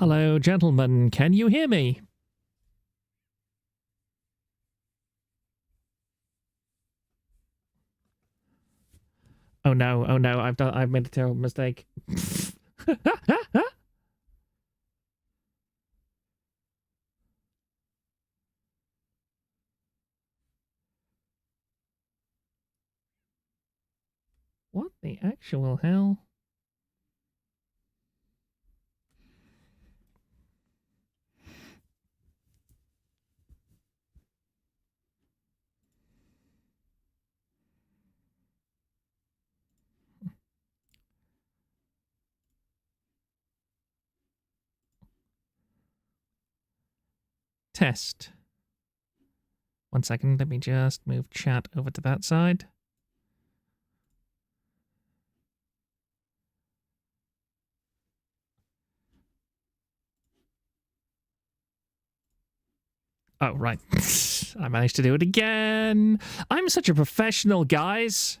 Hello, gentlemen. Can you hear me? Oh no, I've made a terrible mistake. What the actual hell? Test. 1 second, let me just move chat over to that side. Oh, right. I managed to do it again. I'm such a professional, guys.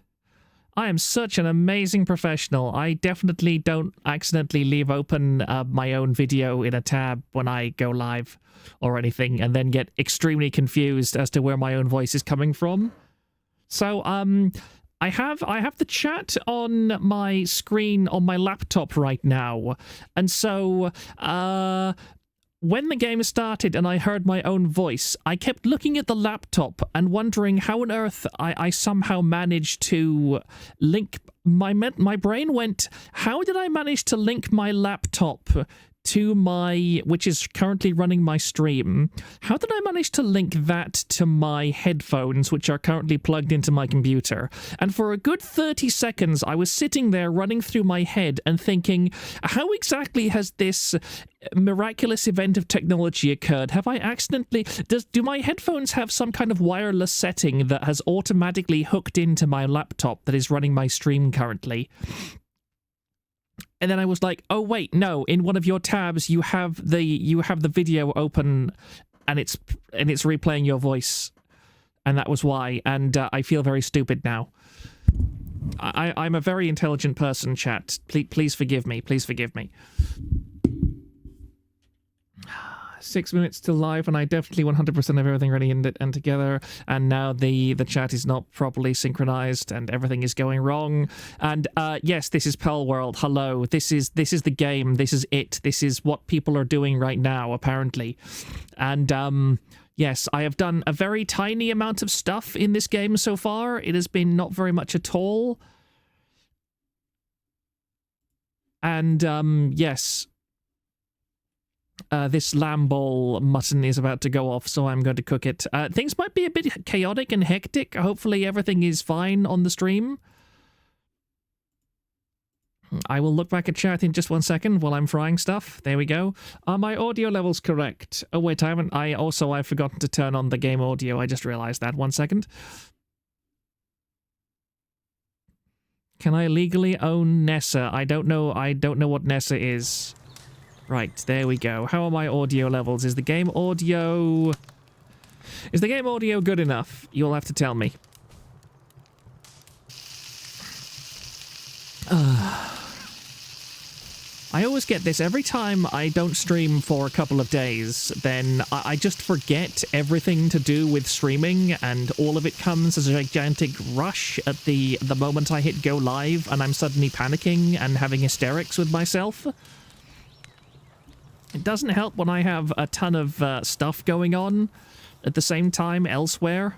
I am such an amazing professional. I definitely don't accidentally leave open my own video in a tab when I go live or anything, and then get extremely confused as to where my own voice is coming from. So, I have the chat on my screen on my laptop right now, and so, when the game started and I heard my own voice, I kept looking at the laptop and wondering how on earth I somehow managed to link... My brain went, how did I manage to link my laptop to my... which is currently running my stream? How did I manage to link that to my headphones, which are currently plugged into my computer? And for a good 30 seconds, I was sitting there running through my head and thinking, how exactly has this miraculous event of technology occurred? Have I accidentally... Do my headphones have some kind of wireless setting that has automatically hooked into my laptop that is running my stream currently? And then I was like, oh wait, no, in one of your tabs you have the video open and it's replaying your voice. And that was why, and I feel very stupid now. I'm a very intelligent person, chat. Please forgive me. Please forgive me. 6 minutes till live, and I definitely 100% have everything ready and together, and now the chat is not properly synchronized and everything is going wrong. And yes, this is Palworld. Hello, this is the game. This is it. This is what people are doing right now, apparently. And yes, I have done a very tiny amount of stuff in this game so far. It has been not very much at all. And yes, this lamb ball mutton is about to go off, so I'm going to cook it. Things might be a bit chaotic and hectic. Hopefully everything is fine on the stream. I will look back at chat in just 1 second while I'm frying stuff. There we go. Are my audio levels correct? Oh wait, I've forgotten to turn on the game audio. I just realized that. 1 second. Can I legally own Nessa? I don't know what Nessa is. Right, there we go. How are my audio levels? Is the game audio good enough? You'll have to tell me. I always get this. Every time I don't stream for a couple of days, then I just forget everything to do with streaming, and all of it comes as a gigantic rush at the moment I hit go live, and I'm suddenly panicking and having hysterics with myself. It doesn't help when I have a ton of stuff going on at the same time elsewhere.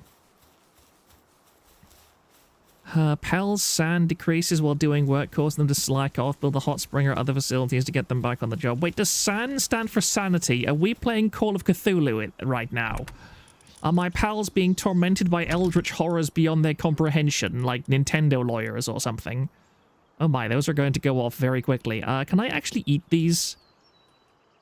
Pel's sand decreases while doing work, causing them to slack off, build a hot spring or other facilities to get them back on the job. Wait, does sand stand for sanity? Are we playing Call of Cthulhu right now? Are my pals being tormented by eldritch horrors beyond their comprehension, like Nintendo lawyers or something? Oh my, those are going to go off very quickly. Can I actually eat these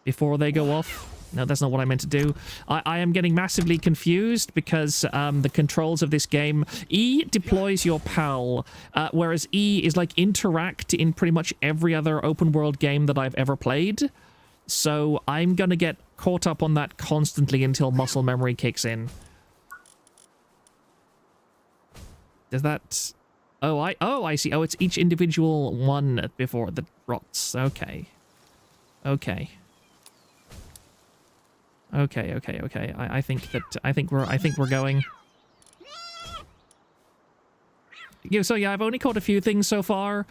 before they go off? No, that's not what I meant to do. I am getting massively confused because the controls of this game... E deploys your PAL, whereas E is like interact in pretty much every other open world game that I've ever played. So I'm gonna get caught up on that constantly until muscle memory kicks in. Does that... Oh, I see. Oh, it's each individual one before that rots. Okay. Okay. Okay, okay, okay. I think we're going. Yeah, so yeah, I've only caught a few things so far.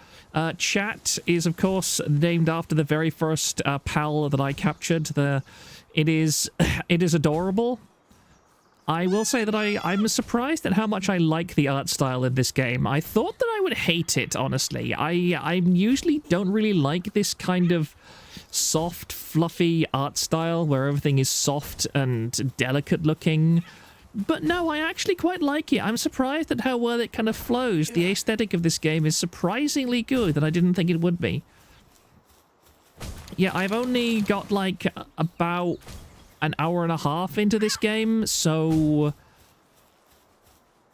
Chat is, of course, named after the very first pal that I captured. It is adorable. I will say that I'm surprised at how much I like the art style in this game. I thought that I would hate it, honestly. I usually don't really like this kind of soft, fluffy art style where everything is soft and delicate looking. But no, I actually quite like it. I'm surprised at how well it kind of flows. The aesthetic of this game is surprisingly good, and I didn't think it would be. Yeah, I've only got like about an hour and a half into this game, so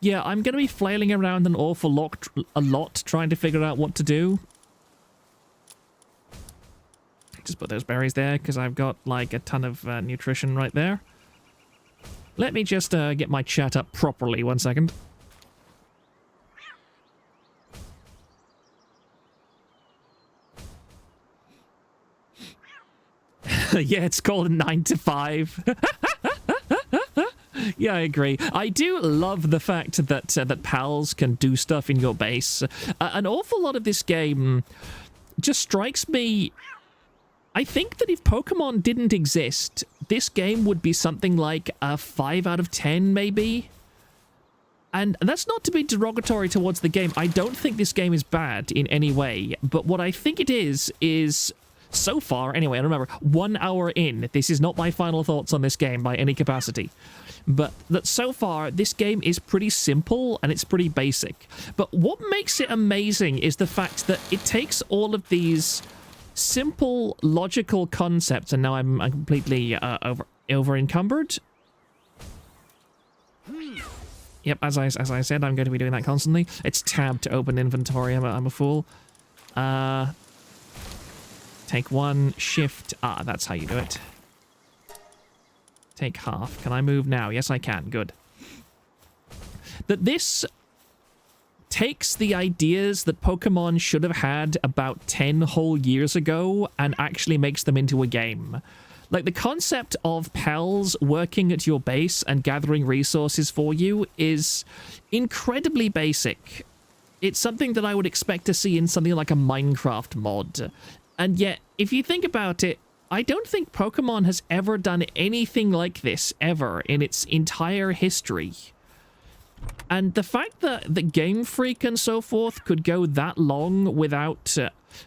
yeah, I'm going to be flailing around an awful lot trying to figure out what to do. Just put those berries there because I've got like a ton of nutrition right there. Let me just get my chat up properly, 1 second. Yeah, it's called 9 to 5. Yeah, I agree. I do love the fact that that pals can do stuff in your base. An awful lot of this game just strikes me. I think that if Pokemon didn't exist, this game would be something like a 5 out of 10, maybe. And that's not to be derogatory towards the game. I don't think this game is bad in any way. But what I think it is so far, anyway, I remember, 1 hour in, this is not my final thoughts on this game by any capacity, but that so far, this game is pretty simple and it's pretty basic. But what makes it amazing is the fact that it takes all of these simple, logical concepts, and now I'm completely over encumbered. Yep, as I said, I'm going to be doing that constantly. It's tab to open inventory. I'm a fool. Take 1, shift. Ah, that's how you do it. Take half. Can I move now? Yes, I can. Good. That this takes the ideas that Pokemon should have had about 10 whole years ago and actually makes them into a game. Like, the concept of pals working at your base and gathering resources for you is incredibly basic. It's something that I would expect to see in something like a Minecraft mod. And yet, if you think about it, I don't think Pokemon has ever done anything like this, ever, in its entire history. And the fact that the Game Freak and so forth could go that long without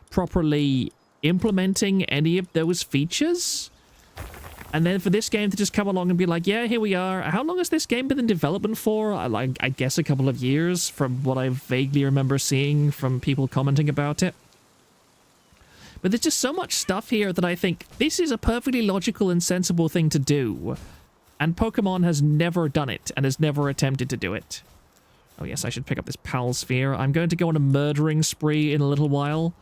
properly implementing any of those features, and then for this game to just come along and be like, yeah, here we are. How long has this game been in development for? I guess a couple of years, from what I vaguely remember seeing from people commenting about it. But there's just so much stuff here that I think this is a perfectly logical and sensible thing to do. And Pokemon has never done it and has never attempted to do it. Oh yes, I should pick up this Pal Sphere. I'm going to go on a murdering spree in a little while.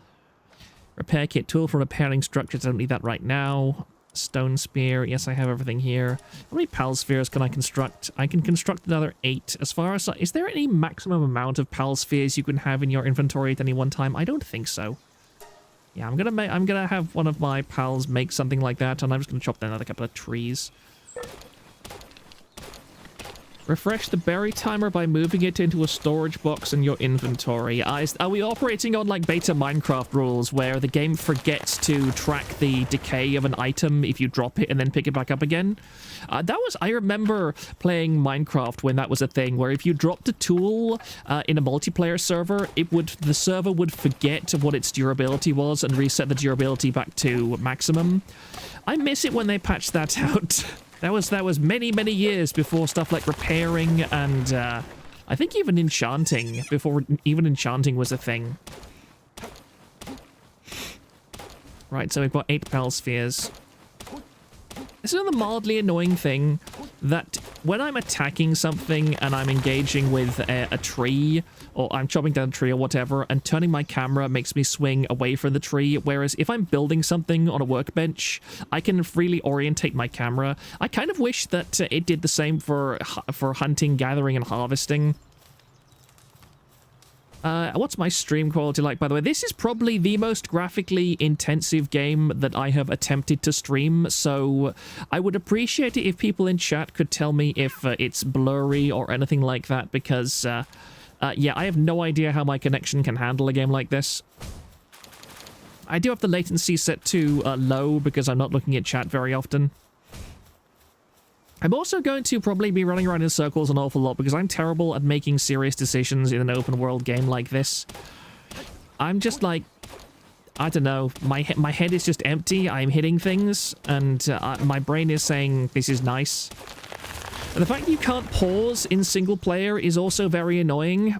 Repair kit, tool for repairing structures. I don't need that right now. Stone Spear. Yes, I have everything here. How many Pal Spheres can I construct? I can construct another 8. As far as... Is there any maximum amount of Pal Spheres you can have in your inventory at any one time? I don't think so. Yeah, I'm gonna have one of my pals make something like that, and I'm just gonna chop down another couple of trees. Refresh the berry timer by moving it into a storage box in your inventory. Are we operating on like beta Minecraft rules where the game forgets to track the decay of an item if you drop it and then pick it back up again? I remember playing Minecraft when that was a thing, where if you dropped a tool in a multiplayer server, the server would forget what its durability was and reset the durability back to maximum. I miss it when they patched that out. That was many, many years before stuff like repairing and I think even enchanting, before even enchanting was a thing. Right, so we've got 8 Pal Spheres. This is another mildly annoying thing, that when I'm attacking something and I'm engaging with a tree, or I'm chopping down a tree or whatever, and turning my camera makes me swing away from the tree, whereas if I'm building something on a workbench, I can freely orientate my camera. I kind of wish that it did the same for hunting, gathering, and harvesting. What's my stream quality like, by the way? This is probably the most graphically intensive game that I have attempted to stream, so I would appreciate it if people in chat could tell me if it's blurry or anything like that, because, yeah, I have no idea how my connection can handle a game like this. I do have the latency set to low because I'm not looking at chat very often. I'm also going to probably be running around in circles an awful lot because I'm terrible at making serious decisions in an open world game like this. I'm just like, I don't know, my head is just empty, I'm hitting things, and my brain is saying this is nice. And the fact you can't pause in single player is also very annoying.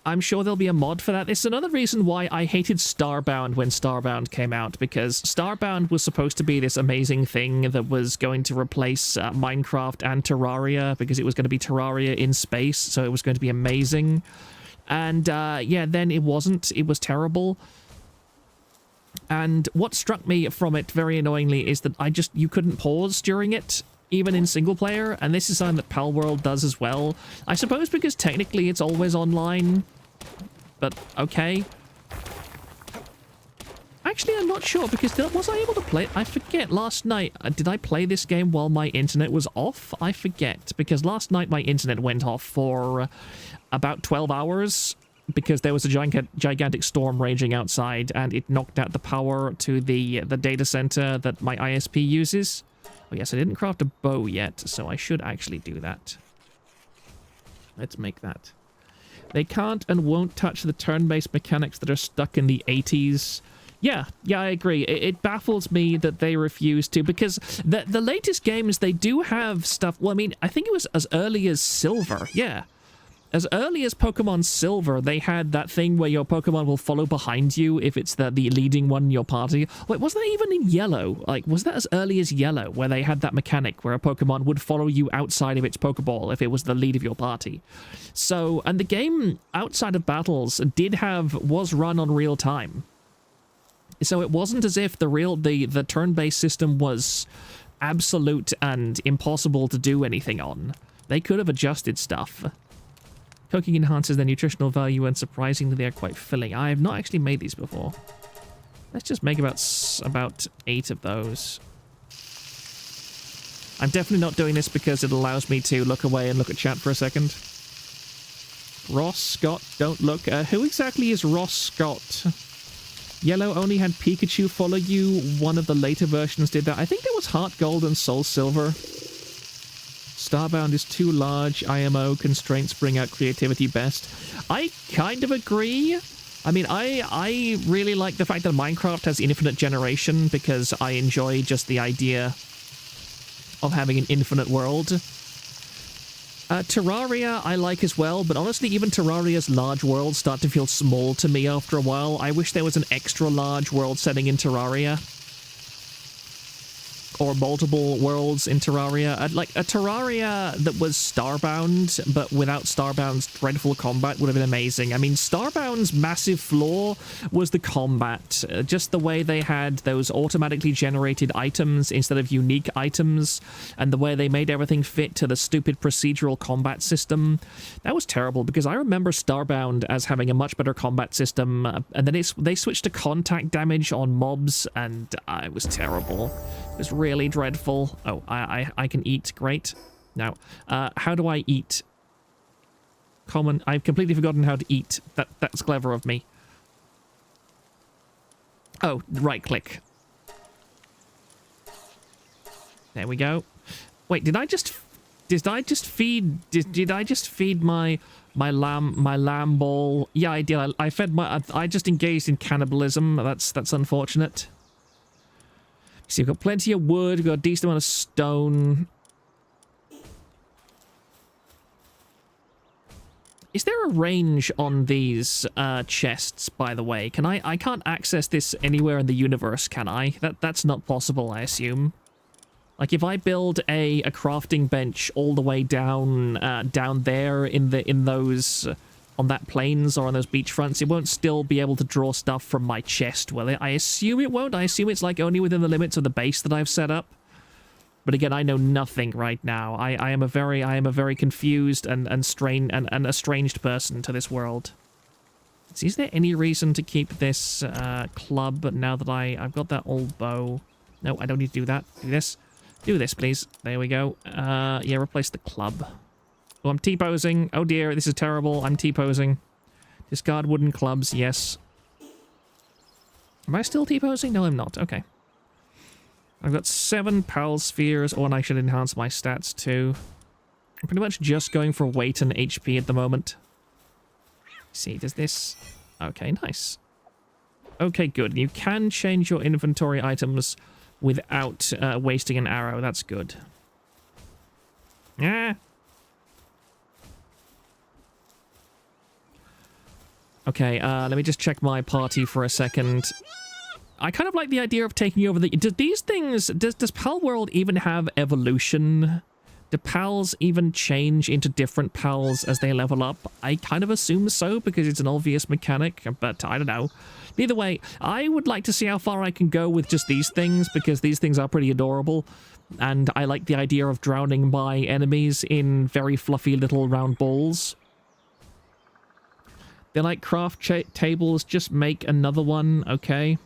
I'm sure there'll be a mod for that. This is another reason why I hated Starbound when Starbound came out, because Starbound was supposed to be this amazing thing that was going to replace Minecraft and Terraria, because it was going to be Terraria in space, so it was going to be amazing. And yeah, then it wasn't. It was terrible. And what struck me from it very annoyingly is that you couldn't pause during it, even in single player, and this is something that Palworld does as well. I suppose because technically it's always online, but okay. Actually, I'm not sure, because was I able to play it? I forget. Last night, did I play this game while my internet was off? I forget, because last night my internet went off for about 12 hours, because there was a gigantic storm raging outside, and it knocked out the power to the data center that my ISP uses. Oh yes, I didn't craft a bow yet, so I should actually do that. Let's make that. They can't and won't touch the turn-based mechanics that are stuck in the 80s. Yeah, I agree. It baffles me that they refuse to, because the latest games, they do have stuff. Well, I mean, I think it was as early as Silver, yeah. As early as Pokemon Silver, they had that thing where your Pokemon will follow behind you if it's the leading one in your party. Wait, was that even in Yellow? Like, was that as early as Yellow, where they had that mechanic where a Pokemon would follow you outside of its Pokeball if it was the lead of your party? So, and the game, outside of battles, was run on real time. So it wasn't as if the turn-based system was absolute and impossible to do anything on. They could have adjusted stuff. Cooking enhances their nutritional value, and surprisingly they are quite filling. I have not actually made these before. Let's just make about 8 of those. I'm definitely not doing this because it allows me to look away and look at chat for a second. Ross Scott, don't look. Who exactly is Ross Scott? Yellow only had Pikachu follow you. One of the later versions did that. I think there was Heart Gold and Soul Silver. Starbound is too large. IMO constraints bring out creativity best. I kind of agree. I mean, I really like the fact that Minecraft has infinite generation, because I enjoy just the idea of having an infinite world. Terraria I like as well, but honestly, even Terraria's large worlds start to feel small to me after a while. I wish there was an extra large world setting in Terraria. Or multiple worlds in Terraria. Like a Terraria that was Starbound, but without Starbound's dreadful combat would have been amazing. I mean, Starbound's massive flaw was the combat. Just the way they had those automatically generated items instead of unique items, and the way they made everything fit to the stupid procedural combat system. That was terrible, because I remember Starbound as having a much better combat system, and then they switched to contact damage on mobs, and it was terrible. It was really dreadful. Oh, I can eat. Great. Now, how do I eat? Common. I've completely forgotten how to eat. That's clever of me. Oh, right click. There we go. Wait, did I just feed my lamb ball? Yeah, I did. I fed I just engaged in cannibalism. That's unfortunate. So we've got plenty of wood, we've got a decent amount of stone. Is there a range on these chests, by the way? Can I can't access this anywhere in the universe, can I? That's not possible, I assume. Like, if I build a crafting bench all the way down there in those on that plains or on those beachfronts, it won't still be able to draw stuff from my chest, will it? I assume it won't. I assume it's like only within the limits of the base that I've set up. But again, I know nothing right now. I am a very confused and a estranged person to this world. Is there any reason to keep this club now that I've got that old bow? No, I don't need to do that. Do this. Do this, please. There we go. Yeah, replace the club. Oh, I'm T-posing. Oh dear, this is terrible. I'm T-posing. Discard wooden clubs, yes. Am I still T-posing? No, I'm not. Okay. I've got 7 Pal Spheres. Oh, and I should enhance my stats too. I'm pretty much just going for weight and HP at the moment. See, does this... Okay, nice. Okay, good. You can change your inventory items without wasting an arrow. That's good. Ah. Okay, let me just check my party for a second. I kind of like the idea of taking over the... Do these things... Does Palworld even have evolution? Do pals even change into different pals as they level up? I kind of assume so, because it's an obvious mechanic, but I don't know. Either way, I would like to see how far I can go with just these things, because these things are pretty adorable. And I like the idea of drowning my enemies in very fluffy little round balls. They're like craft tables, just make another one, okay.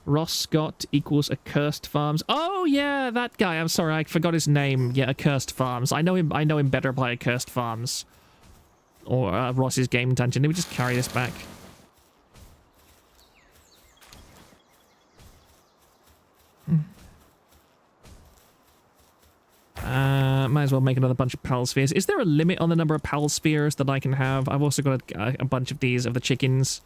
Ross Scott equals Accursed Farms. Oh yeah, that guy. I'm sorry, I forgot his name. Yeah, Accursed Farms. I know him better by Accursed Farms. Or Ross's Game Dungeon. Let me just carry this back. Might as well make another bunch of Pal Spheres. Is there a limit on the number of Pal Spheres that I can have? I've also got a bunch of these, of the chickens.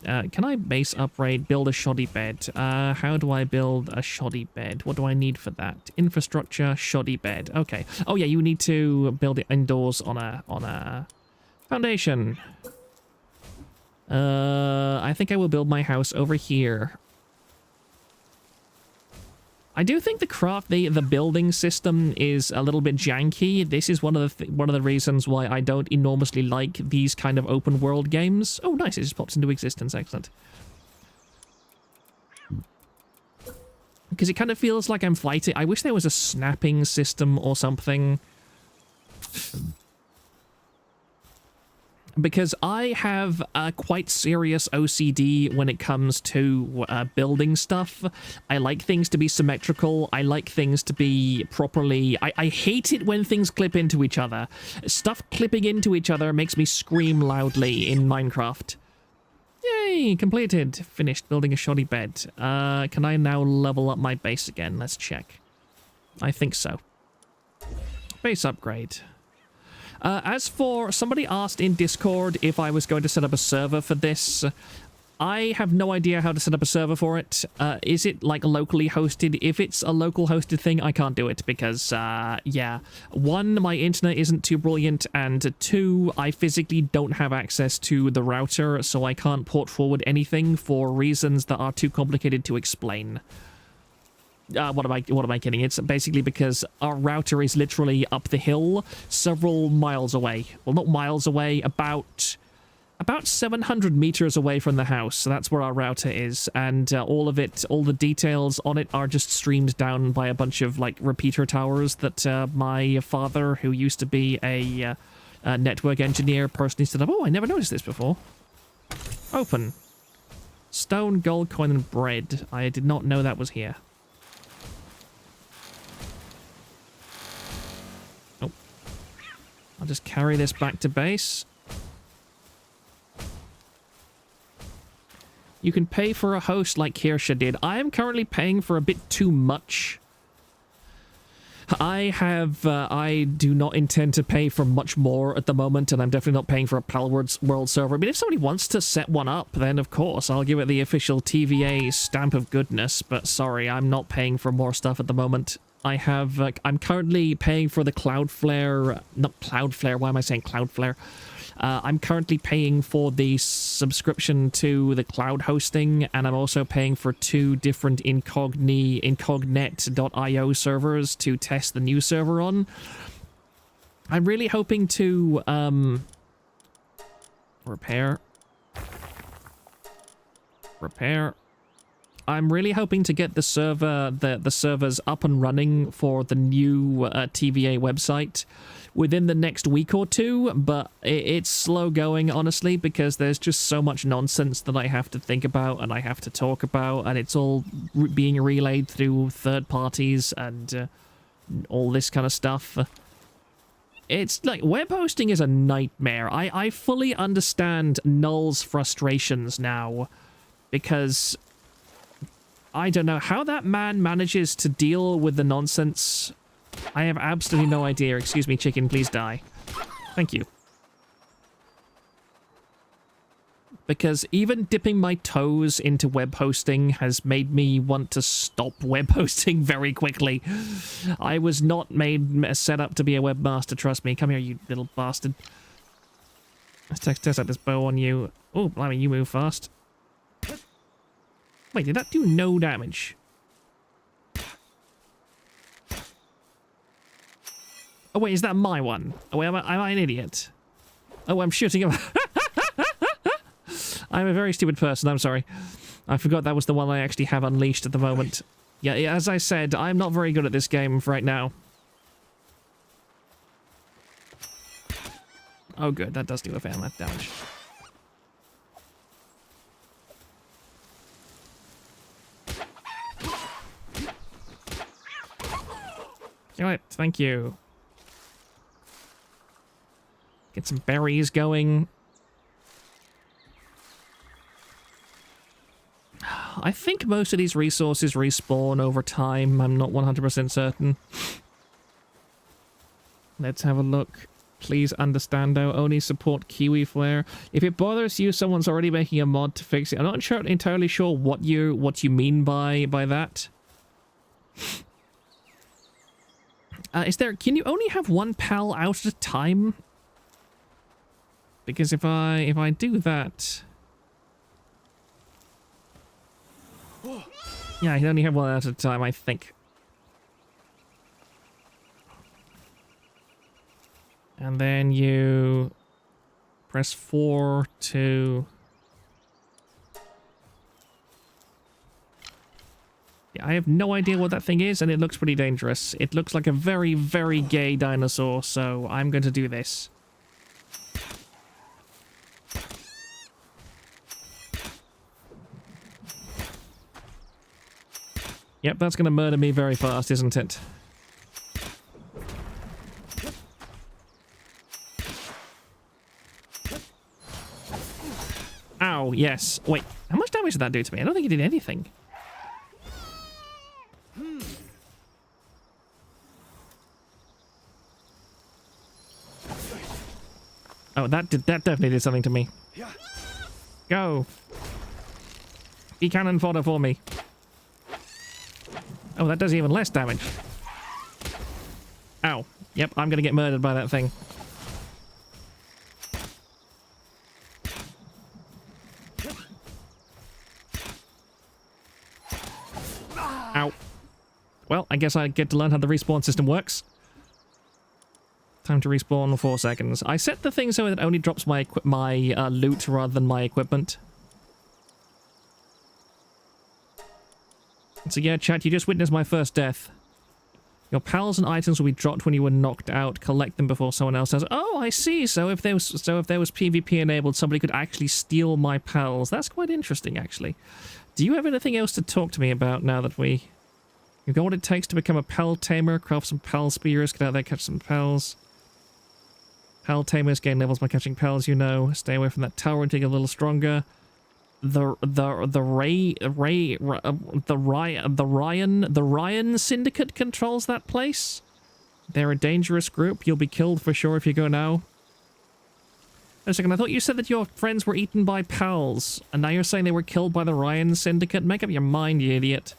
Can I base upgrade, build a shoddy bed? How do I build a shoddy bed? What do I need for that? Infrastructure, shoddy bed. Okay. Oh yeah, you need to build it indoors on a foundation. I think I will build my house over here. I do think the building system is a little bit janky. This is one of the reasons why I don't enormously like these kind of open world games. Oh, nice! It just pops into existence. Excellent. Because it kind of feels like I'm fighting. I wish there was a snapping system or something. Because I have a quite serious OCD when it comes to building stuff. I like things to be symmetrical. I like things to be properly... I hate it when things clip into each other. Stuff clipping into each other makes me scream loudly in Minecraft. Yay! Completed. Finished building a shoddy bed. Can I now level up my base again? Let's check. I think so. Base upgrade. As for, somebody asked in Discord if I was going to set up a server for this. I have no idea how to set up a server for it. Is it like locally hosted? If it's a local hosted thing, I can't do it because, yeah. 1, my internet isn't too brilliant, and 2, I physically don't have access to the router, so I can't port forward anything for reasons that are too complicated to explain. What am I kidding? It's basically because our router is literally up the hill, several miles away. Well, not miles away, about 700 meters away from the house. So that's where our router is, and all the details on it are just streamed down by a bunch of like repeater towers that my father, who used to be a network engineer, personally set up. Oh, I never noticed this before. Open. Stone, gold coin, and bread. I did not know that was here. I'll just carry this back to base. You can pay for a host like Kirsha did. I am currently paying for a bit too much. I do not intend to pay for much more at the moment, and I'm definitely not paying for a Palworld server. I mean, if somebody wants to set one up, then of course I'll give it the official TVA stamp of goodness, but sorry, I'm not paying for more stuff at the moment. I'm currently paying for the Cloudflare, not Cloudflare, why am I saying Cloudflare? I'm currently paying for the subscription to the cloud hosting, and I'm also paying for 2 different incognet.io servers to test the new server on. I'm really hoping to, repair. I'm really hoping to get the servers up and running for the new TVA website within the next week or two, but it's slow going, honestly, because there's just so much nonsense that I have to think about and I have to talk about, and it's all being relayed through third parties and all this kind of stuff. It's like, web hosting is a nightmare. I fully understand Null's frustrations now, because I don't know how that man manages to deal with the nonsense. I have absolutely no idea. Excuse me, chicken, please die. Thank you. Because even dipping my toes into web hosting has made me want to stop web hosting very quickly. I was not set up to be a webmaster, trust me. Come here, you little bastard. Let's test out this bow on you. Oh, blimey, you move fast. Wait, did that do no damage? Oh, wait, is that my one? Oh, wait, am I an idiot? Oh, I'm shooting him. I'm a very stupid person, I'm sorry. I forgot that was the one I actually have unleashed at the moment. Yeah, as I said, I'm not very good at this game right now. Oh, good, that does do a fair amount of damage. Alright, thank you. Get some berries going. I think most of these resources respawn over time. I'm not 100% certain. Let's have a look. Please understand, though, only support Kiwi Flare. If it bothers you, someone's already making a mod to fix it. I'm not entirely sure what you mean by that. Can you only have one pal out at a time? Because if I do that, yeah, I can only have one at a time, I think. And then you press 4 to... Yeah, I have no idea what that thing is, and it looks pretty dangerous. It looks like a very, very gay dinosaur, so I'm going to do this. Yep, that's going to murder me very fast, isn't it? Ow, yes. Wait, how much damage did that do to me? I don't think it did anything. Oh, that definitely did something to me. Go. Be cannon fodder for me. Oh, that does even less damage. Ow. Yep, I'm gonna get murdered by that thing. Ow. Well, I guess I get to learn how the respawn system works. Time to respawn 4 seconds. I set the thing so that it only drops my loot rather than my equipment. So yeah, chat, you just witnessed my first death. Your pals and items will be dropped when you were knocked out. Collect them before someone else does. Oh, I see. So if there was PvP enabled, somebody could actually steal my pals. That's quite interesting, actually. Do you have anything else to talk to me about now that you've got what it takes to become a pal tamer? Craft some pal spears. Get out there, catch some pals. Pal tamers gain levels by catching pals, you know. Stay away from that tower and take a little stronger. The Ryan Syndicate controls that place. They're a dangerous group. You'll be killed for sure if you go now. Wait a second, I thought you said that your friends were eaten by pals, and now you're saying they were killed by the Ryan Syndicate? Make up your mind, you idiot.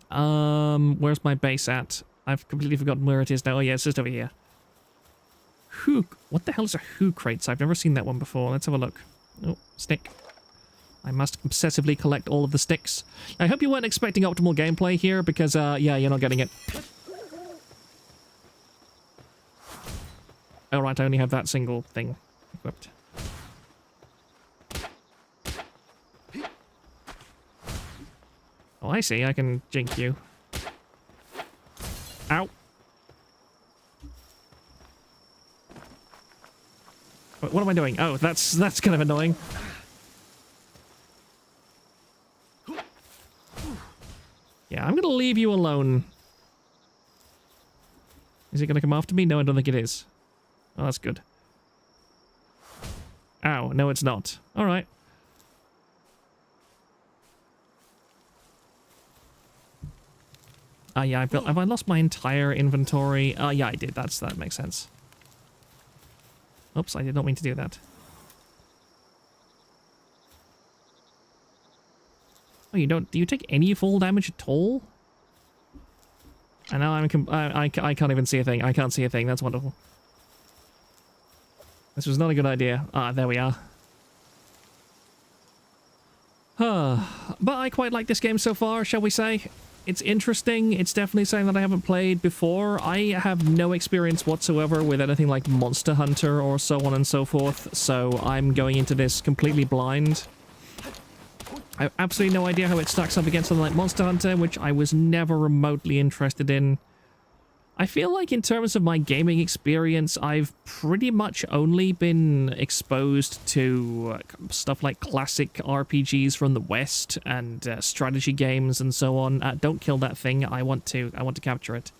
Where's my base at? I've completely forgotten where it is now. Oh yeah, it's just over here. What the hell is a who crates? I've never seen that one before. Let's have a look. Oh, stick. I must obsessively collect all of the sticks. I hope you weren't expecting optimal gameplay here, because, yeah, you're not getting it. Alright, I only have that single thing equipped. Oh, I see. I can jink you. Ow. What am I doing? Oh, that's kind of annoying. Yeah, I'm gonna leave you alone. Is it gonna come after me? No, I don't think it is. Oh, that's good. Ow, no it's not. Alright. Yeah, have I lost my entire inventory? Yeah, I did. That makes sense. Oops, I did not mean to do that. Oh, do you take any fall damage at all? I know I can't even see a thing. I can't see a thing. That's wonderful. This was not a good idea. Ah, there we are. But I quite like this game so far, shall we say? It's interesting. It's definitely something that I haven't played before. I have no experience whatsoever with anything like Monster Hunter or so on and so forth, so I'm going into this completely blind. I have absolutely no idea how it stacks up against something like Monster Hunter, which I was never remotely interested in. I feel like in terms of my gaming experience, I've pretty much only been exposed to stuff like classic RPGs from the West and strategy games and so on. Don't kill that thing. I want to capture it.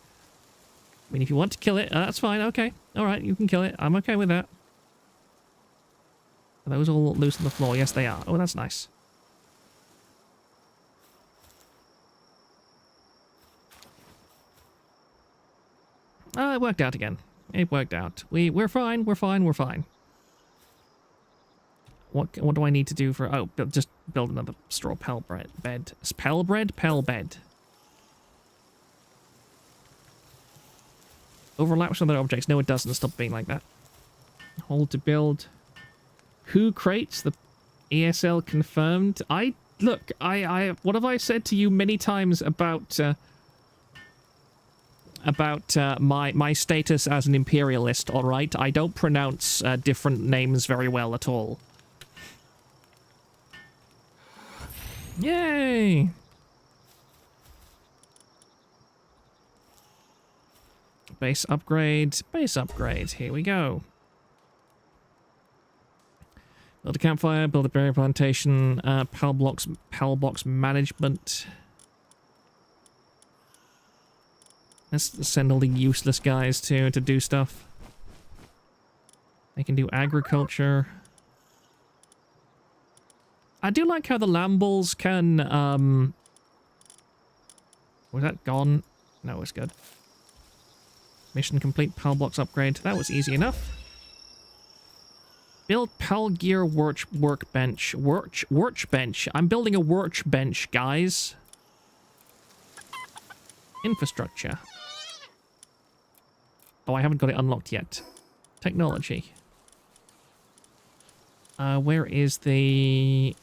I mean, if you want to kill it, that's fine. Okay. All right, you can kill it. I'm okay with that. Are those all loose on the floor? Yes, they are. Oh, that's nice. It worked out again. It worked out. We're fine. We're fine. We're fine. What do I need to do for... Oh, just build another straw pell bed. Pell bread? Pell bed. Overlaps with other objects. No, it doesn't. Stop being like that. Hold to build. Who crates? The ESL confirmed. Look, what have I said to you many times about my status as an imperialist, alright? I don't pronounce different names very well at all. Yay! Base upgrade, here we go. Build a campfire, build a berry plantation, pal box management. Let's send all the useless guys to do stuff. They can do agriculture. I do like how the Lambles can, was that gone? No, it's good. Mission complete, Pal Box upgrade. That was easy enough. Build Pal Gear workbench. Workbench. I'm building a workbench, guys. Infrastructure. Oh, I haven't got it unlocked yet. Technology. Where is the...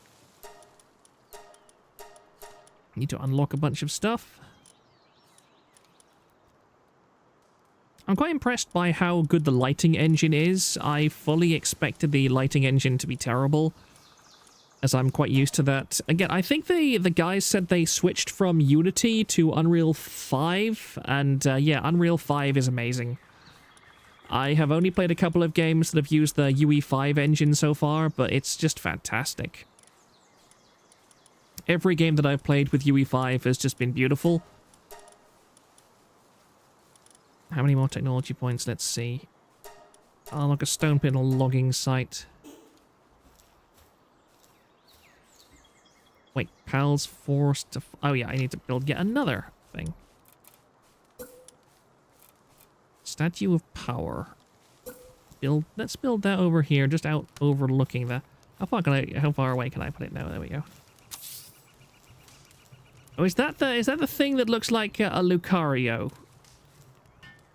Need to unlock a bunch of stuff. I'm quite impressed by how good the lighting engine is. I fully expected the lighting engine to be terrible, as I'm quite used to that. Again, I think the guys said they switched from Unity to Unreal 5, and yeah, Unreal 5 is amazing. I have only played a couple of games that have used the UE5 engine so far, but it's just fantastic. Every game that I've played with UE5 has just been beautiful. How many more technology points? Let's see. Oh, look, a stone pit logging site. Wait, Pal's forced to... Oh yeah, I need to build yet another thing. Statue of Power. Let's build that over here, just out overlooking the... How far away can I put it now? There we go. Oh, is that the thing that looks like a Lucario?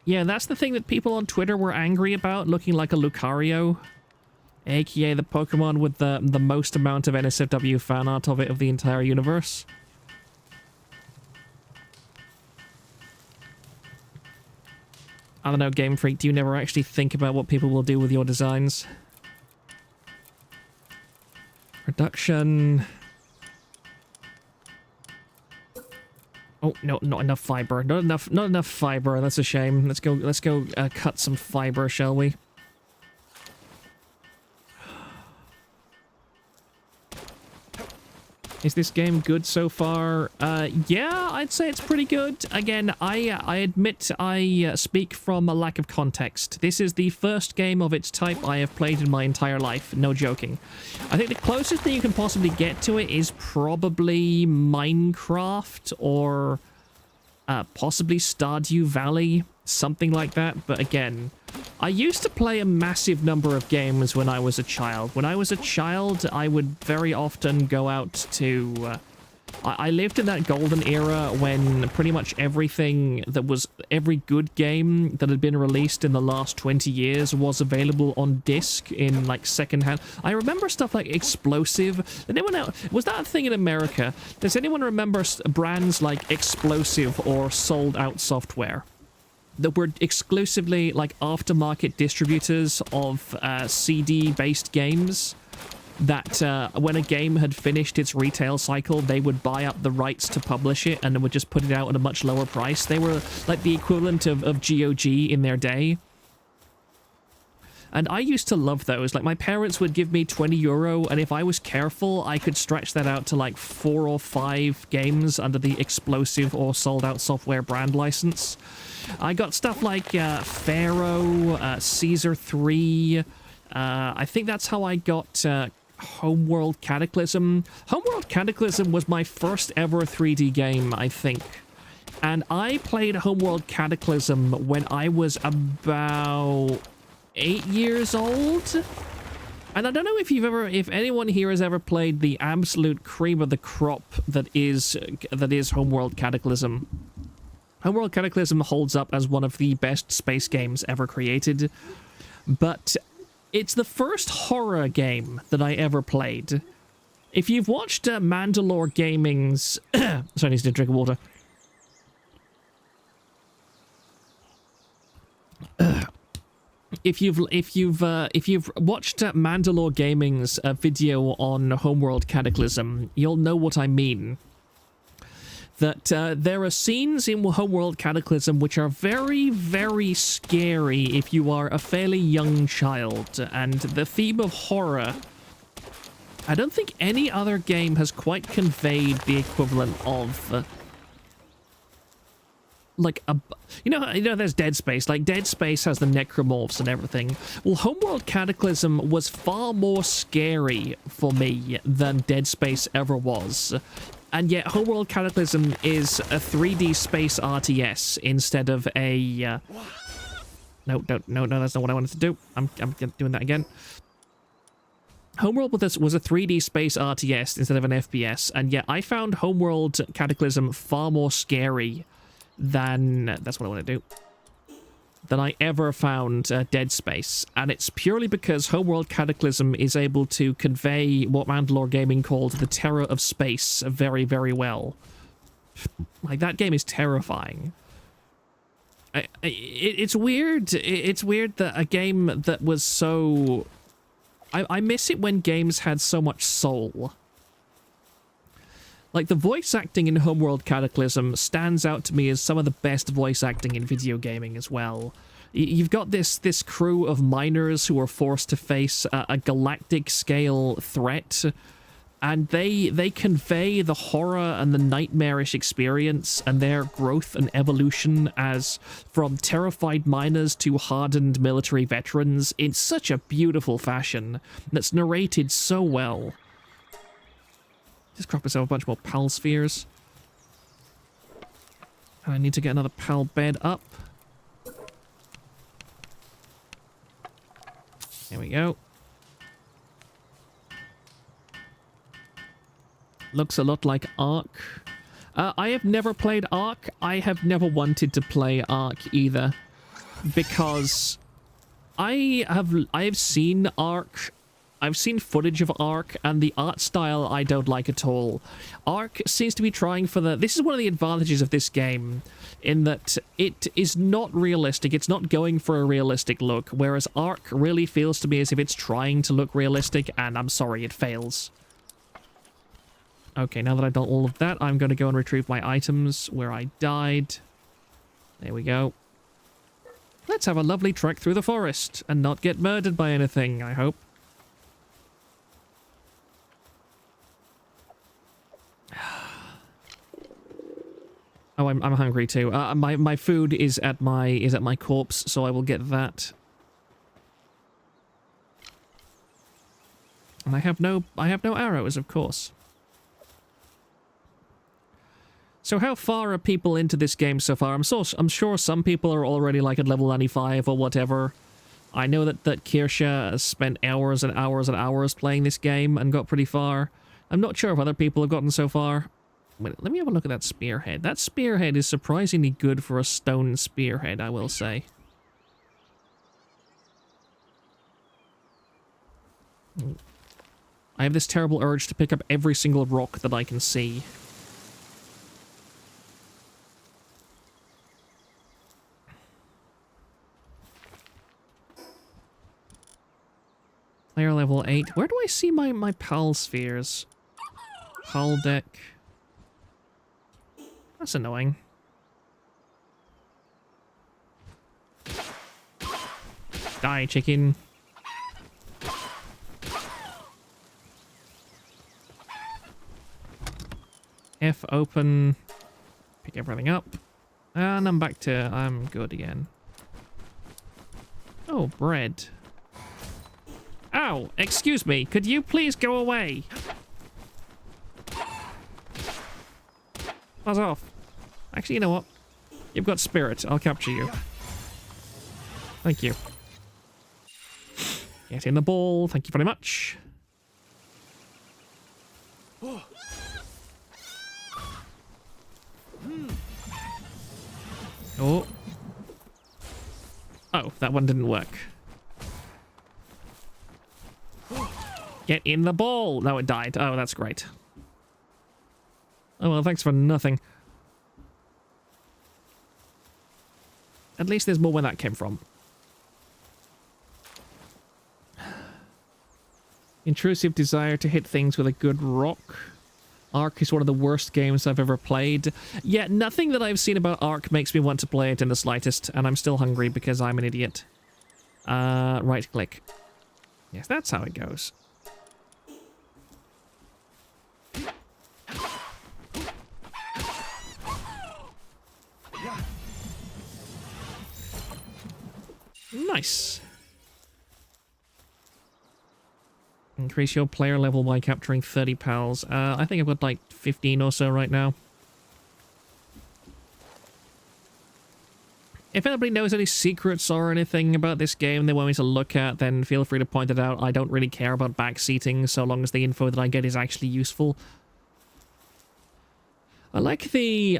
Yeah, that's the thing that people on Twitter were angry about, looking like a Lucario. AKA the Pokemon with the most amount of NSFW fan art of it of the entire universe. I don't know, Game Freak, do you never actually think about what people will do with your designs? Production... Oh, no, not enough fiber. Not enough fiber. That's a shame. Let's go cut some fiber, shall we? Is this game good so far? Yeah, I'd say it's pretty good. Again, I admit I speak from a lack of context. This is the first game of its type I have played in my entire life. No joking. I think the closest thing you can possibly get to it is probably Minecraft or possibly Stardew Valley, something like that. But again, I used to play a massive number of games when I was a child. When I was a child, I would very often go out to... I lived in that golden era when pretty much everything that was... Every good game that had been released in the last 20 years was available on disc in, like, secondhand. I remember stuff like Explosive. Anyone else... Was that a thing in America? Does anyone remember brands like Explosive or Sold Out Software that were exclusively like aftermarket distributors of CD-based games that when a game had finished its retail cycle, they would buy up the rights to publish it and then would just put it out at a much lower price? They were like the equivalent of GOG in their day. And I used to love those. Like, my parents would give me €20, and if I was careful, I could stretch that out to like 4 or 5 games under the Explosive or Sold Out Software brand license. I got stuff like Pharaoh, Caesar 3. I think that's how I got Homeworld Cataclysm. Homeworld Cataclysm was my first ever 3D game, I think. And I played Homeworld Cataclysm when I was about 8 years old. And I don't know if anyone here has ever played the absolute cream of the crop that is Homeworld Cataclysm. Homeworld Cataclysm holds up as one of the best space games ever created, but it's the first horror game that I ever played. If you've watched Mandalore Gaming's... Sorry, I need to drink water. If you've watched Mandalore Gaming's video on Homeworld Cataclysm, you'll know what I mean. That there are scenes in Homeworld Cataclysm which are very, very scary if you are a fairly young child, and the theme of horror, I don't think any other game has quite conveyed the equivalent of... like a, you know, there's Dead Space. Like, Dead Space has the necromorphs and everything. Well, Homeworld Cataclysm was far more scary for me than Dead Space ever was. And yet, Homeworld Cataclysm is a 3D space RTS instead of a... No, that's not what I wanted to do. I'm doing that again. Homeworld was a 3D space RTS instead of an FPS, and yet I found Homeworld Cataclysm far more scary than... That's what I want to do. Than I ever found Dead Space. And it's purely because Homeworld Cataclysm is able to convey what Mandalore Gaming called the terror of space very, very well. Like, that game is terrifying. It's weird. It's weird that a game that was so... I miss it when games had so much soul. Like, the voice acting in Homeworld Cataclysm stands out to me as some of the best voice acting in video gaming as well. You've got this crew of miners who are forced to face a galactic-scale threat, and they convey the horror and the nightmarish experience and their growth and evolution as from terrified miners to hardened military veterans in such a beautiful fashion that's narrated so well. Just crop myself a bunch more PAL spheres. And I need to get another PAL bed up. There we go. Looks a lot like Ark. I have never played Ark. I have never wanted to play Ark either. Because I have seen Ark. I've seen footage of Ark, and the art style I don't like at all. Ark seems to be trying for the... This is one of the advantages of this game, in that it is not realistic. It's not going for a realistic look, whereas Ark really feels to me as if it's trying to look realistic, and I'm sorry, it fails. Okay, now that I've done all of that, I'm going to go and retrieve my items where I died. There we go. Let's have a lovely trek through the forest and not get murdered by anything, I hope. Oh, I'm hungry too. My food is at my corpse, so I will get that. And I have no arrows, of course. So how far are people into this game so far? I'm sure some people are already like at level 95 or whatever. I know that Kirsha has spent hours and hours and hours playing this game and got pretty far. I'm not sure if other people have gotten so far. Wait, let me have a look at that spearhead. That spearhead is surprisingly good for a stone spearhead, I will say. I have this terrible urge to pick up every single rock that I can see. Player level 8. Where do I see my PAL spheres? PAL deck. That's annoying. Die, chicken. F open. Pick everything up. And I'm back to... I'm good again. Oh, bread. Ow! Excuse me, could you please go away? Buzz off. Actually, you know what? You've got spirit. I'll capture you. Thank you. Get in the ball. Thank you very much. Oh. Oh, that one didn't work. Get in the ball! No, it died. Oh, that's great. Oh, well, thanks for nothing. At least there's more where that came from. Intrusive desire to hit things with a good rock. Ark is one of the worst games I've ever played. Yeah, nothing that I've seen about Ark makes me want to play it in the slightest, and I'm still hungry because I'm an idiot. Right click. Yes, that's how it goes. Nice. Increase your player level by capturing 30 pals. I think I've got like 15 or so right now. If anybody knows any secrets or anything about this game they want me to look at, then feel free to point it out. I don't really care about backseating so long as the info that I get is actually useful. I like the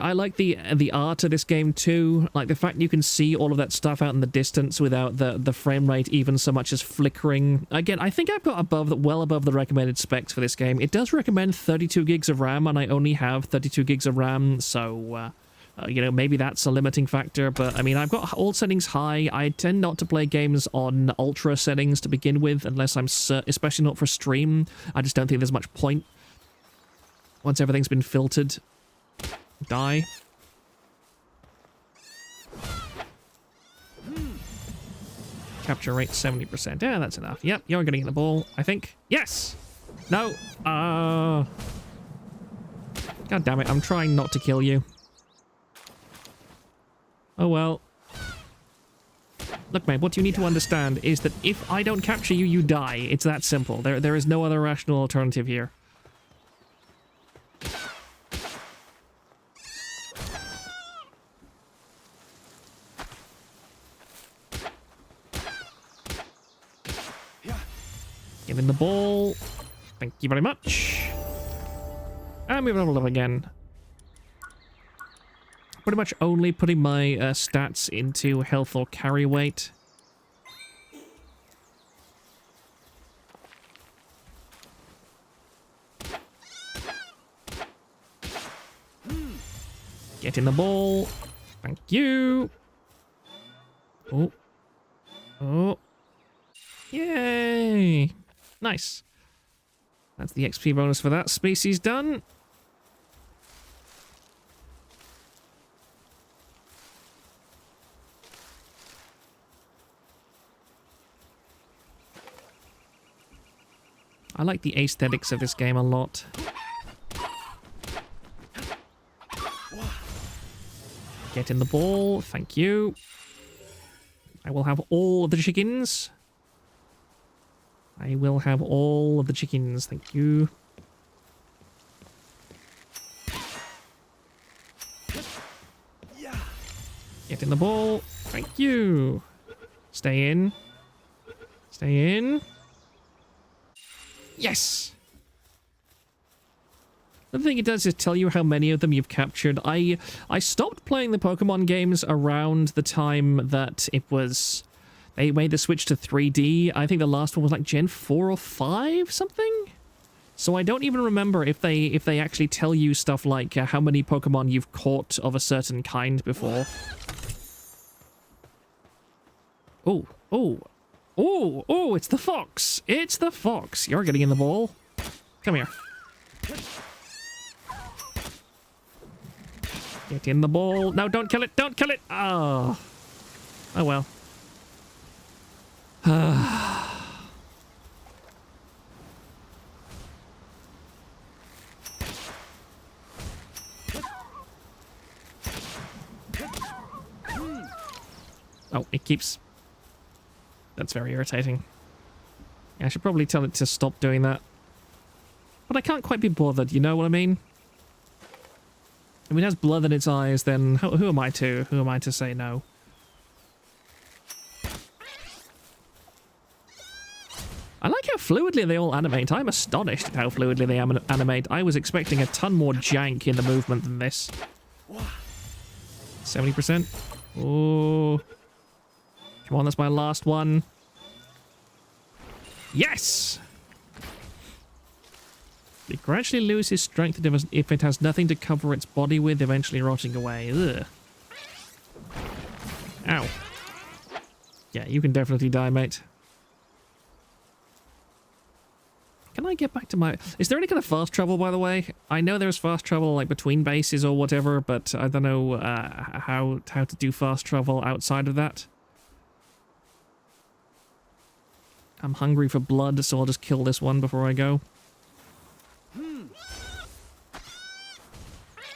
art of this game too, like the fact you can see all of that stuff out in the distance without the frame rate even so much as flickering. Again, I think I've got well above the recommended specs for this game. It does recommend 32 gigs of RAM, and I only have 32 gigs of RAM, so you know, maybe that's a limiting factor. But I mean, I've got all settings high. I tend not to play games on ultra settings to begin with, unless I'm especially not for stream. I just don't think there's much point once everything's been filtered. Die. Capture rate 70%. Yeah, that's enough. Yep, you're getting the ball, I think. Yes! No! God damn it, I'm trying not to kill you. Oh well. Look, mate, what you need to understand is that if I don't capture you, you die. It's that simple. There is no other rational alternative here. Give in the ball. Thank you very much. And we level up again. Pretty much only putting my stats into health or carry weight. Get in the ball. Thank you. Oh. Oh. Yay. Nice. That's the XP bonus for that species done. I like the aesthetics of this game a lot. Get in the ball. Thank you. I will have all of the chickens. I will have all of the chickens. Thank you. Get in the ball. Thank you. Stay in. Stay in. Yes! The thing it does is tell you how many of them you've captured. I stopped playing the Pokemon games around the time that it was... They made the switch to 3D. I think the last one was like Gen 4 or 5, something? So I don't even remember if they actually tell you stuff like how many Pokemon you've caught of a certain kind before. Oh, oh, oh, oh, it's the fox. It's the fox. You're getting in the ball. Come here. Get in the ball. No, don't kill it. Don't kill it. Oh. Oh, well. Oh, it keeps... That's very irritating. Yeah, I should probably tell it to stop doing that. But I can't quite be bothered, you know what I mean? If it has blood in its eyes, then who am I to? Who am I to say no? I like how fluidly they all animate. I'm astonished at how fluidly they animate. I was expecting a ton more jank in the movement than this. 70%? Oh. Come on, that's my last one. Yes! It gradually loses strength if it has nothing to cover its body with, eventually rotting away. Ugh. Ow. Yeah, you can definitely die, mate. Can I get back to my... Is there any kind of fast travel, by the way? I know there's fast travel, like, between bases or whatever, but I don't know how to do fast travel outside of that. I'm hungry for blood, so I'll just kill this one before I go.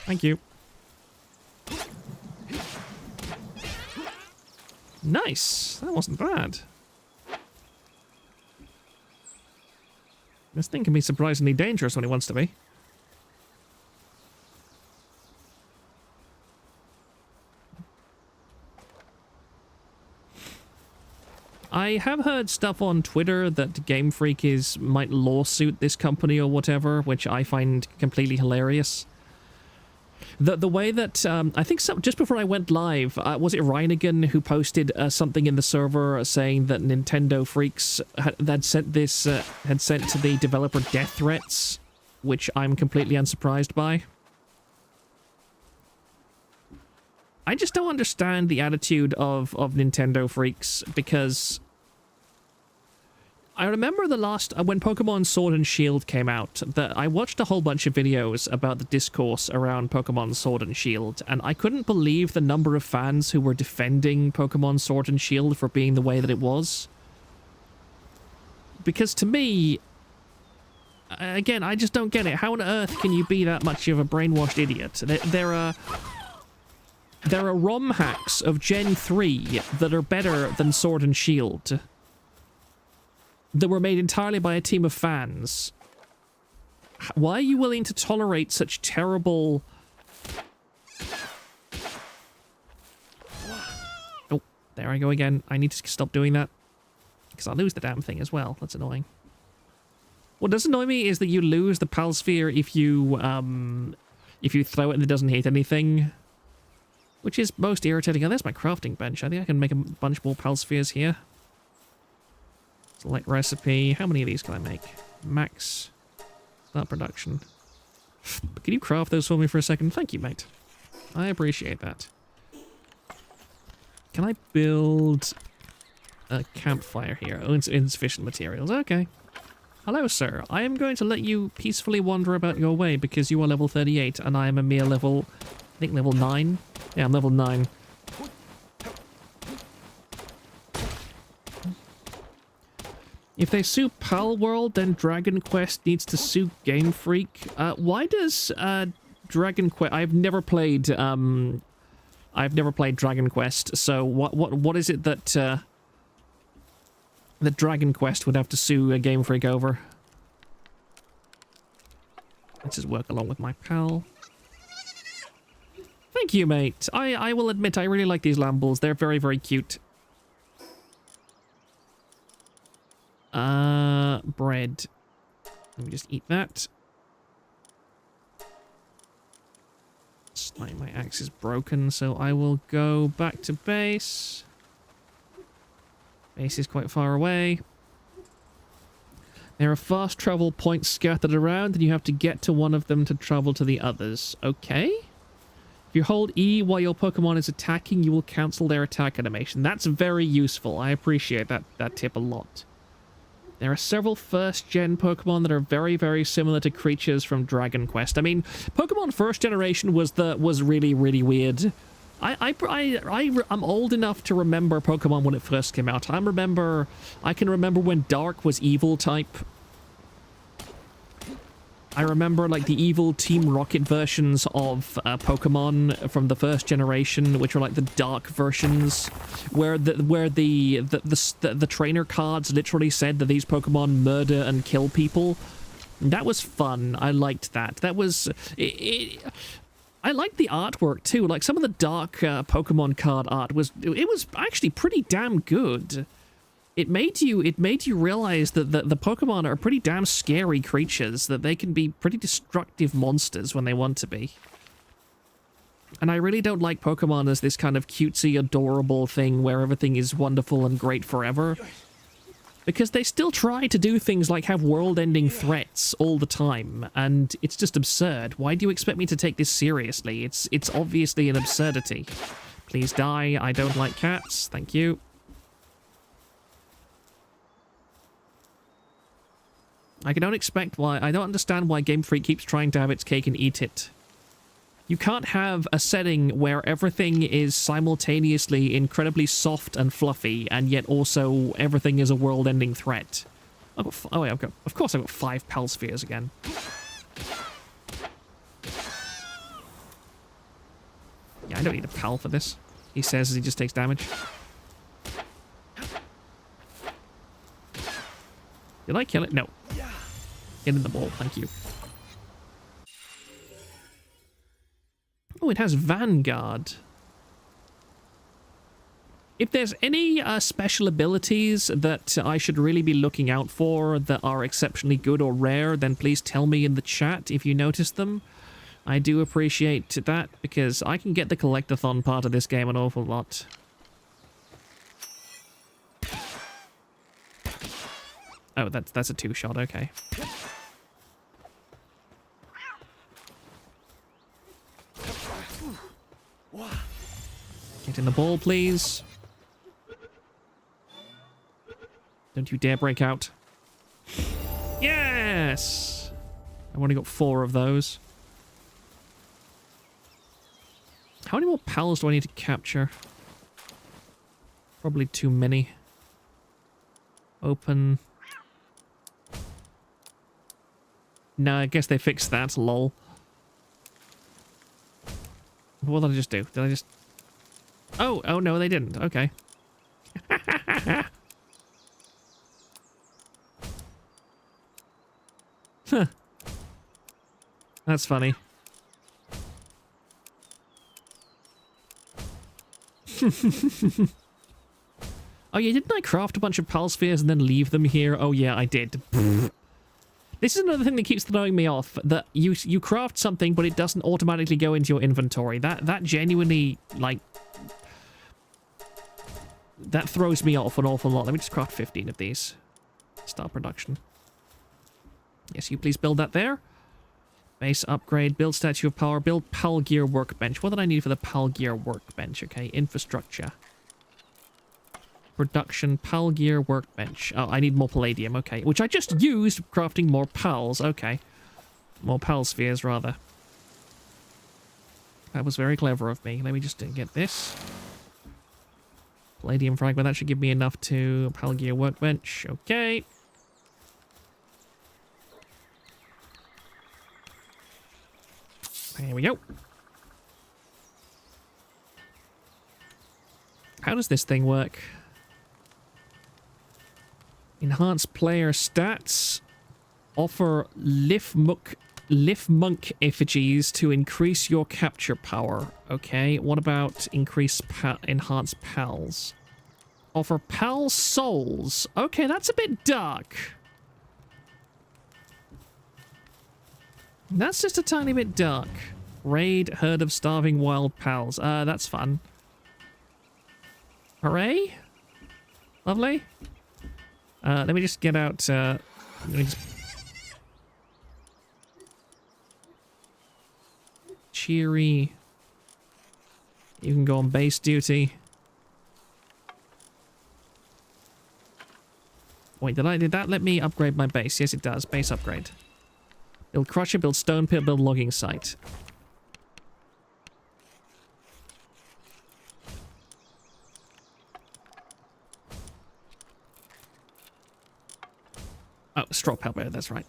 Thank you. Nice! That wasn't bad. This thing can be surprisingly dangerous when it wants to be. I have heard stuff on Twitter that Game Freak might lawsuit this company or whatever, which I find completely hilarious. The way that, I think just before I went live, was it Reinigan who posted something in the server saying that Nintendo Freaks had sent to the developer death threats, which I'm completely unsurprised by. I just don't understand the attitude of Nintendo Freaks, because I remember the last, when Pokemon Sword and Shield came out, that I watched a whole bunch of videos about the discourse around Pokemon Sword and Shield, and I couldn't believe the number of fans who were defending Pokemon Sword and Shield for being the way that it was. Because to me, again, I just don't get it. How on earth can you be that much of a brainwashed idiot? There are ROM hacks of Gen 3 that are better than Sword and Shield, that were made entirely by a team of fans. Why are you willing to tolerate such terrible... Oh, there I go again. I need to stop doing that, because I'll lose the damn thing as well. That's annoying. What does annoy me is that you lose the Palsphere if you throw it and it doesn't hit anything, which is most irritating. Oh, there's my crafting bench. I think I can make a bunch more Palspheres here. Select recipe. How many of these can I make? Max. Start production. Can you craft those for me for a second? Thank you, mate. I appreciate that. Can I build a campfire here? Oh, it's insufficient materials. Okay. Hello, sir. I am going to let you peacefully wander about your way because you are level 38 and I am a mere level... I think level 9? Yeah, I'm level 9. If they sue Palworld, then Dragon Quest needs to sue Game Freak. Why does Dragon Quest? I've never played Dragon Quest. So what is it that that Dragon Quest would have to sue a Game Freak over? Let's just work along with my pal. Thank you, mate. I will admit I really like these lambles. They're very, very cute. Bread. Let me just eat that. My axe is broken, so I will go back to base. Base is quite far away. There are fast travel points scattered around, and you have to get to one of them to travel to the others. Okay. If you hold E while your Pokemon is attacking, you will cancel their attack animation. That's very useful. I appreciate that tip a lot. There are several first-gen Pokemon that are very, very similar to creatures from Dragon Quest. I mean, Pokemon First Generation was really, really weird. I'm old enough to remember Pokemon when it first came out. I can remember when Dark was evil type. I remember like the evil Team Rocket versions of Pokemon from the first generation, which were like the dark versions, where the trainer cards literally said that these Pokemon murder and kill people. That was fun. I liked that. That was I liked the artwork too. Like some of the dark Pokemon card art was actually pretty damn good. It made you realize that the Pokemon are pretty damn scary creatures, that they can be pretty destructive monsters when they want to be. And I really don't like Pokemon as this kind of cutesy, adorable thing where everything is wonderful and great forever. Because they still try to do things like have world-ending threats all the time, and it's just absurd. Why do you expect me to take this seriously? It's obviously an absurdity. Please die. I don't like cats. Thank you. I don't understand why Game Freak keeps trying to have its cake and eat it. You can't have a setting where everything is simultaneously incredibly soft and fluffy, and yet also everything is a world-ending threat. Of course I've got 5 Pal Spheres again. Yeah, I don't need a Pal for this. He says as he just takes damage. Did I kill it? No. Get in the ball, thank you. Oh, it has Vanguard. If there's any special abilities that I should really be looking out for that are exceptionally good or rare, then please tell me in the chat if you notice them. I do appreciate that, because I can get the collectathon part of this game an awful lot. Oh, that's a 2-shot, okay. Get in the ball, please. Don't you dare break out. Yes! I've only got 4 of those. How many more pals do I need to capture? Probably too many. Open. No, I guess they fixed that, lol. What did I just do? Did I just... Oh no, they didn't. Okay. Huh. That's funny. Oh yeah, didn't I craft a bunch of Pal Spheres and then leave them here? Oh yeah, I did. This is another thing that keeps throwing me off, that you craft something but it doesn't automatically go into your inventory. That genuinely, like, that throws me off an awful lot. Let me just craft 15 of these. Start production. Yes, you please build that there. Base upgrade, build Statue of Power, build Pal Gear Workbench. What did I need for the Pal Gear Workbench? Okay, infrastructure. Production, Pal Gear Workbench. Oh, I need more Palladium, okay. Which I just used crafting more Pals, okay. More Pal Spheres, rather. That was very clever of me. Let me just get this. Palladium Fragment, that should give me enough to Pal Gear Workbench, okay. There we go. How does this thing work? Enhance player stats. Offer Lifmunk effigies to increase your capture power. Okay, what about enhance pals? Offer pal souls. Okay, that's a bit dark. That's just a tiny bit dark. Raid herd of starving wild pals. That's fun. Hooray. Lovely. Let me just get out, let me just... Cheery. You can go on base duty. Wait, did that let me upgrade my base? Yes, it does. Base upgrade. Build crusher, build stone pit, build logging site. Oh, straw pelt, that's right.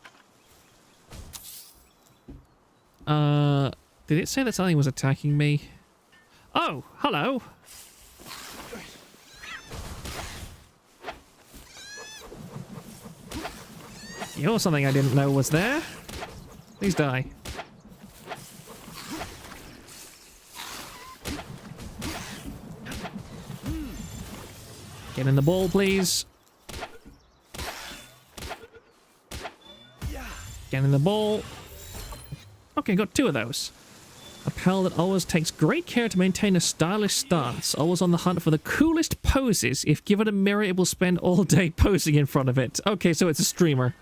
Did it say that something was attacking me? Oh, hello. You're something I didn't know was there. Please die. Get in the ball, please. Get in the ball. Okay, got 2 of those. A pal that always takes great care to maintain a stylish stance, always on the hunt for the coolest poses. If given a mirror, it will spend all day posing in front of it. Okay, so it's a streamer.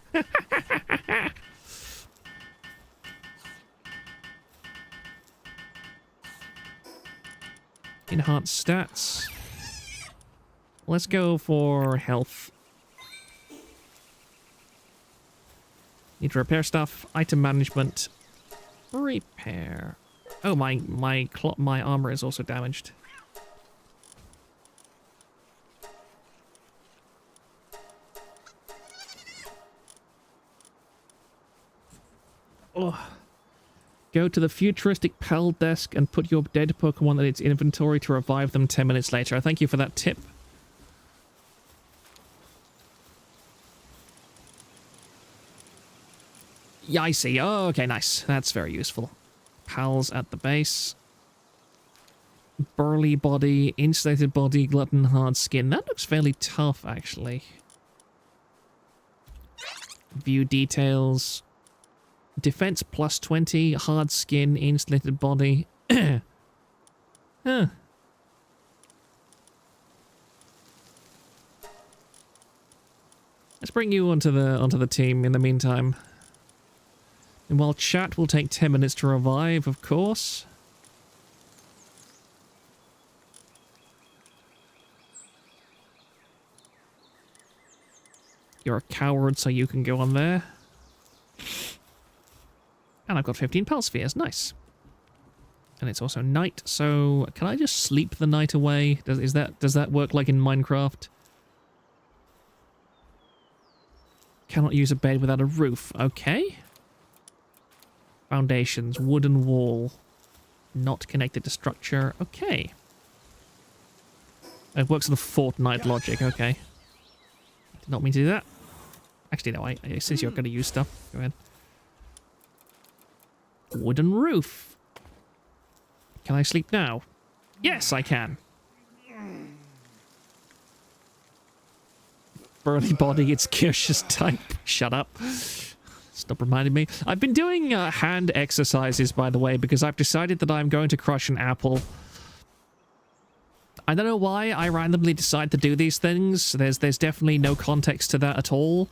Enhance stats. Let's go for health. Need to repair stuff. Item management. Repair. Oh, my armor is also damaged. Oh. Go to the futuristic pal desk and put your dead Pokemon in its inventory to revive them 10 minutes later. Thank you for that tip. Yeah, I see. Oh, okay, nice. That's very useful. Pals at the base. Burly body, insulated body, glutton, hard skin. That looks fairly tough, actually. View details. Defense plus 20, hard skin, insulated body. Huh. Let's bring you onto the team in the meantime. And while chat will take 10 minutes to revive, of course. You're a coward, so you can go on there. And I've got 15 pal spheres, nice. And it's also night, so can I just sleep the night away? Does that work like in Minecraft? Cannot use a bed without a roof. Okay. Foundations, wooden wall. Not connected to structure. Okay. It works on the Fortnite logic, okay. Did not mean to do that. Actually, no, since you're going to use stuff, go ahead. Wooden roof. Can I sleep now? Yes, I can. Burly body, it's Kirsch's type. Shut up. Stop reminding me. I've been doing hand exercises, by the way, because I've decided that I'm going to crush an apple. I don't know why I randomly decide to do these things. There's definitely no context to that at all.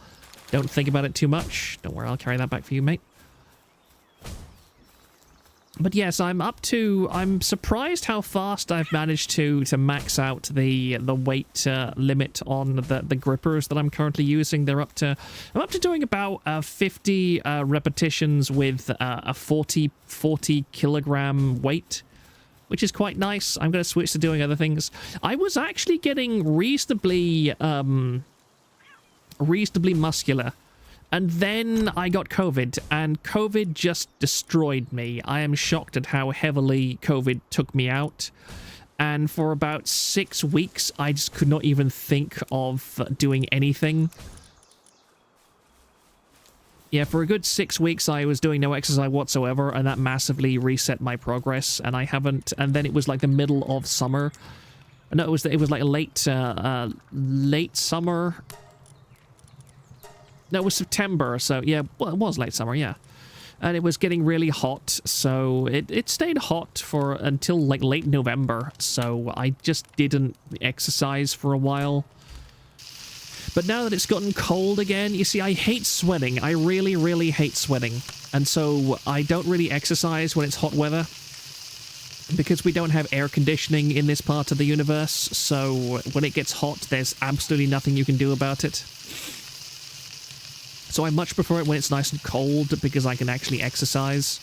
Don't think about it too much. Don't worry, I'll carry that back for you, mate. But yes, I'm surprised how fast I've managed to max out the weight limit on the grippers that I'm currently using. I'm up to doing about 50 repetitions with a 40 kilogram weight, which is quite nice. I'm going to switch to doing other things. I was actually getting reasonably muscular And then I got COVID, and COVID just destroyed me. I am shocked at how heavily COVID took me out. And for about 6 weeks, I just could not even think of doing anything. Yeah, for a good 6 weeks, I was doing no exercise whatsoever, and that massively reset my progress. And I haven't. And then it was like the middle of summer. No, it was like a late summer. No, it was September. So yeah, well, it was late summer. Yeah. And it was getting really hot, so it stayed hot for until like late November, so I just didn't exercise for a while. But now that it's gotten cold again, you see, I hate sweating. I really, really hate sweating. And so I don't really exercise when it's hot weather, because we don't have air conditioning in this part of the universe, so when it gets hot, there's absolutely nothing you can do about it. So I much prefer it when it's nice and cold, because I can actually exercise.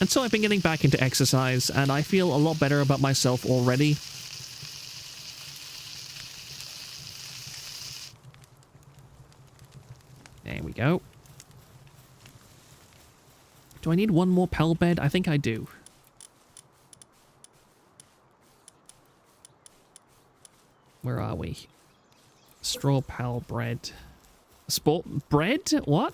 And so I've been getting back into exercise, and I feel a lot better about myself already. There we go. Do I need one more pal bed? I think I do. Where are we? Straw pal bread. Sport bread? What?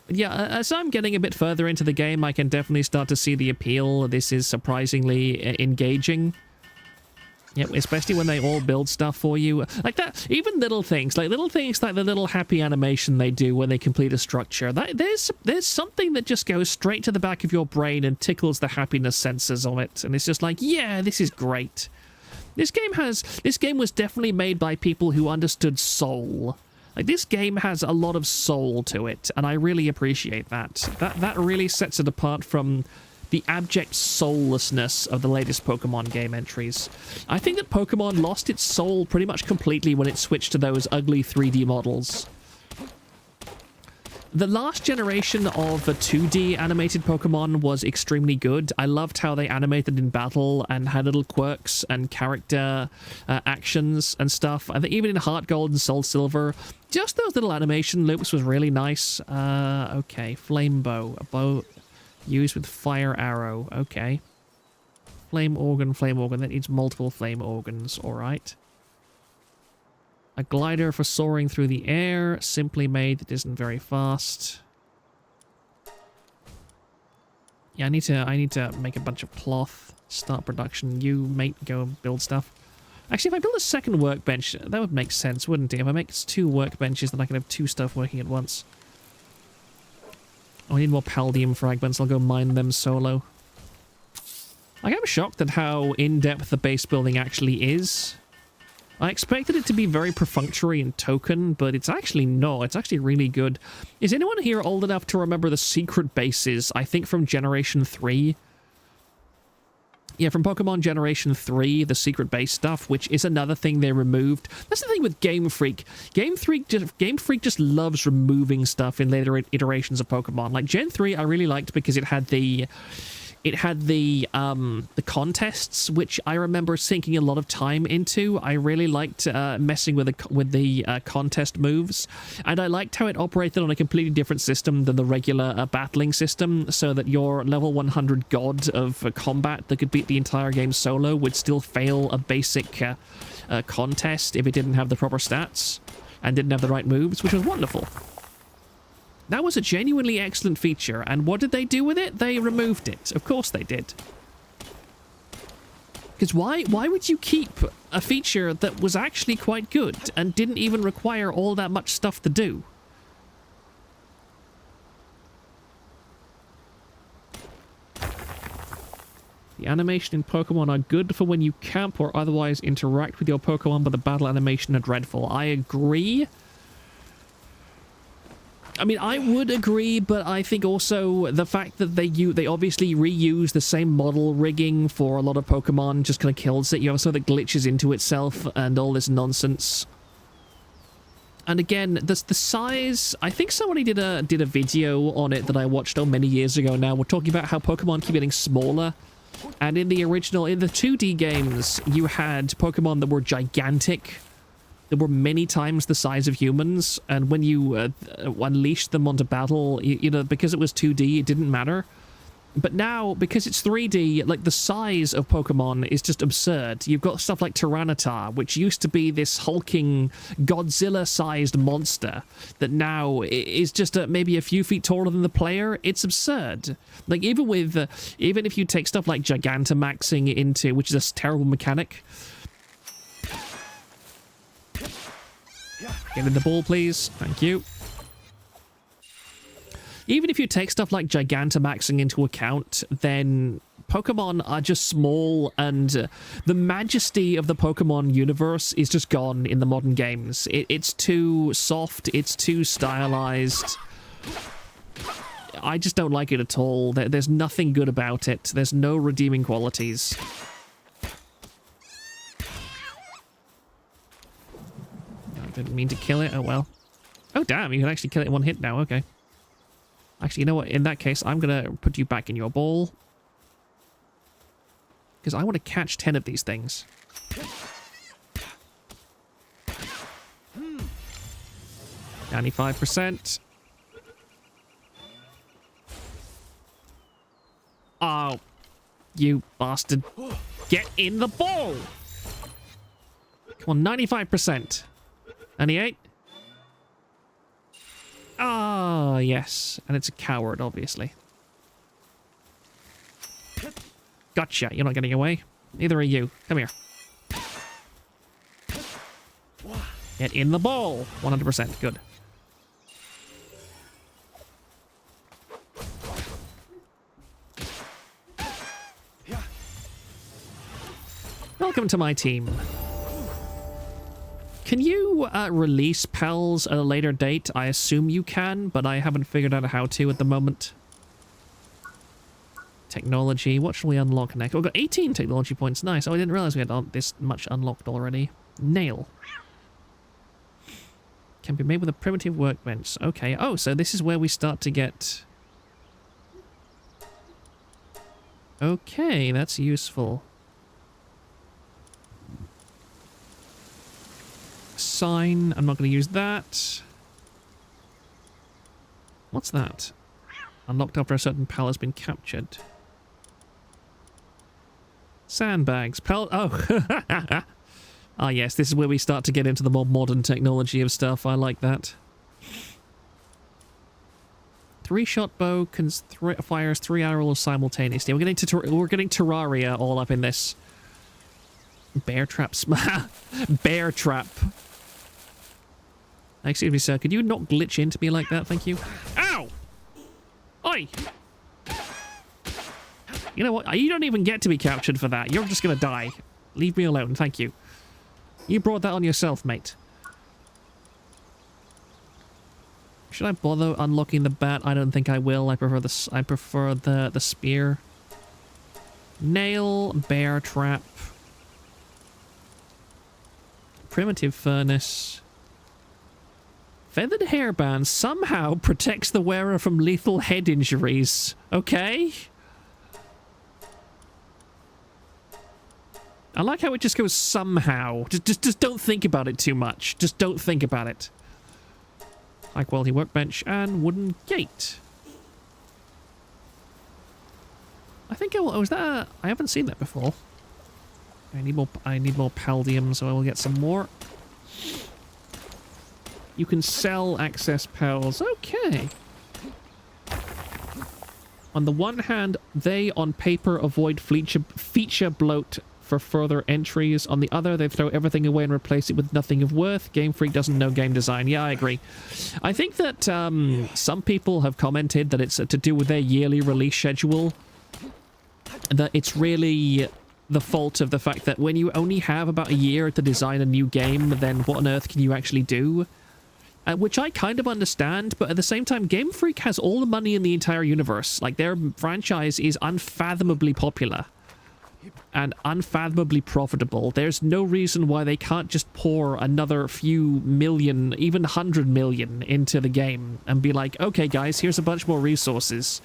Yeah, as I'm getting a bit further into the game, I can definitely start to see the appeal. This is surprisingly engaging. Yep, especially when they all build stuff for you. Like that, even little things like the little happy animation they do when they complete a structure. There's something that just goes straight to the back of your brain and tickles the happiness sensors of it. And it's just like, yeah, this is great. This game was definitely made by people who understood soul. Like, this game has a lot of soul to it, and I really appreciate that. That really sets it apart from the abject soullessness of the latest Pokemon game entries. I think that Pokemon lost its soul pretty much completely when it switched to those ugly 3D models. The last generation of 2D animated Pokemon was extremely good. I loved how they animated in battle and had little quirks and character actions and stuff. I think even in Heart Gold and Soul Silver, just those little animation loops was really nice. Okay, Flame Bow. A bow used with Fire Arrow. Okay. Flame Organ. That needs multiple Flame Organs. Alright. A glider for soaring through the air, simply made, that isn't very fast. Yeah, I need to make a bunch of cloth, start production. You, mate, go build stuff. Actually, if I build a second workbench, that would make sense, wouldn't it? If I make 2 workbenches, then I can have 2 stuff working at once. Oh, I need more Paldium fragments. I'll go mine them solo. Like, I'm shocked at how in-depth the base building actually is. I expected it to be very perfunctory and token, but it's actually not. It's actually really good. Is anyone here old enough to remember the secret bases, I think from Generation 3? Yeah, from Pokemon Generation 3, the secret base stuff, which is another thing they removed. That's the thing with Game Freak. Game Freak just loves removing stuff in later iterations of Pokemon. Like Gen 3, I really liked because it had the contests, which I remember sinking a lot of time into. I really liked messing with the contest moves, and I liked how it operated on a completely different system than the regular battling system, so that your level 100 god of combat that could beat the entire game solo would still fail a basic contest if it didn't have the proper stats and didn't have the right moves, which was wonderful. That was a genuinely excellent feature, and what did they do with it? They removed it. Of course they did. Because why would you keep a feature that was actually quite good and didn't even require all that much stuff to do? The animation in Pokemon are good for when you camp or otherwise interact with your Pokemon, but the battle animation are dreadful. I agree. I mean, I would agree, but I think also the fact that they obviously reuse the same model rigging for a lot of Pokemon just kind of kills it. You have something that glitches into itself and all this nonsense. And again, the size, I think somebody did a video on it that I watched many years ago now. We're talking about how Pokemon keep getting smaller And in the 2D games, you had Pokemon that were gigantic. They were many times the size of humans, and when you unleashed them onto battle, you know, because it was 2D, it didn't matter. But now, because it's 3D, like, the size of Pokemon is just absurd. You've got stuff like Tyranitar, which used to be this hulking, Godzilla-sized monster that now is just maybe a few feet taller than the player. It's absurd. Like, even if you take stuff like Gigantamaxing into, which is a terrible mechanic. Get in the ball, please. Thank you. Even if you take stuff like Gigantamaxing into account, then Pokemon are just small, and the majesty of the Pokemon universe is just gone in the modern games. It's too soft, it's too stylized. I just don't like it at all. There's nothing good about it. There's no redeeming qualities. I didn't mean to kill it. Oh, well. Oh, damn. You can actually kill it in one hit now. Okay. Actually, you know what? In that case, I'm going to put you back in your bowl. Because I want to catch 10 of these things. Hmm. 95%. Oh, you bastard. Get in the bowl! Come on, 95%. 98? Ah, yes. And it's a coward, obviously. Gotcha. You're not getting away. Neither are you. Come here. Get in the ball. 100%. Good. Welcome to my team. Can you release pals at a later date? I assume you can, but I haven't figured out how to at the moment. Technology. What should we unlock next? We've got 18 technology points. Nice. Oh, I didn't realize we had this much unlocked already. Nail. Can be made with a primitive workbench. Okay. Oh, so this is where we start to get... Okay, that's useful. Sign. I'm not going to use that. What's that? Unlocked after a certain pal has been captured. Sandbags. Pal. Oh. Ah, yes. This is where we start to get into the more modern technology of stuff. I like that. 3-shot bow fires 3 arrows simultaneously. We're getting Terraria all up in this. Bear traps. Bear trap. Excuse me, sir. Could you not glitch into me like that? Thank you. Ow! Oi! You know what? You don't even get to be captured for that. You're just gonna die. Leave me alone. Thank you. You brought that on yourself, mate. Should I bother unlocking the bat? I don't think I will. I prefer the spear. Nail, bear trap. Primitive furnace. Feathered hairband somehow protects the wearer from lethal head injuries. Okay. I like how it just goes somehow. Just don't think about it too much. Just don't think about it. High quality workbench and wooden gate. I think was that I haven't seen that before. I need more paldium, so I will get some more. You can sell access pals. Okay. On the one hand, they on paper avoid feature bloat for further entries. On the other, they throw everything away and replace it with nothing of worth. Game Freak doesn't know game design. Yeah, I agree. I think that some people have commented that it's to do with their yearly release schedule. That it's really the fault of the fact that when you only have about a year to design a new game, then what on earth can you actually do? Which I kind of understand, but at the same time, Game Freak has all the money in the entire universe. Like, their franchise is unfathomably popular and unfathomably profitable. There's no reason why they can't just pour another few million, even 100 million into the game and be like, okay, guys, here's a bunch more resources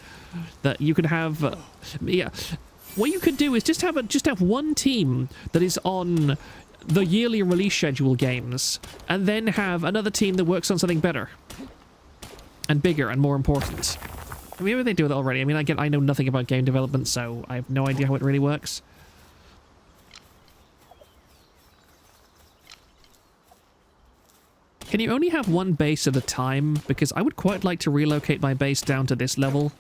that you can have. Yeah. What you could do is just have one team that is on the yearly release schedule games, and then have another team that works on something better and bigger and more important. I mean, maybe they do that already. I mean, I know nothing about game development, so I have no idea how it really works. Can you only have one base at a time? Because I would quite like to relocate my base down to this level,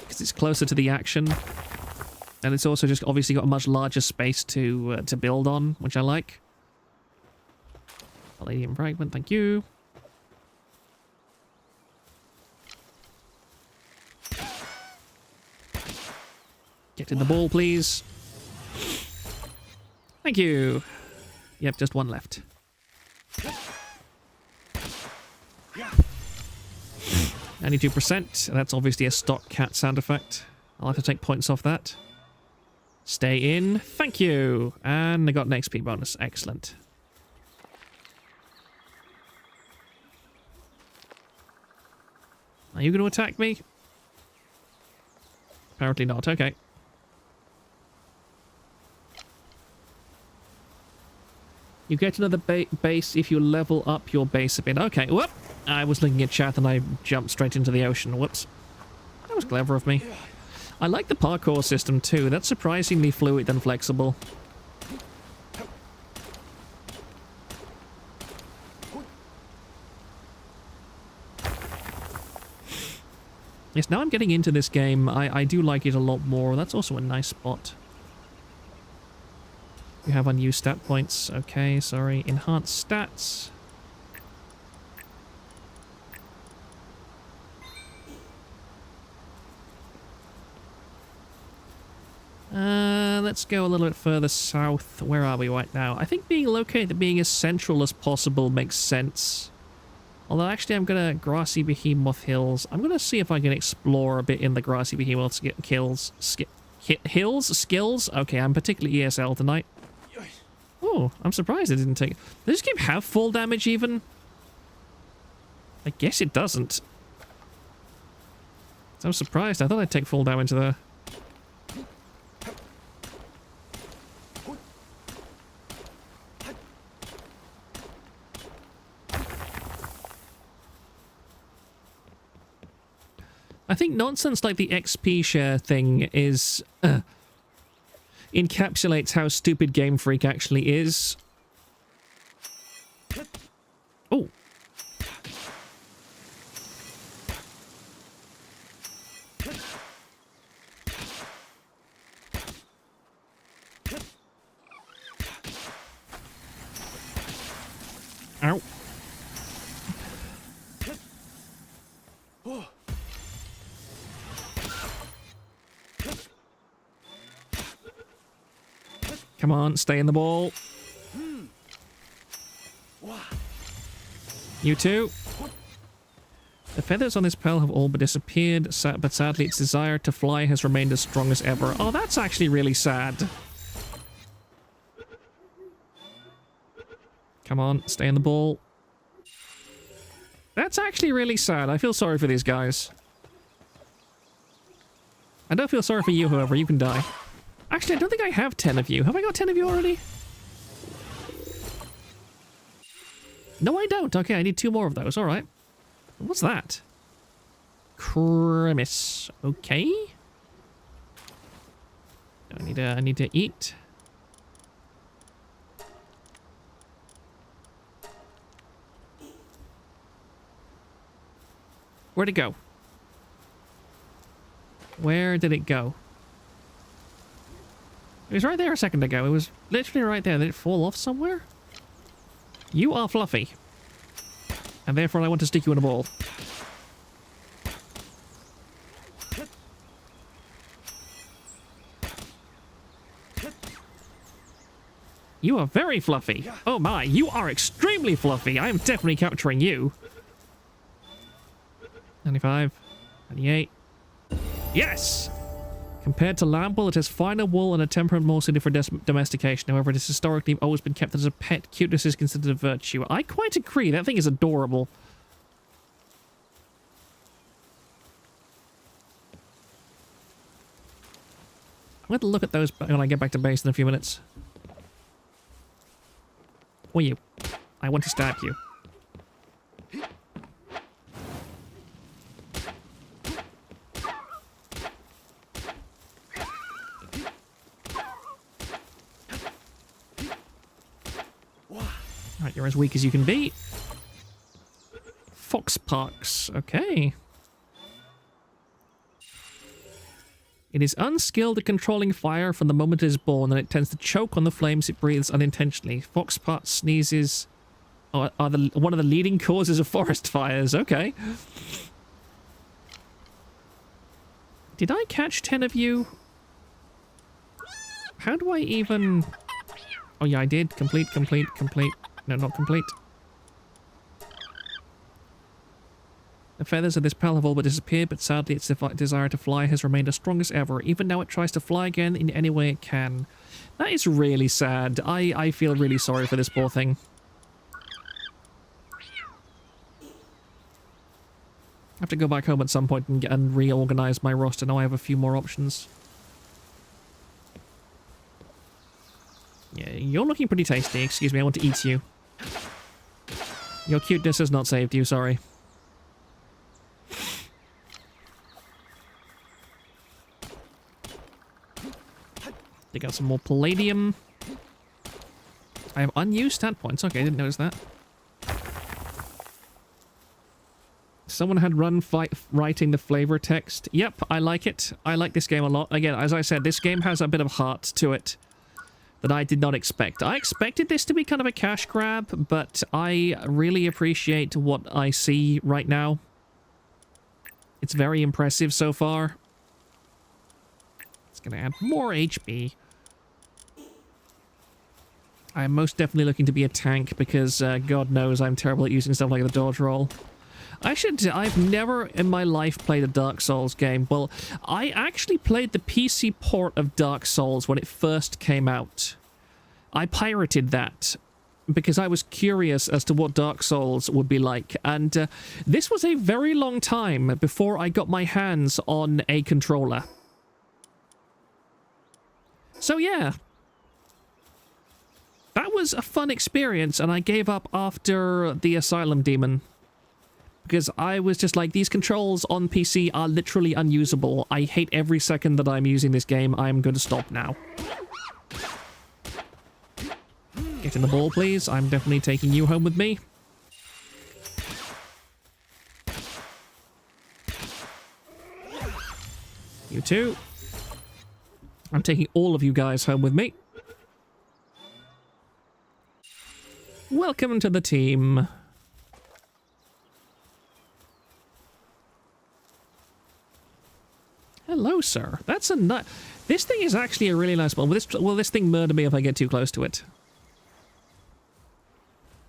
because it's closer to the action. And it's also just obviously got a much larger space to build on, which I like. Palladium fragment, thank you. Get in the ball, please. Thank you. Yep, just one left. 92%. That's obviously a stock cat sound effect. I'll have to take points off that. Stay in. Thank you. And I got an XP bonus. Excellent. Are you going to attack me? Apparently not. Okay. You get another base if you level up your base a bit. Okay, whoop! I was looking at chat and I jumped straight into the ocean. Whoops. That was clever of me. I like the parkour system too. That's surprisingly fluid and flexible. Yes, now I'm getting into this game. I do like it a lot more. That's also a nice spot. You have unused stat points. Okay, sorry. Enhanced stats. Let's go a little bit further south. Where are we right now? I think being located, being as central as possible makes sense. Although actually I'm going to Grassy Behemoth Hills. I'm going to see if I can explore a bit in the Grassy Behemoth Skills. Okay, I'm particularly ESL tonight. Oh, I'm surprised it didn't take... Does this game have full damage even? I guess it doesn't. So I'm surprised. I thought I'd take full damage there. I think nonsense like the XP share thing is... encapsulates how stupid Game Freak actually is. Oh. Ow. Come on, stay in the ball. You too. The feathers on this pearl have all but disappeared, but sadly its desire to fly has remained as strong as ever. Oh, that's actually really sad. Come on, stay in the ball. That's actually really sad. I feel sorry for these guys. I don't feel sorry for you, however. You can die. Actually, I don't think I have 10 of you. Have I got 10 of you already? No, I don't. Okay, I need 2 more of those. All right. What's that? Cremis. Okay. I need to eat. Where'd it go? Where did it go? It was right there a second ago. It was literally right there. Did it fall off somewhere? You are fluffy. And therefore I want to stick you in a ball. You are very fluffy. Oh my, you are extremely fluffy. I am definitely capturing you. 95. 98. Yes! Compared to lamb wool, it has finer wool and a temperament more suited for domestication. However, it has historically always been kept as a pet. Cuteness is considered a virtue. I quite agree. That thing is adorable. I'll have to look at those when I get back to base in a few minutes. Or you. I want to stab you. Alright, you're as weak as you can be. Fox Parks. Okay. It is unskilled at controlling fire from the moment it is born, and it tends to choke on the flames it breathes unintentionally. Foxpot sneezes are one of the leading causes of forest fires. Okay. Did I catch 10 of you? How do I even... Oh yeah, I did. Complete. No, not complete. The feathers of this pal have all but disappeared, but sadly its desire to fly has remained as strong as ever. Even now it tries to fly again in any way it can. That is really sad. I feel really sorry for this poor thing. I have to go back home at some point and reorganize my roster. Now I have a few more options. Yeah, you're looking pretty tasty. Excuse me, I want to eat you. Your cuteness has not saved you, sorry. They got some more palladium. I have unused stat points. Okay, I didn't notice that. Someone had run writing the flavor text. Yep, I like it. I like this game a lot. Again, as I said, this game has a bit of heart to it that I did not expect. I expected this to be kind of a cash grab, but I really appreciate what I see right now. It's very impressive so far. It's going to add more HP. I'm most definitely looking to be a tank because God knows I'm terrible at using stuff like the dodge roll. I've never in my life played a Dark Souls game. Well, I actually played the PC port of Dark Souls when it first came out. I pirated that because I was curious as to what Dark Souls would be like. And this was a very long time before I got my hands on a controller. So yeah. That was a fun experience, and I gave up after the Asylum Demon. Because I was just like, these controls on PC are literally unusable. I hate every second that I'm using this game. I'm going to stop now. Get in the ball, please. I'm definitely taking you home with me. You too. I'm taking all of you guys home with me. Welcome to the team. Hello, sir. That's a nut. This thing is actually a really nice one. Will this thing murder me if I get too close to it?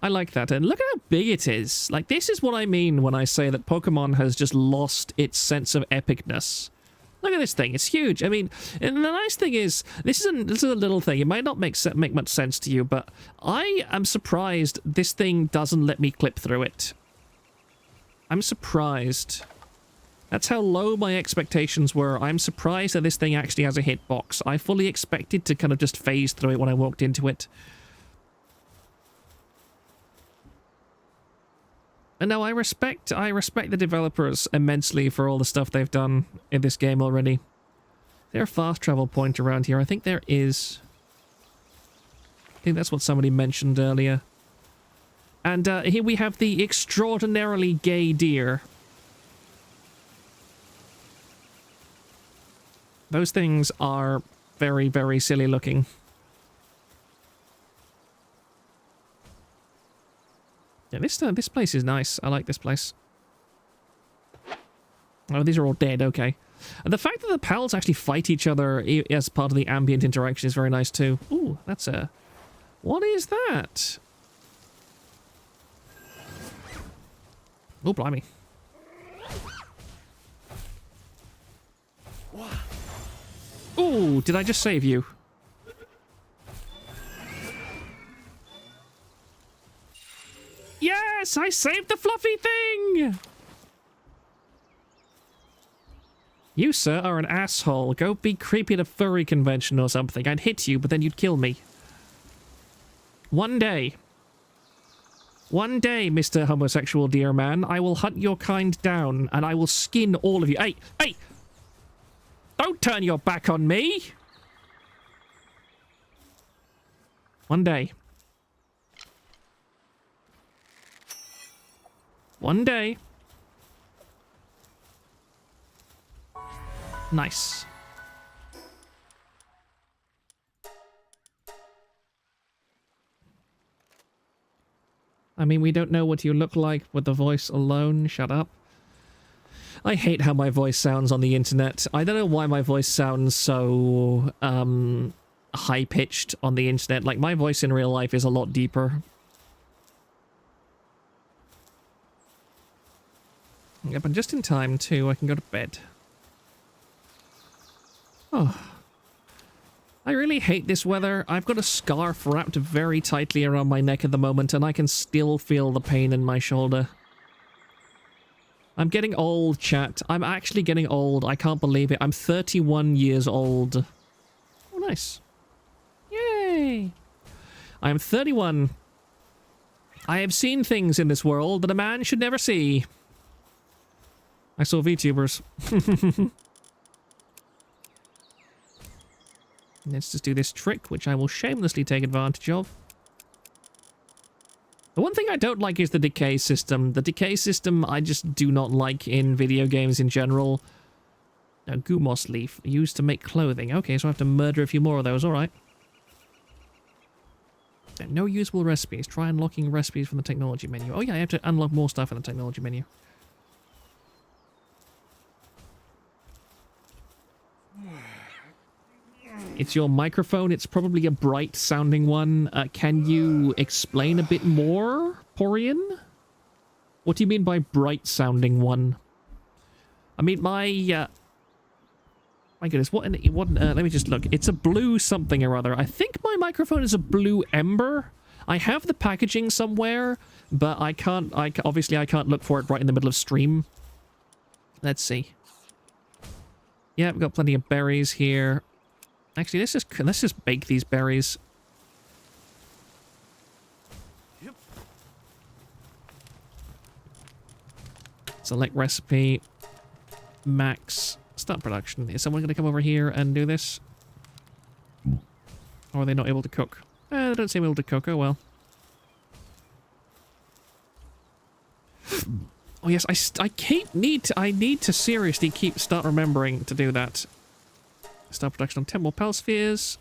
I like that. And look at how big it is. Like, this is what I mean when I say that Pokemon has just lost its sense of epicness. Look at this thing. It's huge. I mean, and the nice thing is, this is a little thing. It might not make much sense to you, but I am surprised this thing doesn't let me clip through it. I'm surprised. That's how low my expectations were. I'm surprised that this thing actually has a hitbox. I fully expected to kind of just phase through it when I walked into it. And no, I respect the developers immensely for all the stuff they've done in this game already. Is there a fast travel point around here? I think there is. I think that's what somebody mentioned earlier. And here we have the extraordinarily gay deer. Those things are very, very silly looking. Yeah, this place is nice. I like this place. Oh, these are all dead. Okay. And the fact that the pals actually fight each other as part of the ambient interaction is very nice too. Ooh, that's a... What is that? Oh, blimey. Ooh, did I just save you? Yes, I saved the fluffy thing! You, sir, are an asshole. Go be creepy at a furry convention or something. I'd hit you, but then you'd kill me. One day, Mr. Homosexual Deer Man, I will hunt your kind down, and I will skin all of you. Hey! Hey! Don't turn your back on me! One day. One day. Nice. I mean, we don't know what you look like with the voice alone. Shut up. I hate how my voice sounds on the internet. I don't know why my voice sounds so, high-pitched on the internet. Like, my voice in real life is a lot deeper. Yep, and just in time, too, I can go to bed. Oh. I really hate this weather. I've got a scarf wrapped very tightly around my neck at the moment, and I can still feel the pain in my shoulder. I'm getting old, chat. I'm actually getting old. I can't believe it. I'm 31 years old. Oh, nice. Yay! I'm 31. I have seen things in this world that a man should never see. I saw VTubers. Let's just do this trick, which I will shamelessly take advantage of. The one thing I don't like is the decay system. The decay system I just do not like in video games in general. Now, Gumos leaf, used to make clothing. Okay, so I have to murder a few more of those, alright. No usable recipes. Try unlocking recipes from the technology menu. Oh yeah, I have to unlock more stuff in the technology menu. It's your microphone. It's probably a bright sounding one. Can you explain a bit more, Porian? What do you mean by bright sounding one? I mean, my goodness, let me just look. It's a blue something or other. I think my microphone is a blue ember. I have the packaging somewhere, but obviously I can't look for it right in the middle of stream. Let's see. Yeah, we've got plenty of berries here. Actually, let's just bake these berries. Yep. Select recipe. Max. Start production. Is someone going to come over here and do this? Or are they not able to cook? They don't seem able to cook. Oh well. Oh yes, I need to seriously start remembering to do that. Start production on 10 more Pal Spheres.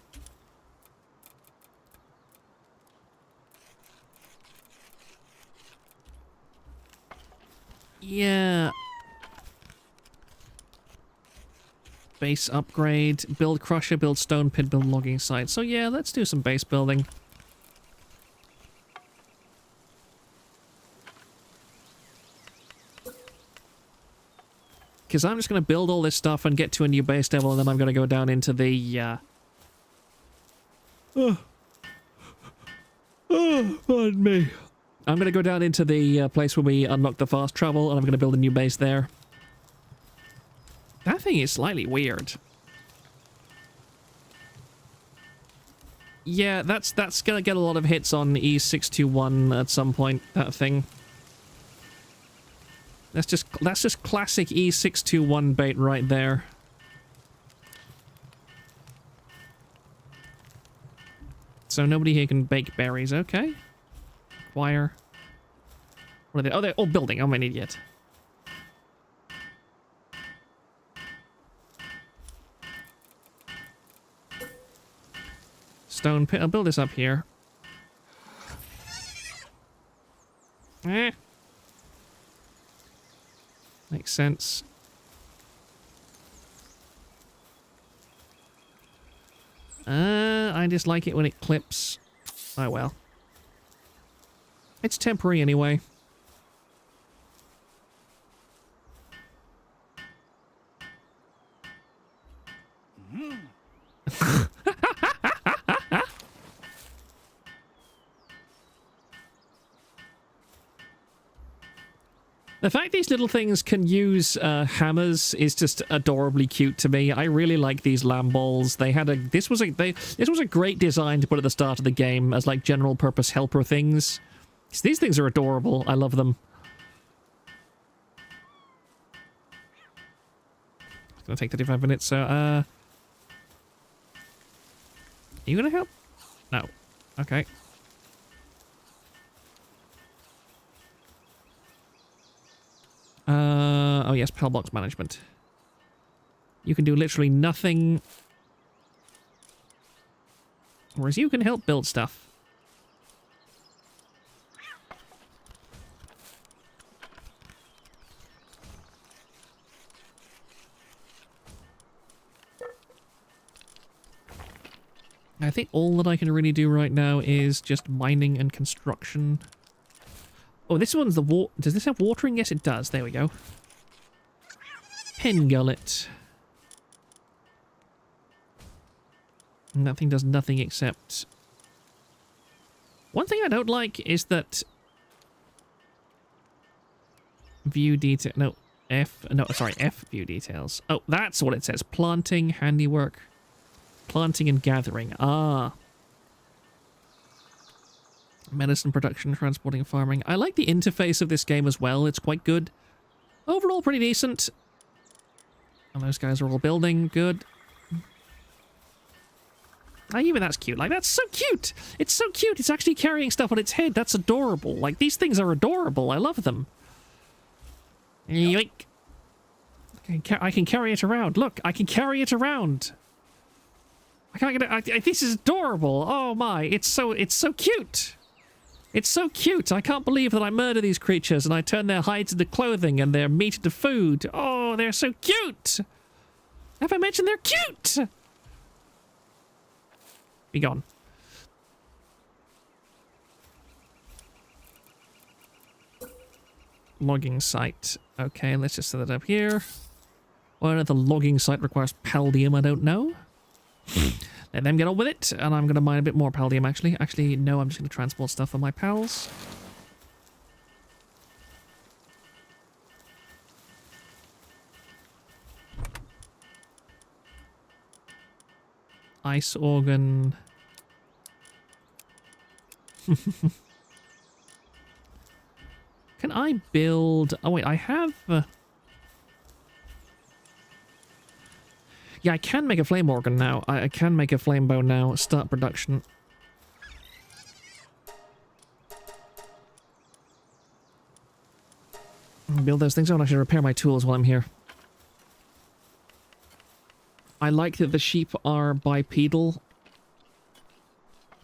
Yeah. Base upgrade. Build crusher, build stone pit, build logging site. So yeah, let's do some base building. Because I'm just going to build all this stuff and get to a new base level, and then I'm going to go down into the, pardon me. I'm going to go down into the place where we unlock the fast travel, and I'm going to build a new base there. That thing is slightly weird. Yeah, that's going to get a lot of hits on E621 at some point, that thing. That's just classic E621 bait right there. So nobody here can bake berries, okay. Acquire. What are they? Oh, they're all building. I'm an idiot. Stone pit. I'll build this up here. Eh. Makes sense. I just like it when it clips. Oh well. It's temporary anyway. The fact these little things can use hammers is just adorably cute to me. I really like these lamb balls. They had a this was a great design to put at the start of the game as like general purpose helper things. These things are adorable. I love them. It's gonna take 35 minutes. So are you gonna help? No. Okay. Oh yes, Palbox management. You can do literally nothing. Whereas you can help build stuff. I think all that I can really do right now is just mining and construction. Oh, this one's the water. Does this have watering? Yes, it does. There we go. Pen gullet. And that thing does nothing except... One thing I don't like is that... View detail... No, F... No, sorry, F view details. Oh, that's what it says. Planting, handiwork, planting and gathering. Ah. Medicine production, transporting and farming. I like the interface of this game as well. It's quite good. Overall, pretty decent. And those guys are all building. Good. Oh, even that's cute. Like, that's so cute. It's so cute. It's actually carrying stuff on its head. That's adorable. Like, these things are adorable. I love them. Yoink. I can carry it around. Look, I can carry it around. I can't get it. This is adorable. Oh my, it's so cute. It's so cute. I can't believe that I murder these creatures and I turn their hides into clothing and their meat into food. Oh, they're so cute. Have I mentioned they're cute? Be gone. Logging site. Okay, let's just set it up here. Whether the logging site requires paldium, I don't know. Let them get on with it, and I'm going to mine a bit more paldium, actually. Actually, no, I'm just going to transport stuff for my pals. Ice organ. Can I build... Oh, wait, I have... Yeah, I can make a flame organ now. I can make a flame bow now. Start production. Build those things. I want to repair my tools while I'm here. I like that the sheep are bipedal.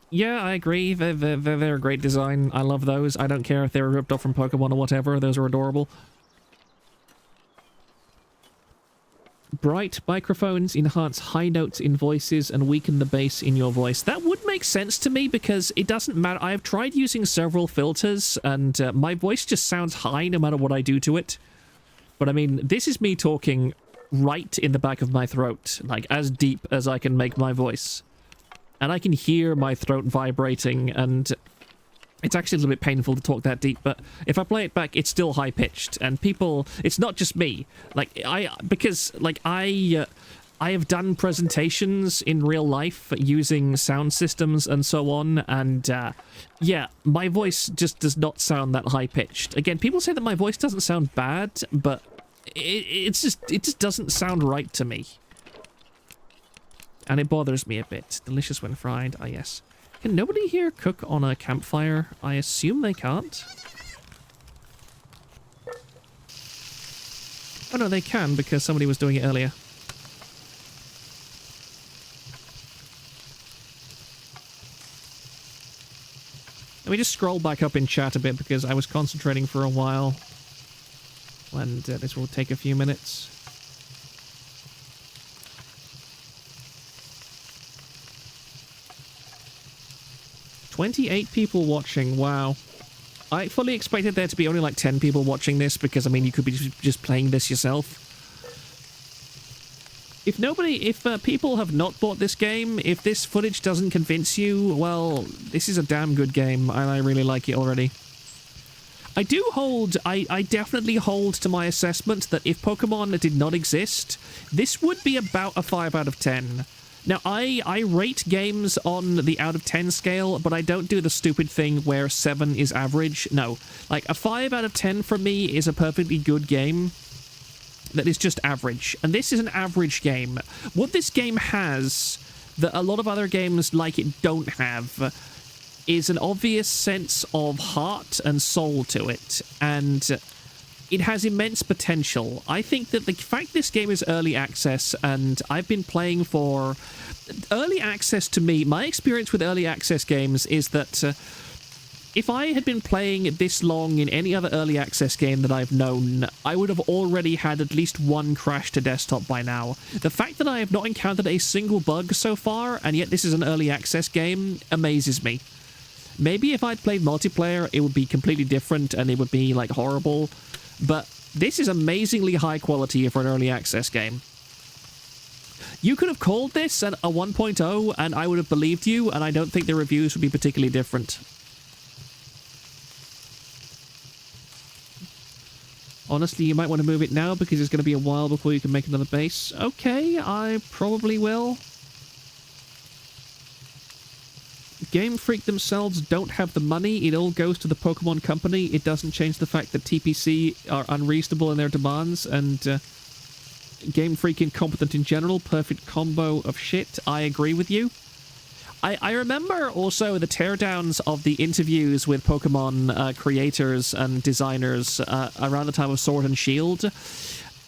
Yeah, I agree. They're a great design. I love those. I don't care if they were ripped off from Pokemon or whatever. Those are adorable. Bright microphones enhance high notes in voices and weaken the bass in your voice. That would make sense to me because it doesn't matter. I have tried using several filters and my voice just sounds high no matter what I do to it. But I mean, this is me talking right in the back of my throat, like as deep as I can make my voice. And I can hear my throat vibrating, and it's actually a little bit painful to talk that deep, but if I play it back, it's still high-pitched, and people... It's not just me. Like, I have done presentations in real life using sound systems and so on, and, yeah, my voice just does not sound that high-pitched. Again, people say that my voice doesn't sound bad, but it just doesn't sound right to me. And it bothers me a bit. Delicious when fried. Ah, yes. Can nobody here cook on a campfire? I assume they can't. Oh no, they can because somebody was doing it earlier. Let me just scroll back up in chat a bit because I was concentrating for a while. And this will take a few minutes. "28 people watching, wow. I fully expected there to be only like 10 people watching this because, I mean, you could be just playing this yourself. If people have not bought this game, if this footage doesn't convince you, well, this is a damn good game, and I really like it already. I definitely hold to my assessment that if Pokemon did not exist, this would be about a 5 out of 10. Now, I rate games on the out of 10 scale, but I don't do the stupid thing where 7 is average. No, like a 5 out of 10 for me is a perfectly good game that is just average. And this is an average game. What this game has that a lot of other games like it don't have is an obvious sense of heart and soul to it, and it has immense potential. I think that the fact this game is early access, and I've been playing for... Early access to me, my experience with early access games is that if I had been playing this long in any other early access game that I've known, I would have already had at least one crash to desktop by now. The fact that I have not encountered a single bug so far, and yet this is an early access game, amazes me. Maybe if I'd played multiplayer, it would be completely different and it would be, like, horrible. But this is amazingly high quality for an early access game. You could have called this a 1.0 and I would have believed you, and I don't think the reviews would be particularly different. Honestly, you might want to move it now because it's going to be a while before you can make another base. Okay, I probably will. Game Freak themselves don't have the money. It all goes to the Pokemon Company. It doesn't change the fact that TPC are unreasonable in their demands, and Game Freak incompetent in general. Perfect combo of shit. I agree with you. I remember also the teardowns of the interviews with Pokemon creators and designers around the time of Sword and Shield.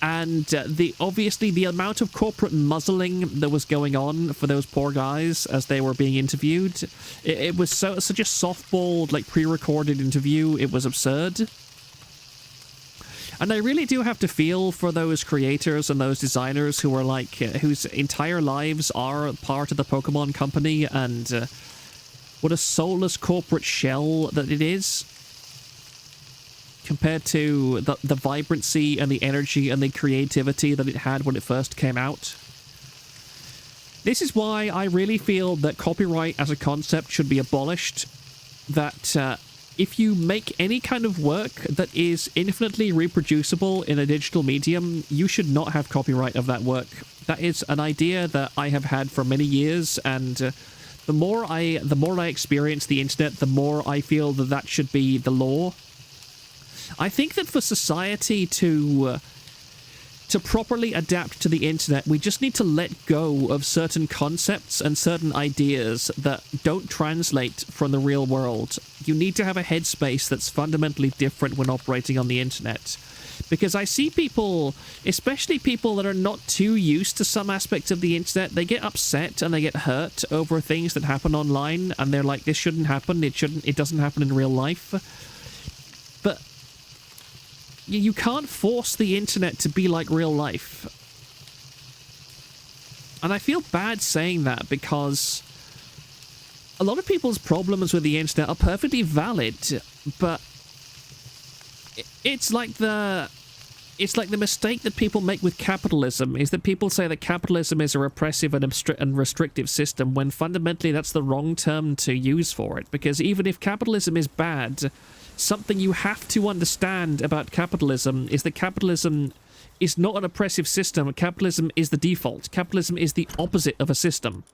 And obviously the amount of corporate muzzling that was going on for those poor guys as they were being interviewed, it was such a softball, like, pre-recorded interview. It was absurd. And I really do have to feel for those creators and those designers who are like, whose entire lives are part of the Pokemon Company, and what a soulless corporate shell that it is, compared to the vibrancy and the energy and the creativity that it had when it first came out. This is why I really feel that copyright as a concept should be abolished. That if you make any kind of work that is infinitely reproducible in a digital medium, you should not have copyright of that work. That is an idea that I have had for many years, and the more I experience the internet, the more I feel that that should be the law. I think that for society to properly adapt to the internet, we just need to let go of certain concepts and certain ideas that don't translate from the real world. You need to have a headspace that's fundamentally different when operating on the internet. Because I see people, especially people that are not too used to some aspects of the internet, they get upset and they get hurt over things that happen online, and they're like, this shouldn't happen, it doesn't happen in real life. But you can't force the internet to be like real life. And I feel bad saying that, because a lot of people's problems with the internet are perfectly valid, but it's like the mistake that people make with capitalism, is that people say that capitalism is a repressive and restrictive system, when fundamentally that's the wrong term to use for it. Because even if capitalism is bad, something you have to understand about capitalism is that capitalism is not an oppressive system. Capitalism is the default. Capitalism is the opposite of a system.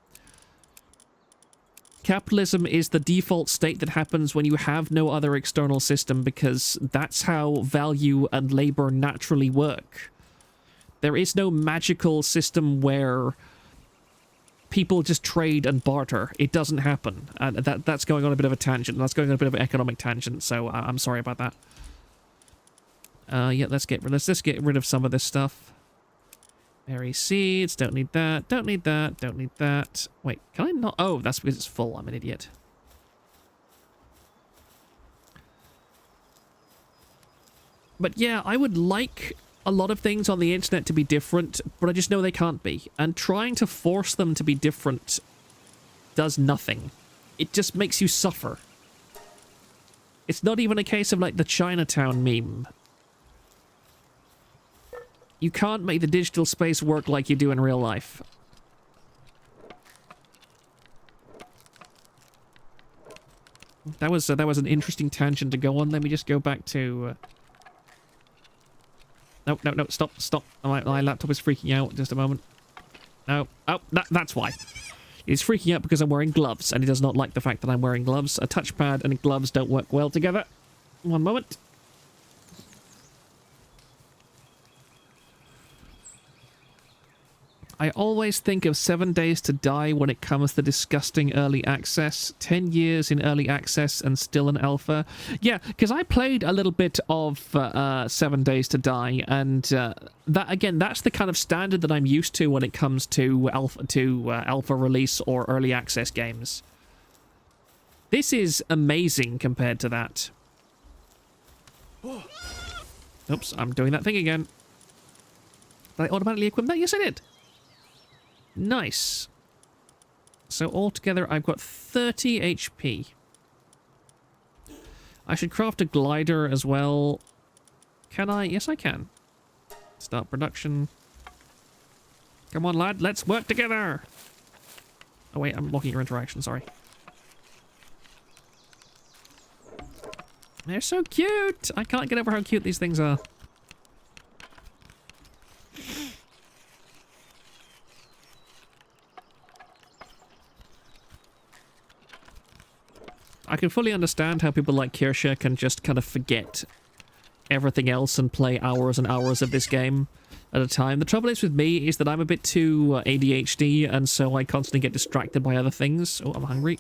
Capitalism is the default state that happens when you have no other external system, because that's how value and labor naturally work. There is no magical system where people just trade and barter. It doesn't happen. And that's going on a bit of a tangent. That's going on a bit of an economic tangent, so I'm sorry about that. Yeah, let's just get rid of some of this stuff. Berry seeds, don't need that, don't need that, don't need that. Wait, can I not? Oh, that's because it's full. I'm an idiot. But yeah, I would like a lot of things on the internet to be different, but I just know they can't be. And trying to force them to be different does nothing. It just makes you suffer. It's not even a case of like the Chinatown meme. You can't make the digital space work like you do in real life. That was an interesting tangent to go on. Let me just go back to... No, no, no, stop, stop. My laptop is freaking out. Just a moment. No. Oh, that's why. It's freaking out because I'm wearing gloves, and it does not like the fact that I'm wearing gloves. A touchpad and gloves don't work well together. One moment. I always think of 7 Days to Die when it comes to disgusting early access. 10 years in early access and still an alpha. Yeah, because I played a little bit of 7 Days to Die, and that again, that's the kind of standard that I'm used to when it comes to alpha release or early access games. This is amazing compared to that. Oops, I'm doing that thing again. Did I automatically equip that? Yes, I did. Nice. So altogether, I've got 30 HP. I should craft a glider as well. Can I? Yes, I can. Start production. Come on, lad. Let's work together. Oh, wait. I'm blocking your interaction. Sorry. They're so cute. I can't get over how cute these things are. I can fully understand how people like Kirsche can just kind of forget everything else and play hours and hours of this game at a time. The trouble is with me is that I'm a bit too ADHD, and so I constantly get distracted by other things. Oh, I'm hungry.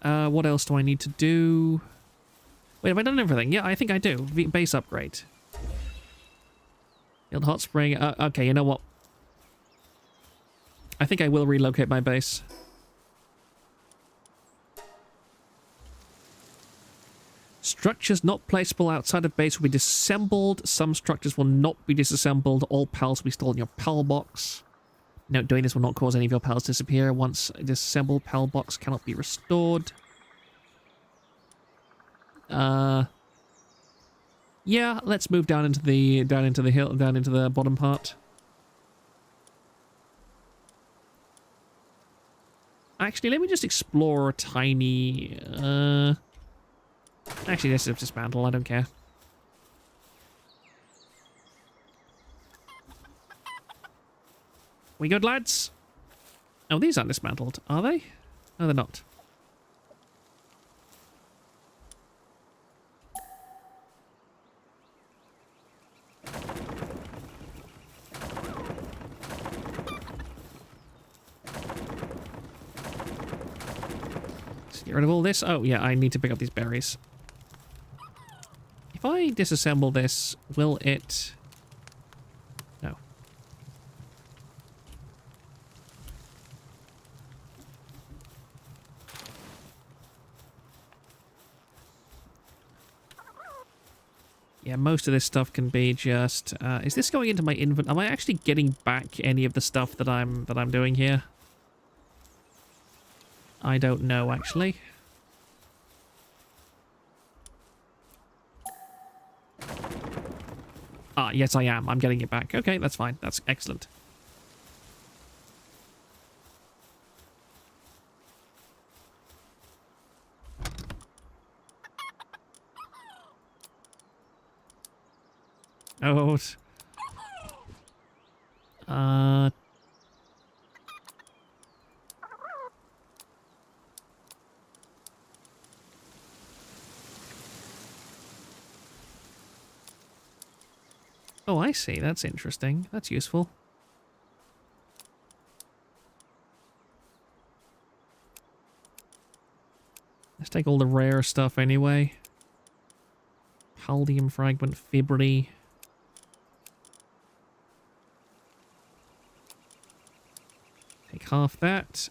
What else do I need to do? Wait, have I done everything? Yeah, I think I do. Base upgrade. Build hot spring. Okay, you know what? I think I will relocate my base. Structures not placeable outside of base will be disassembled. Some structures will not be disassembled. All pals will be stored in your pal box. Note, doing this will not cause any of your pals to disappear. Once disassembled, pal box cannot be restored. Yeah, let's move down into the bottom part. Actually, let me just explore a tiny... Actually, this is dismantle. I don't care. We good, lads? Oh, these aren't dismantled, are they? No, they're not. Get rid of all this. Oh, yeah, I need to pick up these berries. If I disassemble this, will it... No. Yeah, most of this stuff can be just... is this going into my inventory? Am I actually getting back any of the stuff that I'm doing here? I don't know, actually. Ah, yes, I am. I'm getting it back. Okay, that's fine. That's excellent. Oh. Oh, I see. That's interesting. That's useful. Let's take all the rare stuff anyway. Haldium fragment, fibri. Take half that.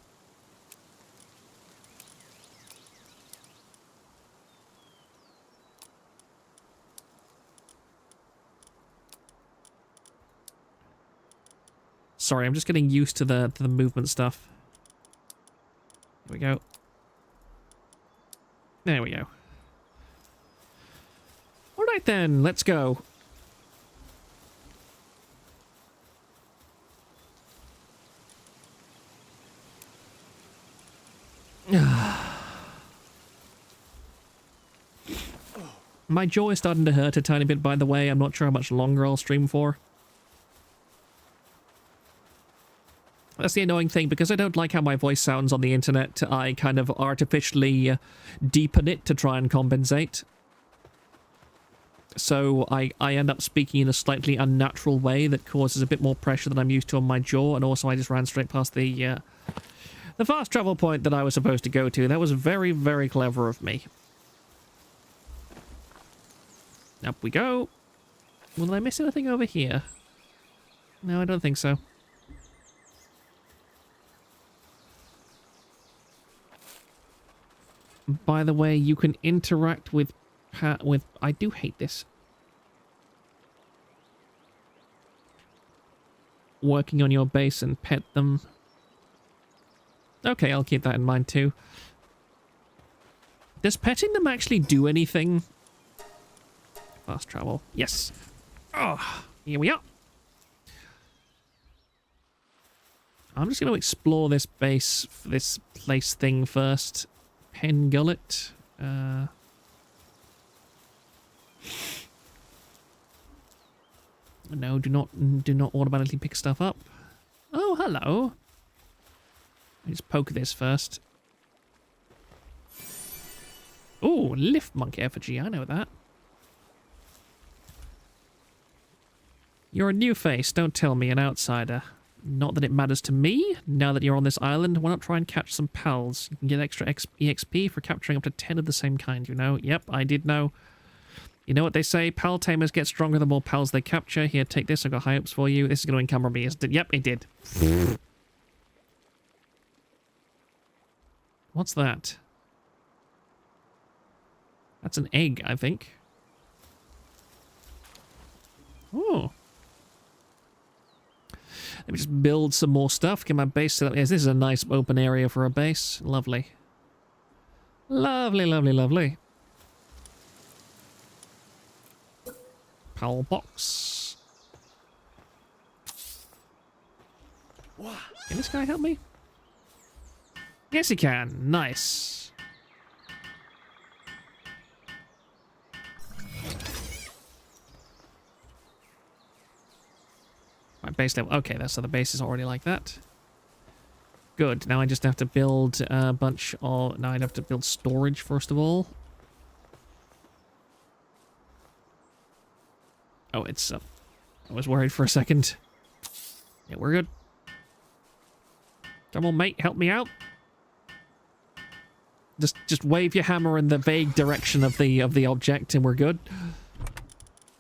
Sorry, I'm just getting used to the movement stuff. Here we go. There we go. All right then, let's go. My jaw is starting to hurt a tiny bit, by the way. I'm not sure how much longer I'll stream for. That's the annoying thing, because I don't like how my voice sounds on the internet. I kind of artificially deepen it to try and compensate. So I end up speaking in a slightly unnatural way that causes a bit more pressure than I'm used to on my jaw, and also I just ran straight past the fast travel point that I was supposed to go to. That was very, very clever of me. Up we go. Will I miss anything over here? No, I don't think so. By the way, you can interact with I do hate this. Working on your base and pet them. Okay, I'll keep that in mind too. Does petting them actually do anything? Fast travel. Yes. Oh, here we are. I'm just going to explore this base, this place thing first. Pen gullet. No, do not automatically pick stuff up. Oh, hello. Let's poke this first. Oh, lift monk effigy. I know that. You're a new face. Don't tell me, an outsider. Not that it matters to me. Now that you're on this island, why not try and catch some pals? You can get extra EXP for capturing up to 10 of the same kind, you know? Yep, I did know. You know what they say? Pal tamers get stronger the more pals they capture. Here, take this. I've got high hopes for you. This is going to encumber me, isn't it? Yep, it did. What's that? That's an egg, I think. Oh. Let me just build some more stuff. Get my base set up. Yes, this is a nice open area for a base. Lovely. Lovely, lovely, lovely. Power box. Can this guy help me? Yes, he can. Nice. My base level. Okay, that's so the base is already like that. Good. Now I just have to build a bunch of... Now I'd have to build storage first of all. Oh, it's up. I was worried for a second. Yeah, we're good. Come on, mate. Help me out. Just wave your hammer in the vague direction of the object and we're good.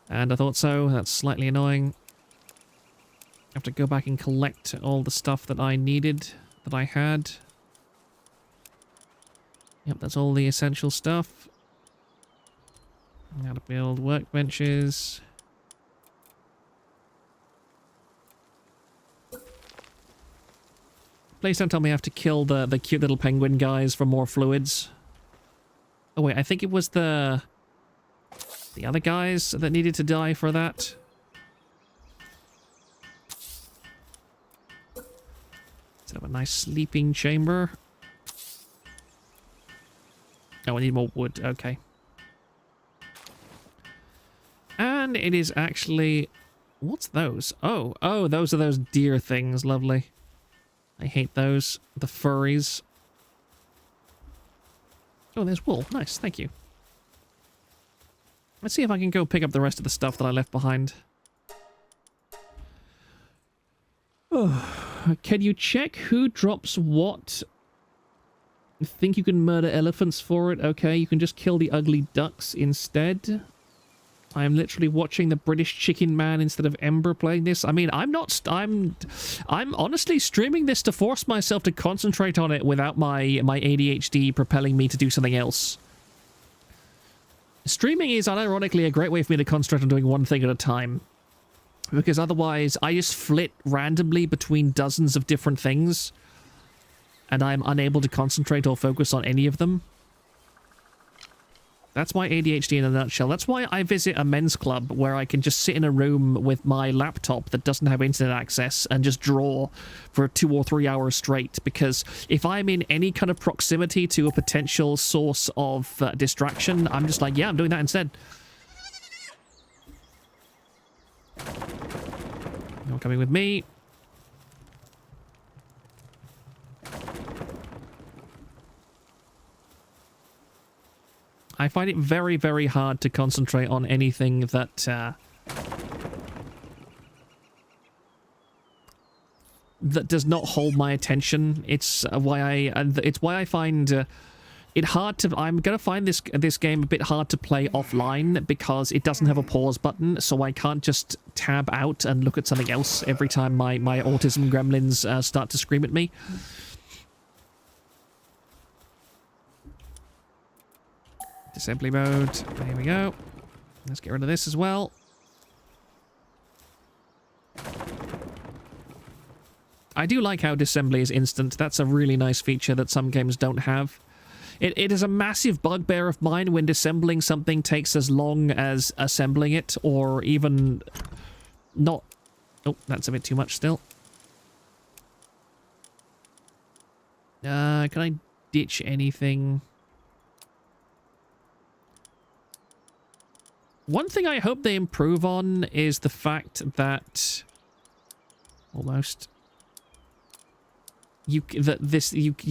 And I thought so. That's slightly annoying. I have to go back and collect all the stuff that I needed, that I had. Yep, that's all the essential stuff. How to build workbenches. Please don't tell me I have to kill the cute little penguin guys for more fluids. Oh wait, I think it was the other guys that needed to die for that. Let's have a nice sleeping chamber. Oh, I need more wood. Okay. And it is actually... What's those? Oh, those are those deer things. Lovely. I hate those. The furries. Oh, there's wool. Nice, thank you. Let's see if I can go pick up the rest of the stuff that I left behind. Oh, can you check who drops what? Think you can murder elephants for it? Okay, you can just kill the ugly ducks instead. I am literally watching the British Chicken Man instead of Ember playing this. I mean, I'm honestly streaming this to force myself to concentrate on it without my ADHD propelling me to do something else. Streaming is unironically a great way for me to concentrate on doing one thing at a time. Because otherwise, I just flit randomly between dozens of different things. And I'm unable to concentrate or focus on any of them. That's my ADHD in a nutshell. That's why I visit a men's club where I can just sit in a room with my laptop that doesn't have internet access and just draw for 2 or 3 hours straight. Because if I'm in any kind of proximity to a potential source of distraction, I'm just like, yeah, I'm doing that instead. You're coming with me. I find it very, very hard to concentrate on anything that that does not hold my attention. It's why I find it hard to. I'm gonna find this game a bit hard to play offline because it doesn't have a pause button, so I can't just tab out and look at something else every time my autism gremlins start to scream at me. Assembly mode. There we go. Let's get rid of this as well. I do like how disassembly is instant. That's a really nice feature that some games don't have. It is a massive bugbear of mine when disassembling something takes as long as assembling it, or even not. Oh, that's a bit too much still. Can I ditch anything? One thing I hope they improve on is the fact that almost you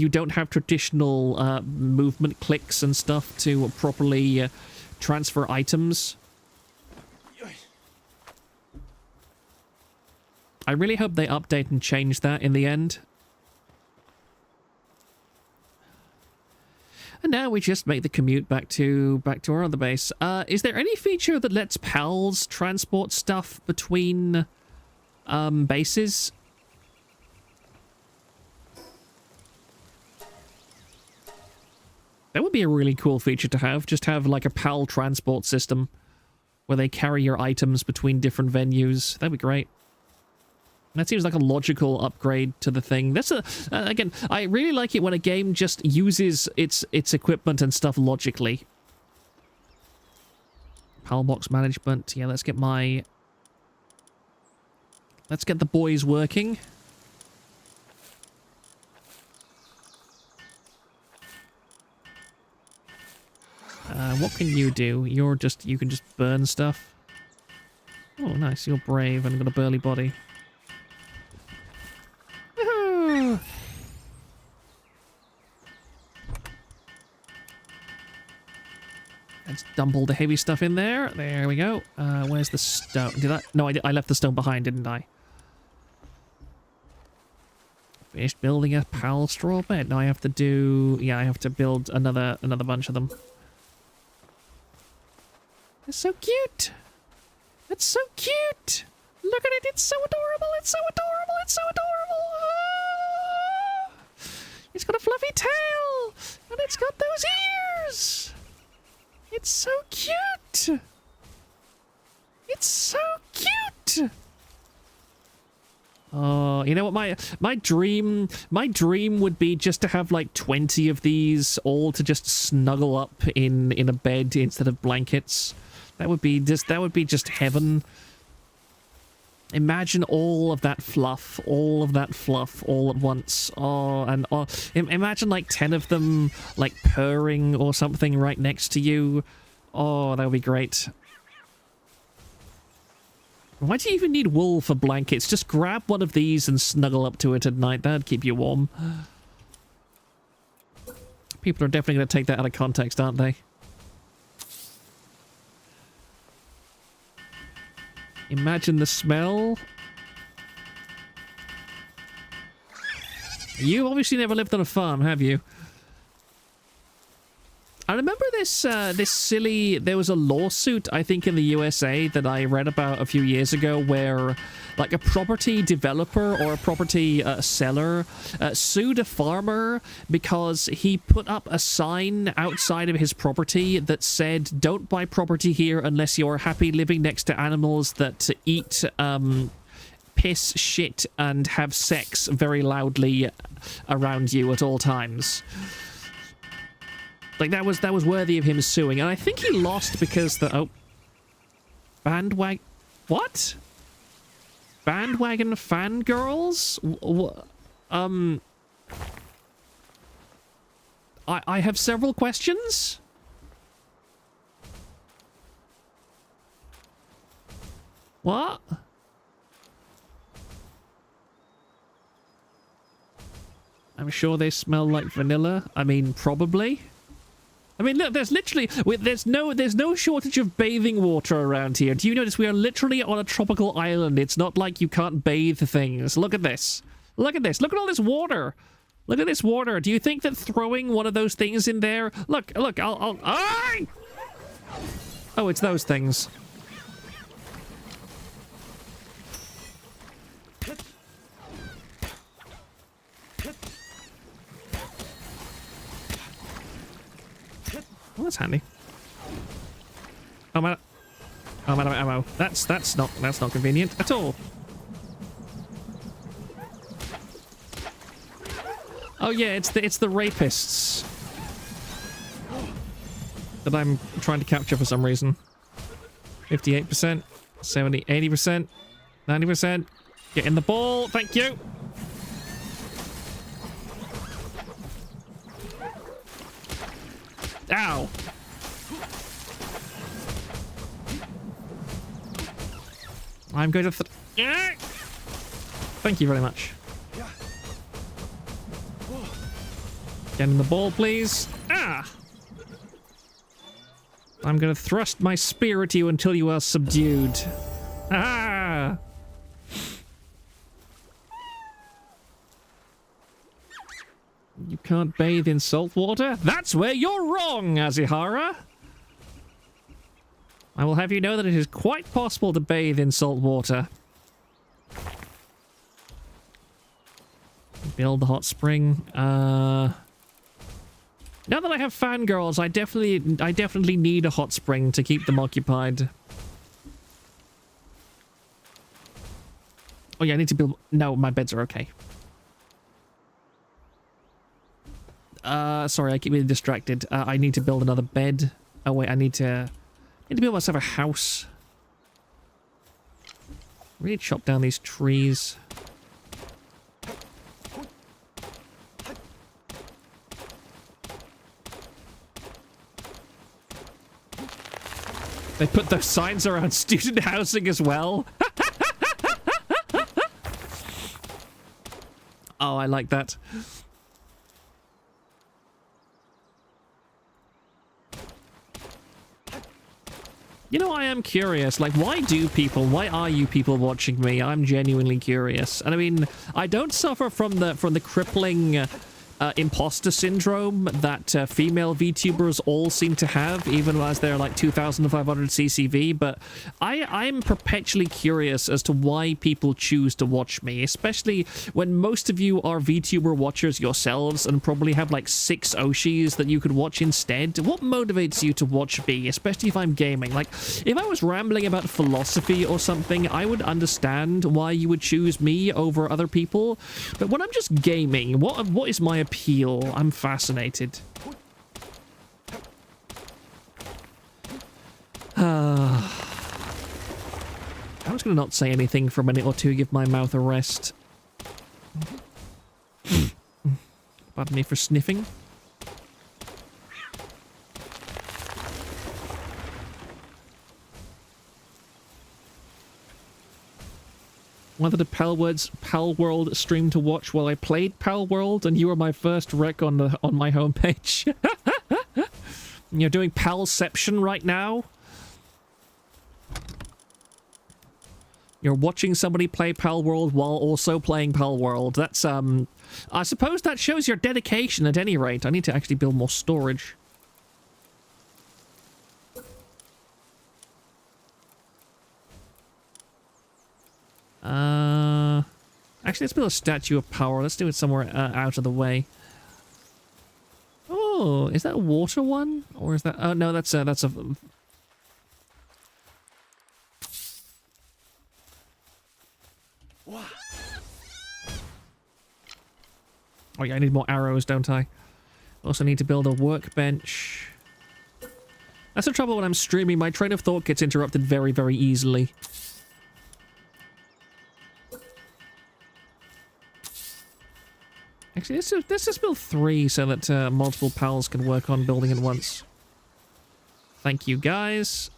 don't have traditional movement clicks and stuff to properly transfer items. I really hope they update and change that in the end. And now we just make the commute back to our other base. Is there any feature that lets pals transport stuff between bases? That would be a really cool feature to have. Just have like a pal transport system where they carry your items between different venues. That'd be great. That seems like a logical upgrade to the thing. That's again, I really like it when a game just uses its equipment and stuff logically. PAL box management. Yeah, let's get the boys working. What can you do? You can just burn stuff. Oh, nice. You're brave and got a burly body. Let's dump all the heavy stuff in there. There we go. Where's the stone? I left the stone behind, didn't I? Finished building a PAL straw bed. Now I have to do... Yeah, I have to build another bunch of them. It's so cute! It's so cute! Look at it, it's so adorable! It's so adorable! It's so adorable! Ah! It's got a fluffy tail! And it's got those ears! It's so cute! It's so cute! Oh, you know what, my dream would be just to have like 20 of these, all to just snuggle up in a bed instead of blankets. That would be just heaven. Imagine all of that fluff all at once. Oh, and imagine like 10 of them like purring or something right next to you. Oh, that would be great. Why do you even need wool for blankets? Just grab one of these and snuggle up to it at night. That'd keep you warm. People are definitely going to take that out of context, aren't they? Imagine the smell. You obviously never lived on a farm, have you? I remember this there was a lawsuit, I think, in the USA that I read about a few years ago where, like, a property developer or a property seller sued a farmer because he put up a sign outside of his property that said, "Don't buy property here unless you're happy living next to animals that eat piss, shit, and have sex very loudly around you at all times." Like, that was worthy of him suing, and I think he lost because bandwagon... What? Bandwagon fangirls? I have several questions. What? I'm sure they smell like vanilla. I mean, probably. I mean, look, there's literally... There's no shortage of bathing water around here. Do you notice we are literally on a tropical island? It's not like you can't bathe things. Look at this. Look at this. Look at all this water. Look at this water. Do you think that throwing one of those things in there... Look, I'll... Aye! Oh, it's those things. Well, that's handy. Oh, man. Oh, man, ammo. That's not convenient at all. Oh yeah, it's the rapists that I'm trying to capture for some reason. 58%, 70, 80%, 90%. Get in the ball, thank you. Ow. I'm going to... Thank you very much. Get in the ball, please. Ah! I'm going to thrust my spear at you until you are subdued. Ah! You can't bathe in salt water? That's where you're wrong, Azihara! I will have you know that it is quite possible to bathe in salt water. Build the hot spring. Now that I have fangirls, I definitely need a hot spring to keep them occupied. Oh yeah, I need to build... No, my beds are okay. Sorry, I keep getting distracted. I need to build another bed. Oh wait, I need to build myself a house. Really chop down these trees. They put those signs around student housing as well. Oh, I like that. You know, I am curious. Like, why are you people watching me? I'm genuinely curious. And I mean, I don't suffer from the crippling imposter syndrome that female VTubers all seem to have, even as they're like 2,500 CCV, but I'm perpetually curious as to why people choose to watch me, especially when most of you are VTuber watchers yourselves and probably have like 6 Oshis that you could watch instead. What motivates you to watch me, especially if I'm gaming? Like, if I was rambling about philosophy or something, I would understand why you would choose me over other people, but when I'm just gaming, what is my appeal? I'm fascinated. I'm just gonna not say anything for a minute or two, give my mouth a rest. Pardon me for sniffing. Whether the Palworld stream to watch while I played Palworld, and you were my first rec on my homepage. You're doing Palception right now. You're watching somebody play Palworld while also playing Palworld. That's I suppose that shows your dedication at any rate. I need to actually build more storage. Actually, let's build a statue of power. Let's do it somewhere out of the way. Oh, is that a water one? Or is that... Oh, no, that's a... Oh, yeah, I need more arrows, don't I? Also need to build a workbench. That's the trouble when I'm streaming. My train of thought gets interrupted very, very easily. Actually, let's just build 3 so that multiple pals can work on building at once. Thank you, guys.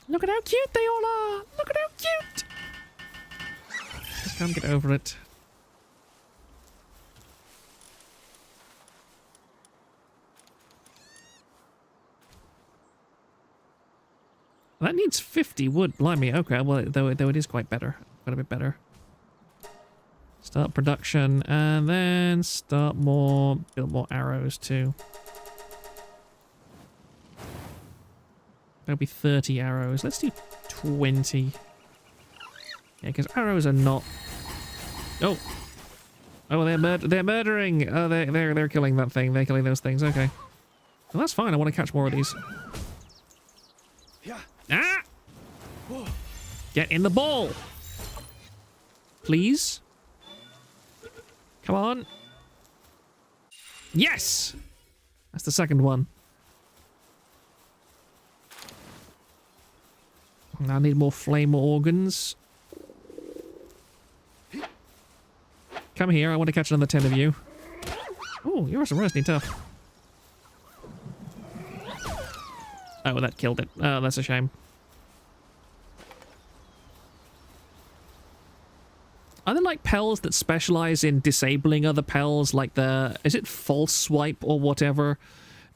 Look at how cute they all are! Look at how cute! Just can't get over it. That needs 50 wood. Blimey. Okay, well, though it is quite better. Quite a bit better. Start production, and then start more... build more arrows, too. That'll be 30 arrows. Let's do 20. Yeah, because arrows are not... Oh! Oh, they're murdering! Oh, they're killing that thing. They're killing those things. Okay. Well, that's fine. I want to catch more of these. Ah! Get in the ball! Please? Come on. Yes! That's the second one. I need more flame organs. Come here, I want to catch another 10 of you. Oh, you're surprisingly tough. Oh, that killed it. Oh, that's a shame. Are there like Pels that specialize in disabling other Pels, like the... is it false swipe or whatever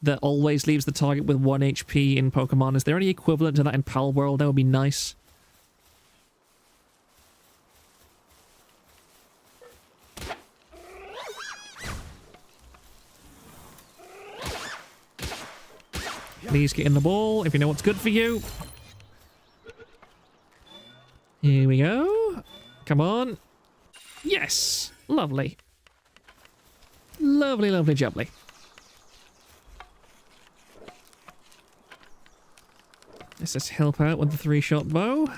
that always leaves the target with 1 HP in Pokemon? Is there any equivalent to that in Palworld? That would be nice. Please get in the ball if you know what's good for you. Here we go. Come on. Yes! Lovely. Lovely, lovely, jubbly. Let's just help out with the 3-shot bow.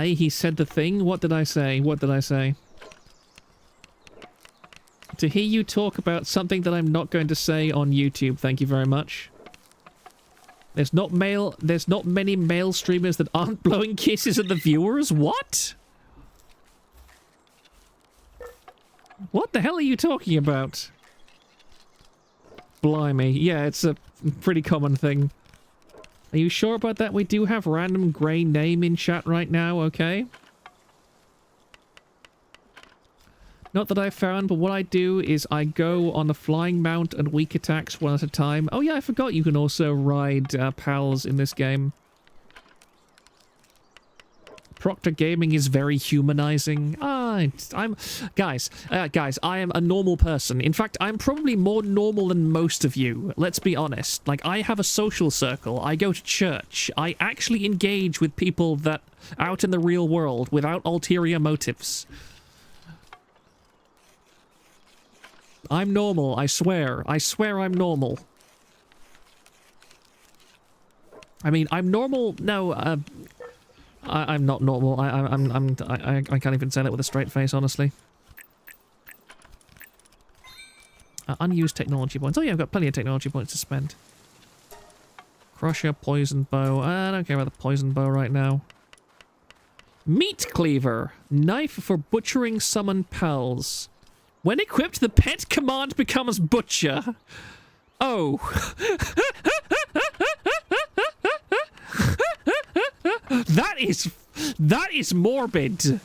He said the thing. What did I say? What did I say? To hear you talk about something that I'm not going to say on YouTube, thank you very much. There's not many male streamers that aren't blowing kisses at the viewers? What? What the hell are you talking about? Blimey. Yeah, it's a pretty common thing. Are you sure about that? We do have random grey name in chat right now, okay? Not that I found, but what I do is I go on a flying mount and weak attacks one at a time. Oh yeah, I forgot you can also ride pals in this game. Proctor Gaming is very humanizing. Guys, I am a normal person. In fact, I'm probably more normal than most of you. Let's be honest. Like, I have a social circle. I go to church. I actually engage with people that out in the real world without ulterior motives. I'm normal, I swear. I swear I'm normal. I mean, I'm normal. No, I'm not normal. I can't even say that with a straight face, honestly. Unused technology points. Oh yeah, I've got plenty of technology points to spend. Crusher, poison bow. I don't care about the poison bow right now. Meat cleaver. Knife for butchering summoned pals. When equipped, the pet command becomes butcher. Oh. That is morbid.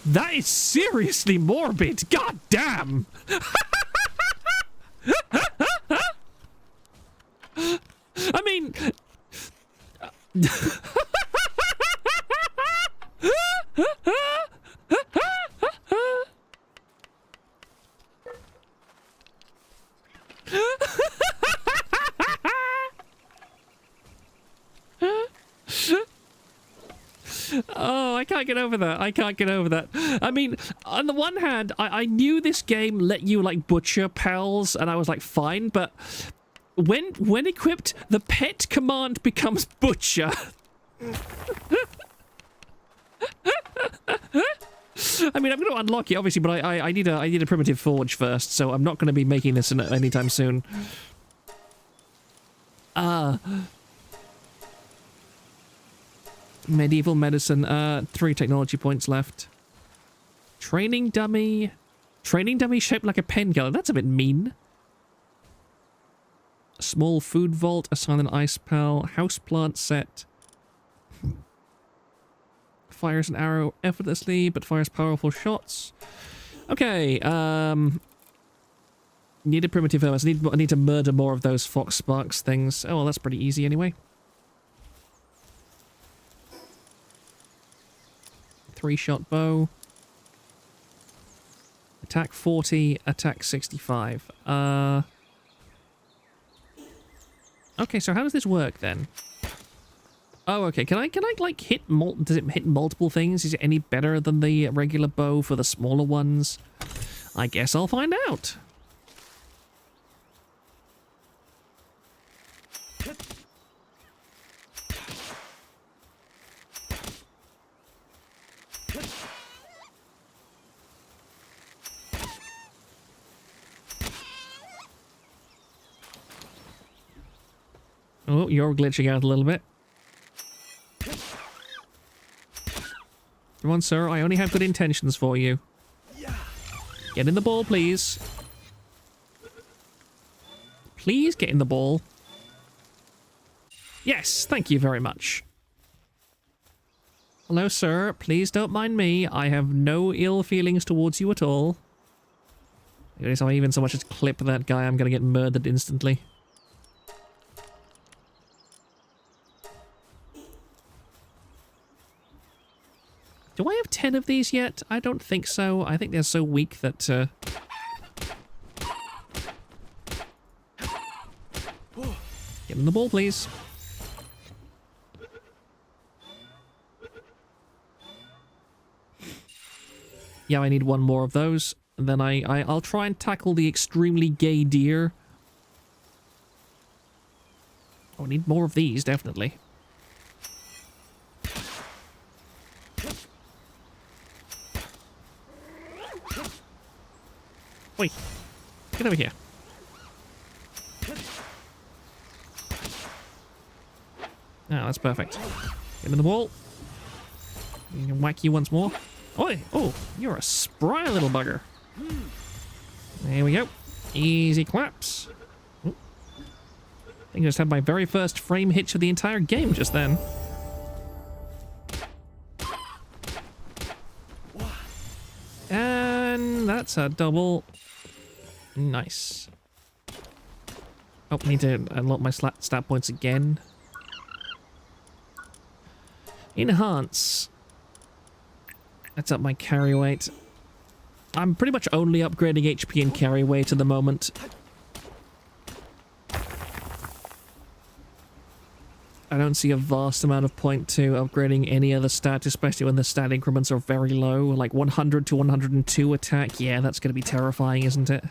That is seriously morbid. God damn. I mean... Oh, I can't get over that. I can't get over that. I mean, on the one hand, I knew this game let you, like, butcher pals, and I was like, fine, but when equipped, the pet command becomes butcher. I mean, I'm going to unlock it, obviously, but I need a primitive forge first, so I'm not going to be making this anytime soon. Medieval medicine. 3 technology points left. Training dummy. Training dummy shaped like a painkiller. That's a bit mean. Small food vault, a silent ice pal, houseplant set. Fires an arrow effortlessly, but fires powerful shots. Okay, need a primitive hermit. I need to murder more of those fox sparks things. Oh, well, that's pretty easy anyway. 3-shot bow. Attack 40, attack 65. Okay, so how does this work then? Oh, okay. Can I like hit does it hit multiple things? Is it any better than the regular bow for the smaller ones? I guess I'll find out. Oh, you're glitching out a little bit. Come on, sir. I only have good intentions for you. Get in the ball, please. Please get in the ball. Yes, thank you very much. Hello, sir. Please don't mind me. I have no ill feelings towards you at all. If I even so much as clip that guy, I'm going to get murdered instantly. Do I have 10 of these yet? I don't think so. I think they're so weak that... Get in the ball, please. Yeah, I need one more of those. And then I'll try and tackle the extremely gay deer. Oh, I need more of these, definitely. Wait, get over here. Ah, that's perfect. Get in the wall. You can whack you once more. Oi! Oh, you're a spry little bugger. There we go. Easy claps. Ooh. I think I just had my very first frame hitch of the entire game just then. And that's a double. Nice. Oh, I need to unlock my stat points again. Enhance. That's up my carry weight. I'm pretty much only upgrading HP and carry weight at the moment. I don't see a vast amount of point to upgrading any other stat, especially when the stat increments are very low. Like 100 to 102 attack. Yeah, that's going to be terrifying, isn't it?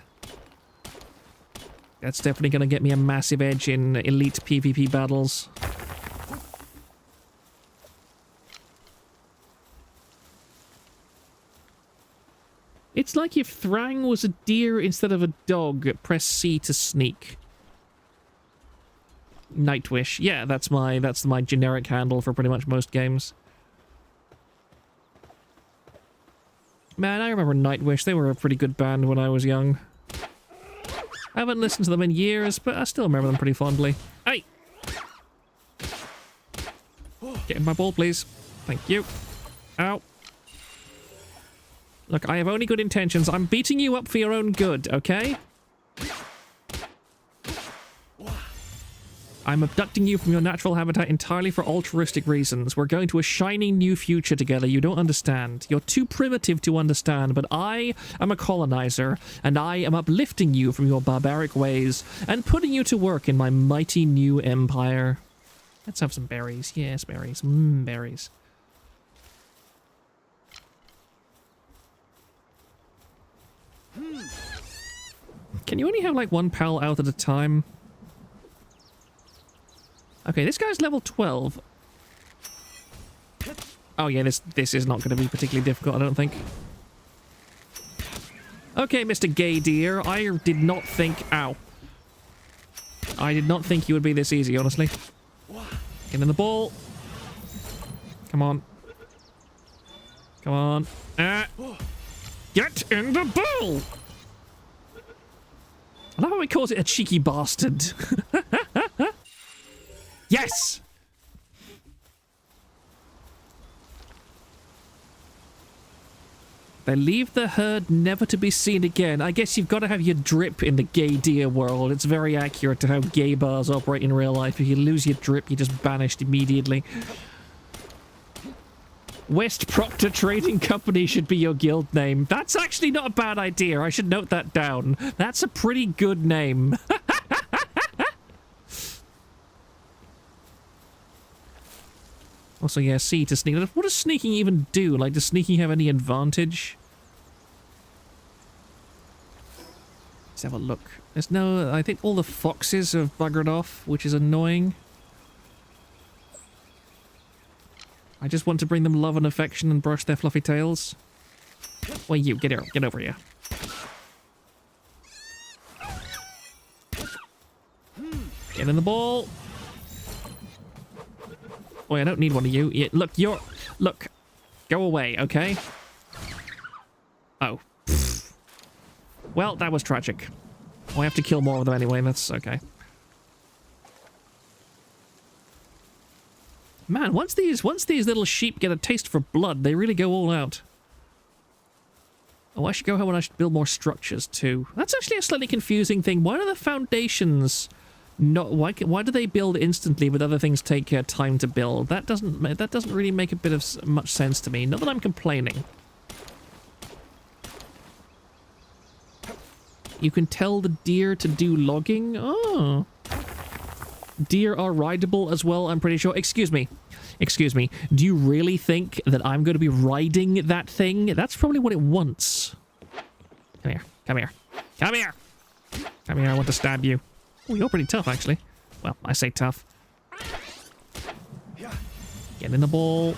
That's definitely going to get me a massive edge in elite PvP battles. It's like if Thrang was a deer instead of a dog. Press C to sneak. Nightwish. Yeah, that's my generic handle for pretty much most games. Man, I remember Nightwish. They were a pretty good band when I was young. I haven't listened to them in years, but I still remember them pretty fondly. Hey! Get in my ball, please. Thank you. Ow. Look, I have only good intentions. I'm beating you up for your own good, okay? I'm abducting you from your natural habitat entirely for altruistic reasons. We're going to a shining new future together. You don't understand. You're too primitive to understand, but I am a colonizer, and I am uplifting you from your barbaric ways and putting you to work in my mighty new empire. Let's have some berries. Yes, berries. Berries. Can you only have like one pal out at a time? Okay, this guy's level 12. Oh yeah, this is not going to be particularly difficult, I don't think. Okay, Mr. Gay Deer, I did not think... Ow. I did not think you would be this easy, honestly. Get in the ball. Come on. Come on. Get in the ball! I love how he calls it a cheeky bastard. Yes! They leave the herd never to be seen again. I guess you've got to have your drip in the gay deer world. It's very accurate to how gay bars operate in real life. If you lose your drip, you're just banished immediately. West Proctor Trading Company should be your guild name. That's actually not a bad idea. I should note that down. That's a pretty good name. Also, yeah, C to sneak. What does sneaking even do? Like, does sneaking have any advantage? Let's have a look. There's no... I think all the foxes have buggered off, which is annoying. I just want to bring them love and affection and brush their fluffy tails. Well, you, get here. Get over here. Get in the ball. Boy, I don't need one of you. Yeah, look, you're... Look. Go away, okay? Oh. Pfft. Well, that was tragic. I have to kill more of them anyway, that's okay. Man, once these little sheep get a taste for blood, they really go all out. Oh, I should go home and I should build more structures too. That's actually a slightly confusing thing. Why are the foundations not... Why do they build instantly but other things take time to build? That doesn't really make a bit of much sense to me. Not that I'm complaining. You can tell the deer to do logging? Oh. Deer are rideable as well, I'm pretty sure. Excuse me. Excuse me. Do you really think that I'm going to be riding that thing? That's probably what it wants. Come here. Come here. Come here. Come here. I want to stab you. Oh, you're pretty tough, actually. Well, I say tough. Get in the ball.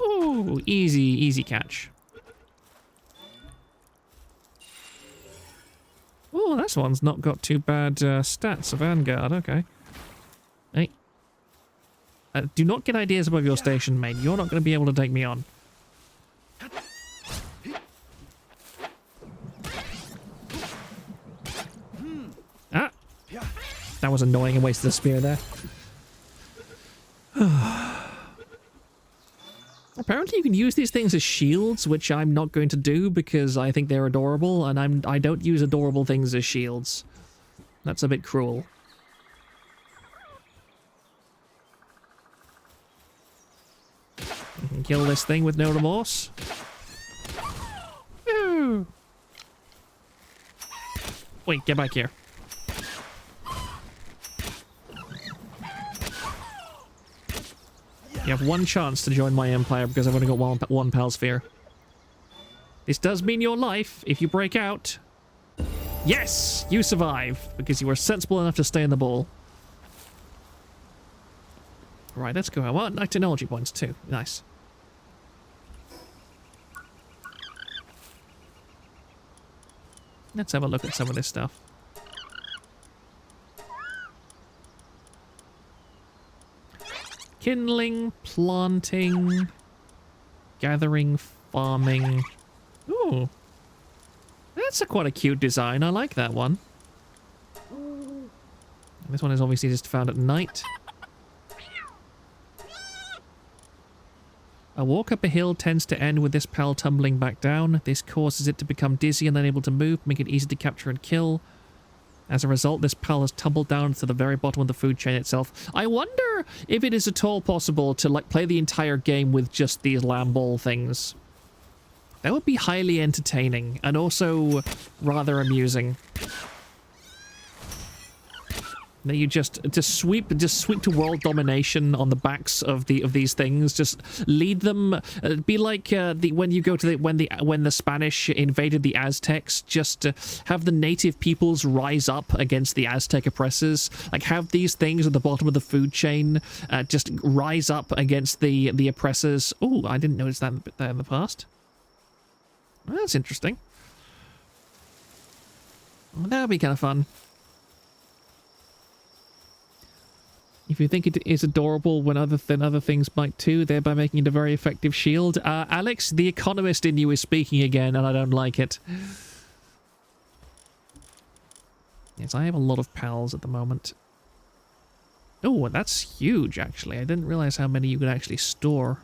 Ooh, easy, easy catch. Oh, this one's not got too bad stats of Vanguard. Okay. Hey. Do not get ideas above your station, mate. You're not going to be able to take me on. Ah! That was annoying. I wasted a spear there. Apparently you can use these things as shields, which I'm not going to do because I think they're adorable, and I don't use adorable things as shields. That's a bit cruel. You can kill this thing with no remorse. Ooh. Wait, get back here. You have one chance to join my empire because I've only got one pal sphere. This does mean your life if you break out. Yes, you survive because you were sensible enough to stay in the ball. Right, let's go. I want technology points too. Nice. Let's have a look at some of this stuff. Kindling, planting, gathering, farming. Ooh. That's quite a cute design. I like that one. This one is obviously just found at night. A walk up a hill tends to end with this pal tumbling back down. This causes it to become dizzy and unable to move, make it easy to capture and kill. As a result, this pal has tumbled down to the very bottom of the food chain itself. I wonder if it is at all possible to like play the entire game with just these lamb ball things. That would be highly entertaining and also rather amusing. That you just sweep to world domination on the backs of these things. Just lead them. Be like when you go to when the Spanish invaded the Aztecs. Just have the native peoples rise up against the Aztec oppressors. Like have these things at the bottom of the food chain. Just rise up against the oppressors. Oh, I didn't notice that there in the past. Well, that's interesting. Well, that would be kind of fun. If you think it is adorable when other things might too, thereby making it a very effective shield. Alex, the economist in you is speaking again, and I don't like it. Yes, I have a lot of pals at the moment. Oh, that's huge, actually. I didn't realize how many you could actually store.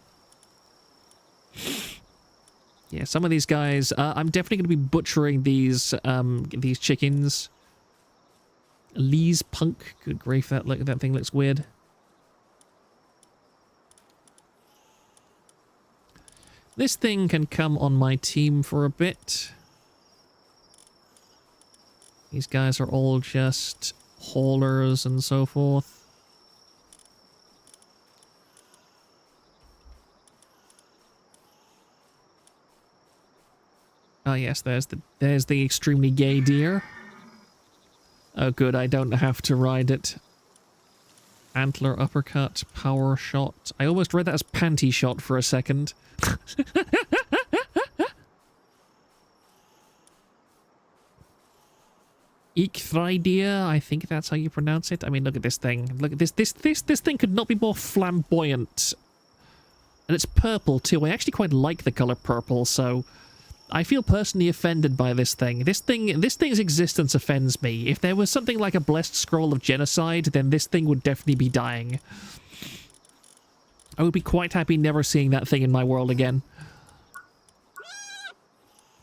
Yeah, some of these guys... I'm definitely going to be butchering these chickens. Lee's punk. Good grief, that thing looks weird. This thing can come on my team for a bit. These guys are all just haulers and so forth. Oh yes, there's the extremely gay deer. Oh good, I don't have to ride it. Antler uppercut, power shot. I almost read that as panty shot for a second. Eichthridia, I think that's how you pronounce it. I mean, look at this thing. Look at this thing could not be more flamboyant. And it's purple too. I actually quite like the color purple, so I feel personally offended by this thing. This thing's existence offends me. If there was something like a blessed scroll of genocide, then this thing would definitely be dying. I would be quite happy never seeing that thing in my world again.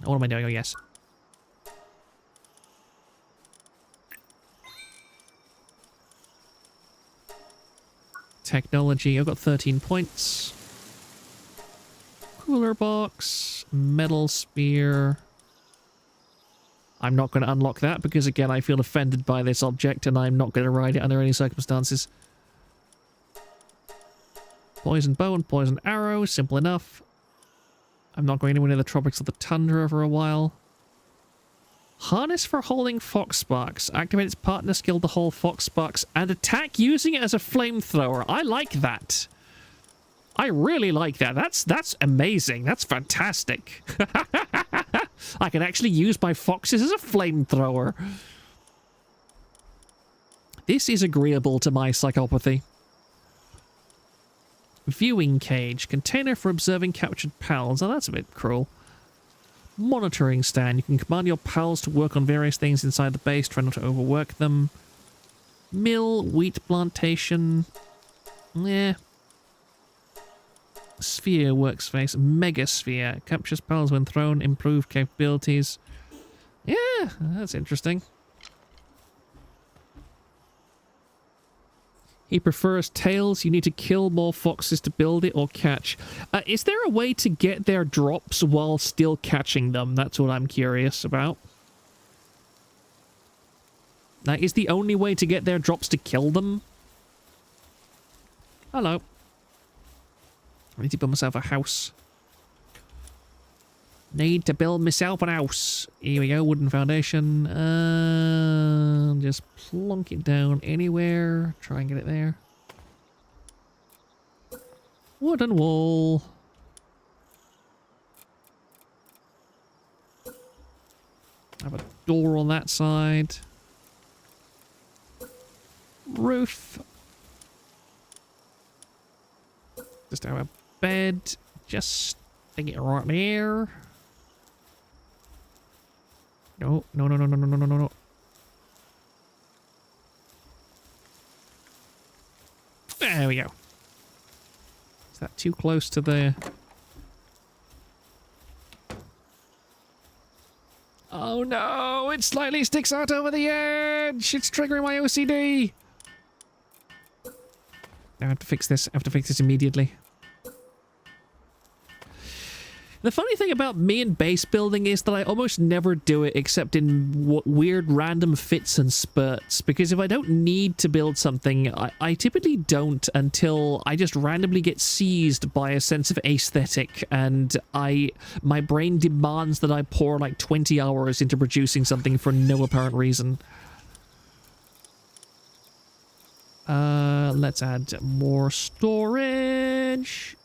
What am I doing? Oh, yes. Technology. I've got 13 points. Cooler box. Metal spear. I'm not going to unlock that because, again, I feel offended by this object and I'm not going to ride it under any circumstances. Poison bow and poison arrow. Simple enough. I'm not going anywhere near the tropics of the tundra for a while. Harness for holding fox sparks. Activate its partner skill to hold fox sparks and attack using it as a flamethrower. I like that. I really like that. That's amazing. That's fantastic. I can actually use my foxes as a flamethrower. This is agreeable to my psychopathy. Viewing cage. Container for observing captured pals. Oh, that's a bit cruel. Monitoring stand. You can command your pals to work on various things inside the base. Try not to overwork them. Mill. Wheat plantation. Yeah. Sphere workspace. Megasphere. Captures pals when thrown. Improved capabilities. Yeah, that's interesting. He prefers tails. You need to kill more foxes to build it or catch. Is there a way to get their drops while still catching them? That's what I'm curious about. Now, is the only way to get their drops to kill them? Hello. I need to build myself a house. Need to build myself a house. Here we go, wooden foundation. Just plonk it down anywhere. Try and get it there. Wooden wall. Have a door on that side. Roof. Just have a bed. Just stick it right there. No, no, no, no, no, no, no, no, no. There we go. Is that too close to the... Oh no! It slightly sticks out over the edge! It's triggering my OCD! I have to fix this. I have to fix this immediately. The funny thing about me and base building is that I almost never do it except in weird random fits and spurts, because if I don't need to build something, I typically don't until I just randomly get seized by a sense of aesthetic and my brain demands that I pour like 20 hours into producing something for no apparent reason. Let's add more storage.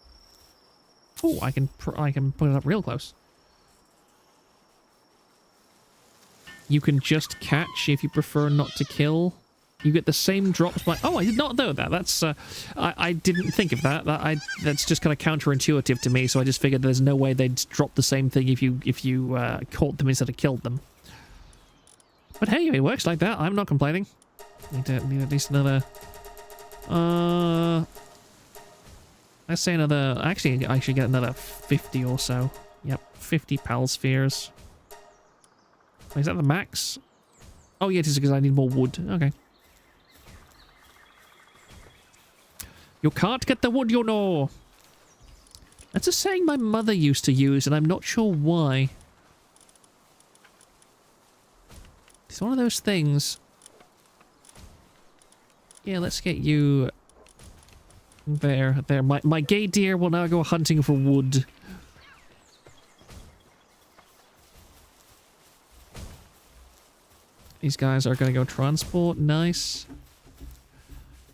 Oh, I can put it up real close. You can just catch if you prefer not to kill. You get the same drops by... Oh, I did not know that. That's I didn't think of that. That's just kind of counterintuitive to me. So I just figured there's no way they'd drop the same thing if you caught them instead of killed them. But hey, if it works like that, I'm not complaining. Need at least another... let's say another... Actually, I should get another 50 or so. Yep, 50 pal spheres. Wait, is that the max? Oh, yeah, it is because I need more wood. Okay. You can't get the wood, you know. That's a saying my mother used to use, and I'm not sure why. It's one of those things. Yeah, let's get you... There. My gay deer will now go hunting for wood. These guys are going to go transport. Nice.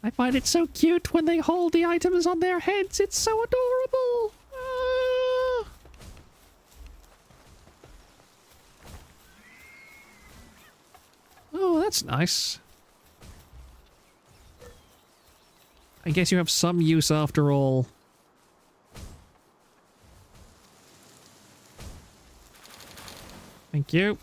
I find it so cute when they hold the items on their heads. It's so adorable. Ah. Oh, that's nice. I guess you have some use after all. Thank you.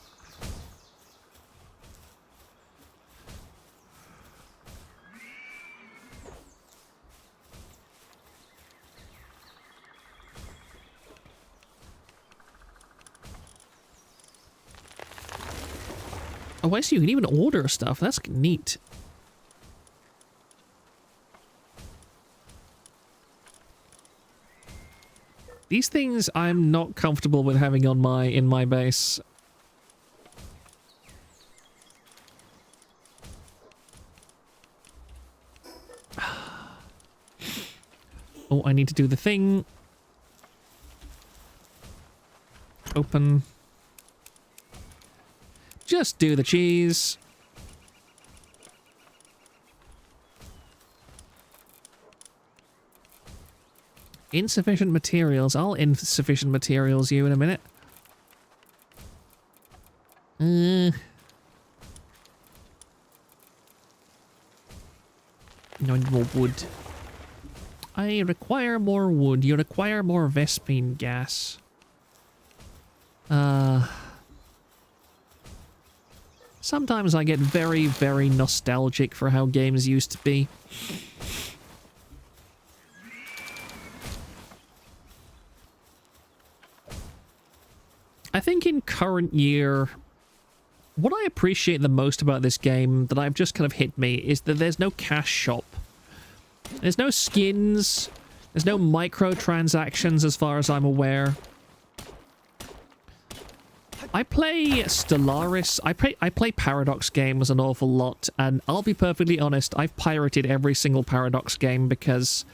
Oh, I see. You can even order stuff. That's neat. These things I'm not comfortable with having on in my base. Oh, I need to do the thing. Open. Just do the cheese. Insufficient materials. I'll insufficient materials you in a minute. No, I need more wood. I require more wood. You require more Vespine gas. Sometimes I get very, very nostalgic for how games used to be. I think in current year, what I appreciate the most about this game that I've just kind of hit me is that there's no cash shop. There's no skins. There's no microtransactions as far as I'm aware. I play Stellaris. I play Paradox games an awful lot, and I'll be perfectly honest, I've pirated every single Paradox game because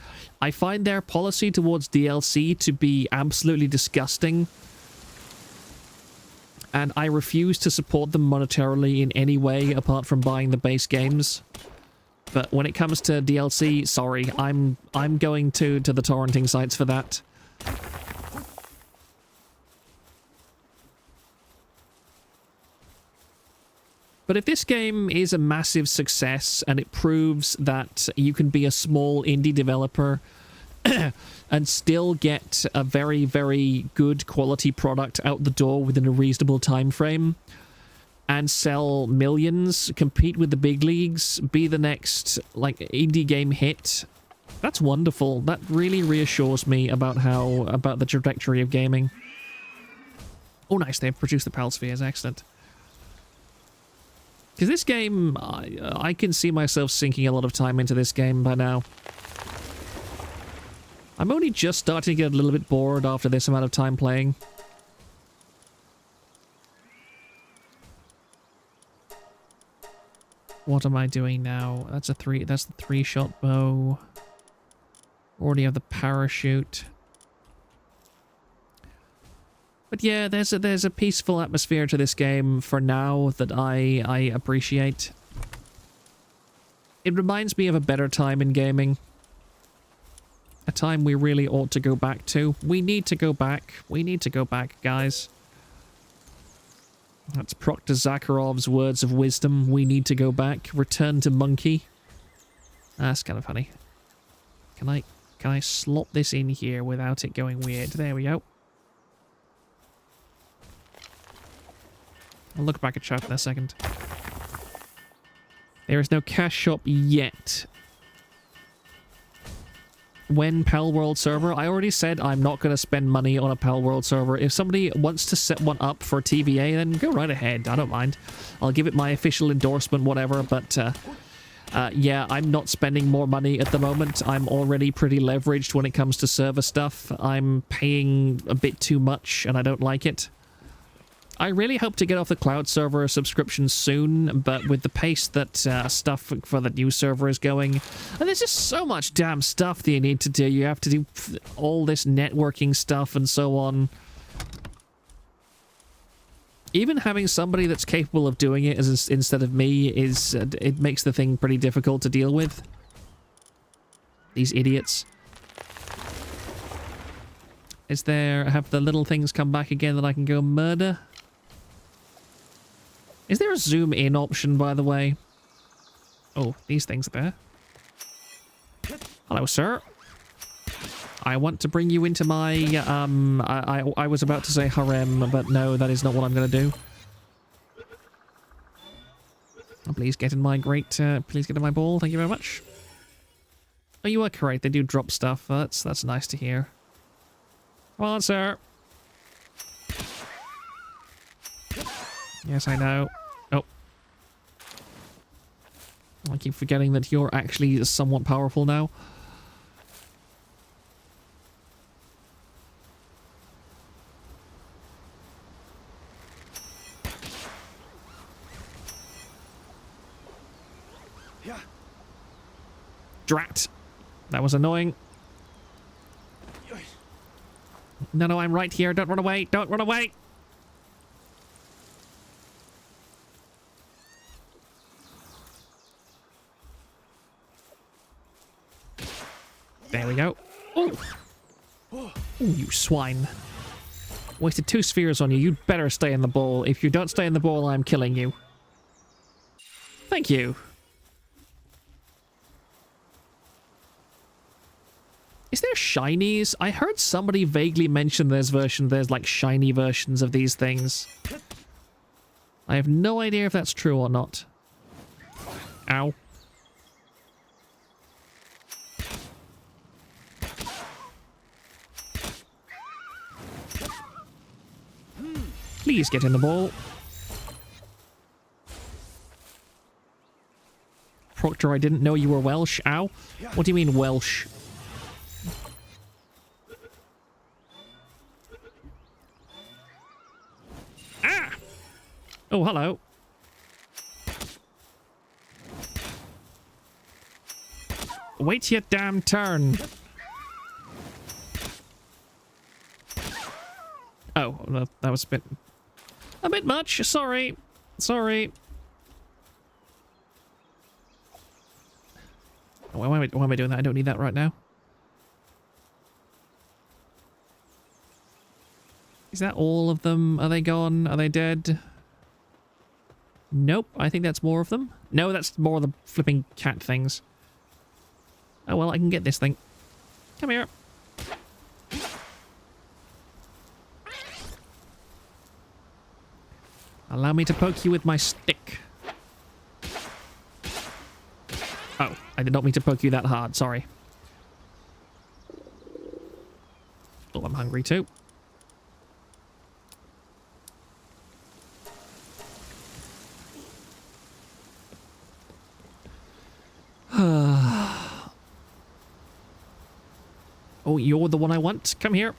I find their policy towards DLC to be absolutely disgusting. And I refuse to support them monetarily in any way apart from buying the base games. But when it comes to DLC, sorry, I'm going to the torrenting sites for that. But if this game is a massive success and it proves that you can be a small indie developer and still get a very, very good quality product out the door within a reasonable time frame and sell millions, compete with the big leagues, be the next like indie game hit, that's wonderful. That really reassures me about the trajectory of gaming. Oh, nice, they've produced the PAL spheres, excellent. Because this game, I can see myself sinking a lot of time into this game by now. I'm only just starting to get a little bit bored after this amount of time playing. What am I doing now? That's the 3-shot bow. Already have the parachute. But yeah, there's a peaceful atmosphere to this game for now that I appreciate. It reminds me of a better time in gaming. A time we really ought to go back to. We need to go back. We need to go back, guys. That's Proctor Zakharov's words of wisdom. We need to go back. Return to monkey. That's kind of funny. Can I slot this in here without it going weird? There we go. I'll look back at chat in a second. There is no cash shop yet. When Palworld server, I already said I'm not going to spend money on a Palworld server. If somebody wants to set one up for TVA, then go right ahead. I don't mind. I'll give it my official endorsement, whatever, but yeah, I'm not spending more money at the moment. I'm already pretty leveraged when it comes to server stuff. I'm paying a bit too much, and I don't like it. I really hope to get off the cloud server subscription soon, but with the pace that stuff for the new server is going, and there's just so much damn stuff that you need to do. You have to do all this networking stuff and so on. Even having somebody that's capable of doing it instead of me is, it makes the thing pretty difficult to deal with. These idiots. Have the little things come back again that I can go murder? Is there a zoom in option, by the way? Oh, these things are there. Hello, sir. I want to bring you into my, I was about to say harem, but no, that is not what I'm going to do. Oh, please get in my please get in my ball. Thank you very much. Oh, you are correct. They do drop stuff. That's nice to hear. Come on, sir. Yes, I know. Oh. I keep forgetting that you're actually somewhat powerful now. Yeah. Drat. That was annoying. No, I'm right here. Don't run away. Don't run away. There we go. Oh, you swine. Wasted 2 spheres on you. You'd better stay in the ball. If you don't stay in the ball, I'm killing you. Thank you. Is there shinies? I heard somebody vaguely mention there's like shiny versions of these things. I have no idea if that's true or not. Ow. Please get in the ball. Proctor, I didn't know you were Welsh. Ow. What do you mean Welsh? Ah! Oh, hello. Wait your damn turn. Oh, that was a bit much. Sorry. Sorry. Why am I doing that? I don't need that right now. Is that all of them? Are they gone? Are they dead? Nope. I think that's more of them. No, that's more of the flipping cat things. Oh, well, I can get this thing. Come here. Allow me to poke you with my stick. Oh, I did not mean to poke you that hard. Sorry. Oh, I'm hungry too. Oh, you're the one I want. Come here.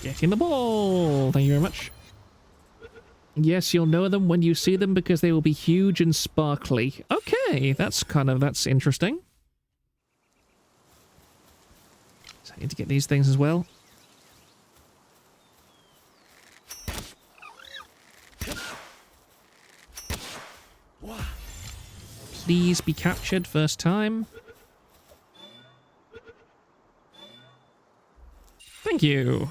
Get in the ball. Thank you very much. Yes, you'll know them when you see them because they will be huge and sparkly. Okay, that's interesting. So I need to get these things as well. Please be captured first time. Thank you.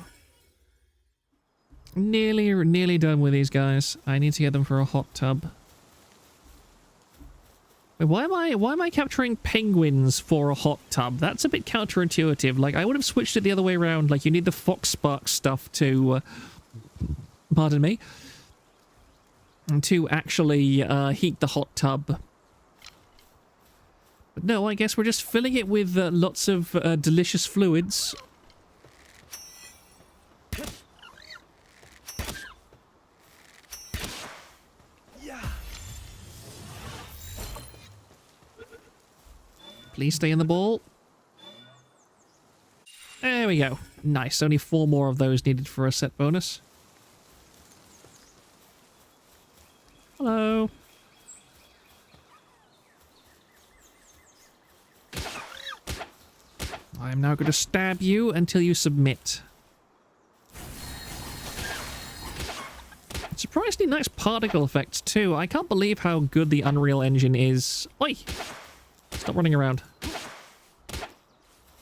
Nearly done with these guys. I need to get them for a hot tub. Wait, why am I capturing penguins for a hot tub? That's a bit counterintuitive. Like, I would have switched it the other way around. Like, you need the fox spark stuff to pardon me. to actually heat the hot tub. But no, I guess we're just filling it with lots of delicious fluids. Please stay in the ball. There we go. Nice. Only 4 more of those needed for a set bonus. Hello. I'm now going to stab you until you submit. Surprisingly nice particle effects too. I can't believe how good the Unreal Engine is. Oi! Stop running around.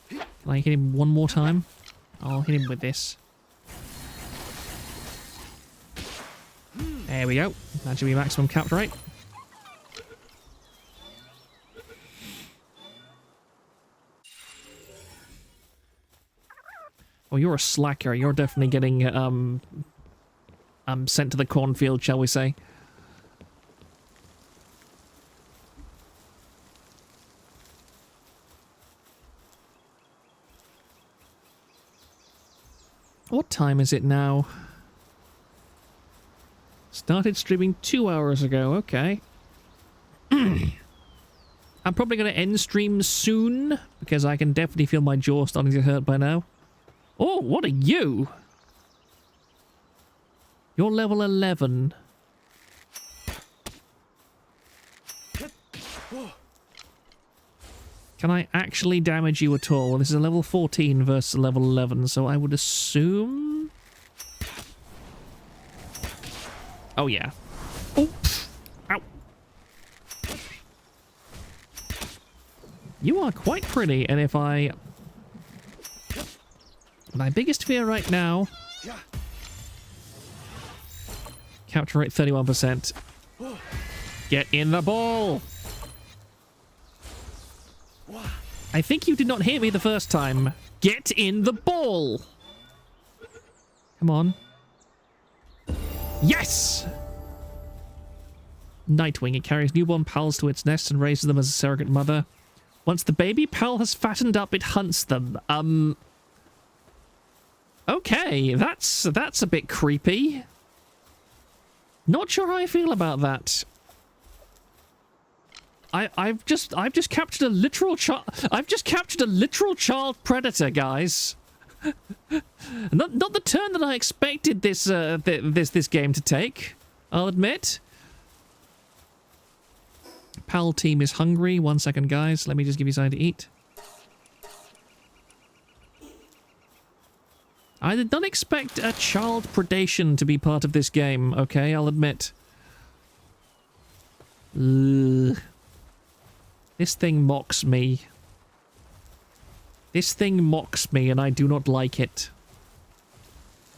Can I hit him one more time? I'll hit him with this. There we go. That should be maximum capture rate. Oh, you're a slacker. You're definitely getting sent to the cornfield, shall we say. What time is it now? Started streaming 2 hours ago, okay. I'm probably going to end stream soon, because I can definitely feel my jaw starting to hurt by now. Oh, what are you? You're level 11. Can I actually damage you at all? Well, this is a level 14 versus a level 11, so I would assume... Oh, yeah. Oh! Ow! You are quite pretty, and if I... My biggest fear right now... Capture rate 31%. Get in the ball! I think you did not hear me the first time. Get in the ball! Come on. Yes! Nightwing. It carries newborn pals to its nest and raises them as a surrogate mother. Once the baby pal has fattened up, it hunts them. Okay, that's a bit creepy. Not sure how I feel about that. I've just captured a literal child. I've just captured a literal child predator, guys. not the turn that I expected this this game to take, I'll admit. Pal team is hungry. 1 second, guys. Let me just give you something to eat. I did not expect a child predation to be part of this game, okay? I'll admit. Ugh. This thing mocks me. This thing mocks me, and I do not like it.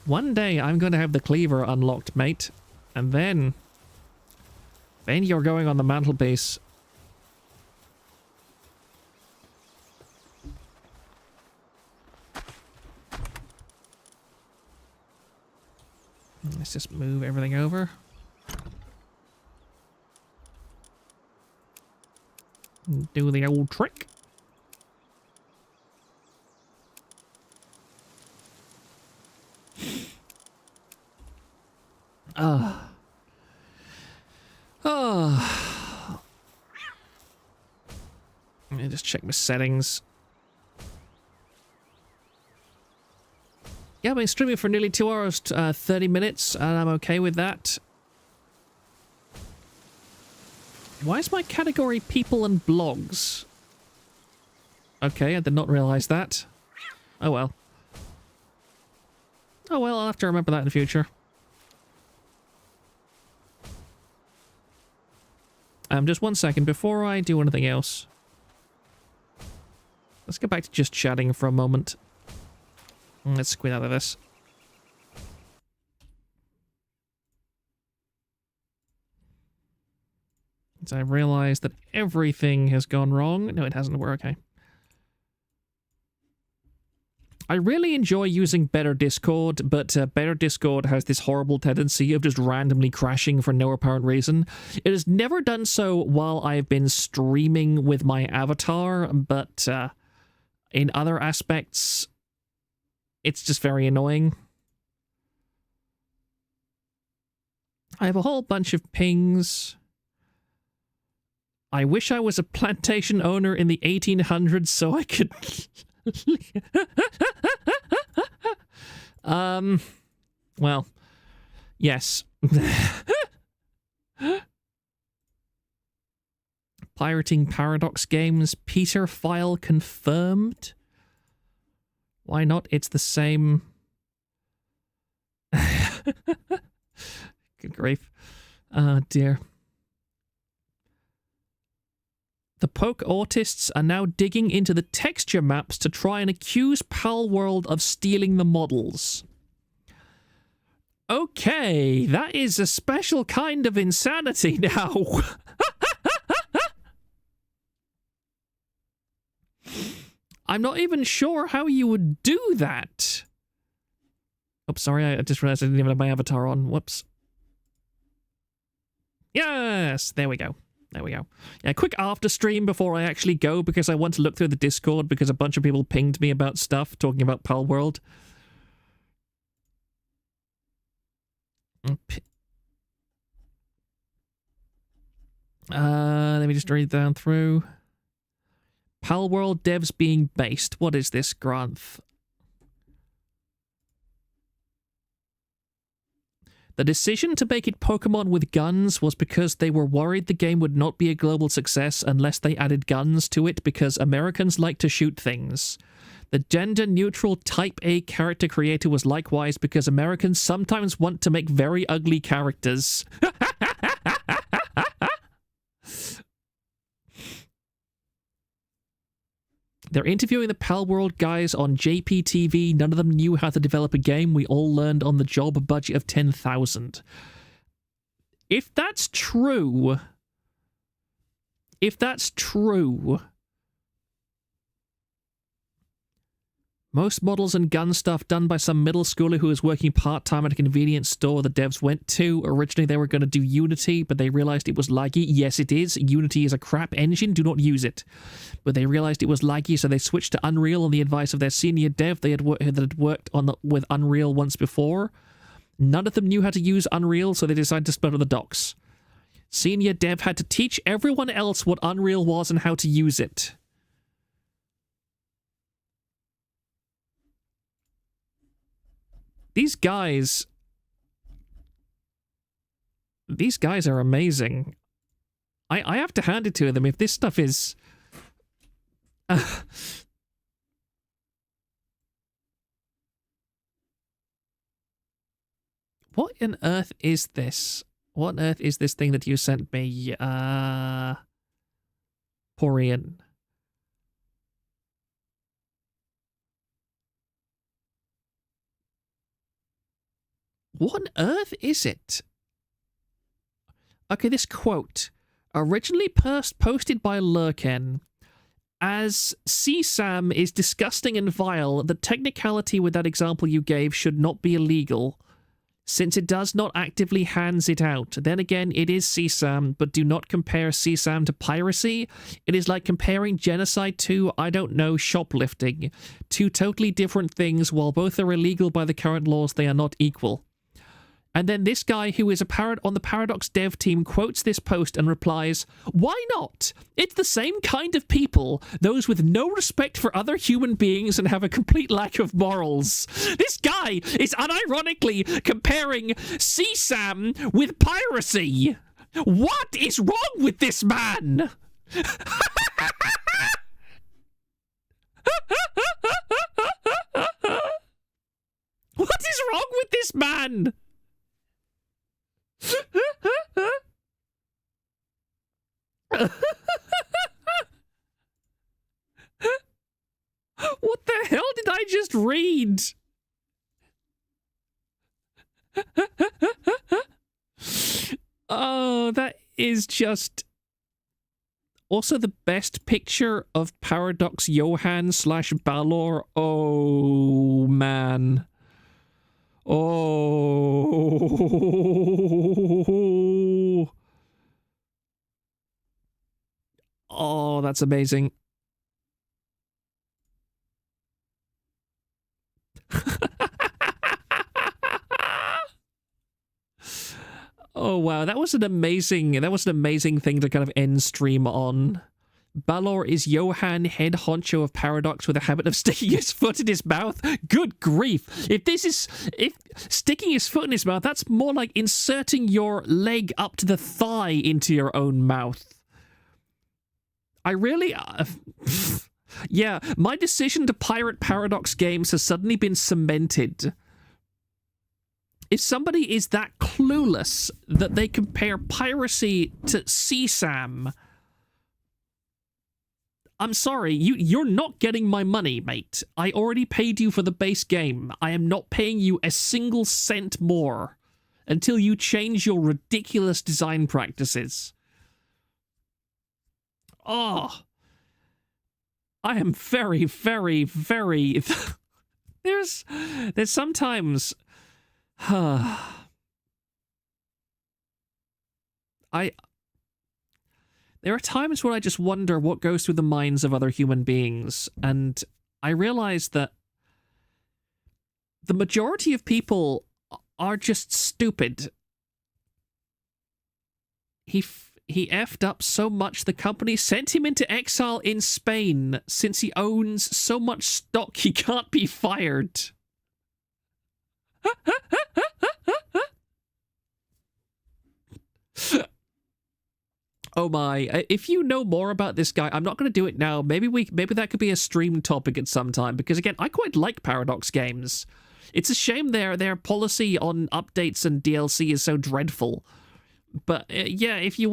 One day, I'm going to have the cleaver unlocked, mate. And then... Then you're going on the mantelpiece. Let's just move everything over. Do the old trick. Let me just check my settings. Yeah, I've been streaming for nearly 2 hours, 30 minutes, and I'm okay with that. Why is my category people and blogs? Okay, I did not realize that. Oh well. Oh well, I'll have to remember that in the future. Just 1 second before I do anything else. Let's get back to just chatting for a moment. Let's quit out of this. As I realize that everything has gone wrong. No, it hasn't. We're okay. I really enjoy using Better Discord, but Better Discord has this horrible tendency of just randomly crashing for no apparent reason. It has never done so while I've been streaming with my avatar, but in other aspects, it's just very annoying. I have a whole bunch of pings. I wish I was a plantation owner in the 1800s so I could... well, yes. Pirating Paradox Games, Peter file confirmed. Why not? It's the same. Good grief. Oh, dear. The poke autists are now digging into the texture maps to try and accuse Palworld of stealing the models. Okay, that is a special kind of insanity now. I'm not even sure how you would do that. Oh, sorry, I just realized I didn't even have my avatar on. Whoops. Yes, there we go. There we go. Yeah, quick after stream before I actually go, because I want to look through the Discord because a bunch of people pinged me about stuff talking about Palworld. Let me just read down through. Palworld devs being based. What is this, Granth? The decision to make it Pokemon with guns was because they were worried the game would not be a global success unless they added guns to it, because Americans like to shoot things. The gender-neutral Type A character creator was likewise because Americans sometimes want to make very ugly characters. They're interviewing the Palworld guys on JPTV. None of them knew how to develop a game. We all learned on the job, a budget of 10,000. If that's true... Most models and gun stuff done by some middle schooler who was working part-time at a convenience store the devs went to. Originally they were going to do Unity, but they realized it was laggy. Yes, it is. Unity is a crap engine. Do not use it. But they realized it was laggy, so they switched to Unreal on the advice of their senior dev that had worked with Unreal once before. None of them knew how to use Unreal, so they decided to split on the docs. Senior dev had to teach everyone else what Unreal was and how to use it. These guys are amazing. I have to hand it to them if this stuff is... What on earth is this? What on earth is this thing that you sent me? Porian. What on earth is it? Okay, this quote. Originally posted by Lurken. As CSAM is disgusting and vile, the technicality with that example you gave should not be illegal, since it does not actively hands it out. Then again, it is CSAM, but do not compare CSAM to piracy. It is like comparing genocide to, I don't know, shoplifting. Two totally different things. While both are illegal by the current laws, they are not equal. And then this guy who is on the Paradox dev team quotes this post and replies, "Why not? It's the same kind of people, those with no respect for other human beings and have a complete lack of morals." This guy is unironically comparing CSAM with piracy. What is wrong with this man? What is wrong with this man? What the hell did I just read? Oh, that is just Also, the best picture of Paradox Johann slash Balor. Oh, man. Oh. Oh, that's amazing. Oh wow, that was an amazing thing to kind of end stream on. Balor is Johann, head honcho of Paradox, with a habit of sticking his foot in his mouth. Good grief. If sticking his foot in his mouth, that's more like inserting your leg up to the thigh into your own mouth. I really... yeah, my decision to pirate Paradox games has suddenly been cemented. If somebody is that clueless that they compare piracy to CSAM, I'm sorry, you're not getting my money, mate. I already paid you for the base game. I am not paying you a single cent more until you change your ridiculous design practices. Oh, I am very, very, very... There's sometimes... there are times when I just wonder what goes through the minds of other human beings, and I realize that the majority of people are just stupid. He effed up so much the company sent him into exile in Spain since he owns so much stock he can't be fired. Oh my, if you know more about this guy, I'm not going to do it now. Maybe that could be a stream topic at some time, because again, I quite like Paradox games. It's a shame their policy on updates and DLC is so dreadful. But yeah, if you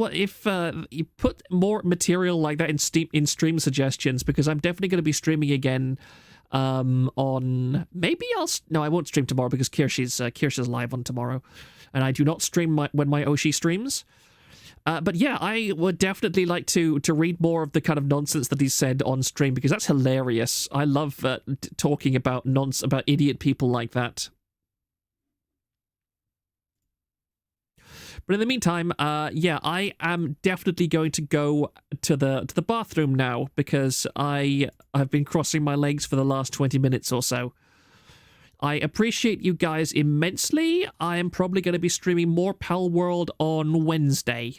put more material like that in stream suggestions, because I'm definitely going to be streaming again on... Maybe no, I won't stream tomorrow because Kirsch's live on tomorrow, and I do not stream when my Oshi streams. But yeah, I would definitely like to read more of the kind of nonsense that he's said on stream, because that's hilarious. I love talking about about idiot people like that. But in the meantime, yeah, I am definitely going to go to the bathroom now, because I have been crossing my legs for the last 20 minutes or so. I appreciate you guys immensely. I am probably going to be streaming more Palworld on Wednesday.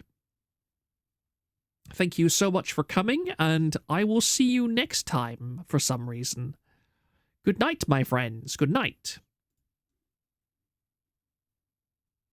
Thank you so much for coming, and I will see you next time for some reason. Good night, my friends. Good night.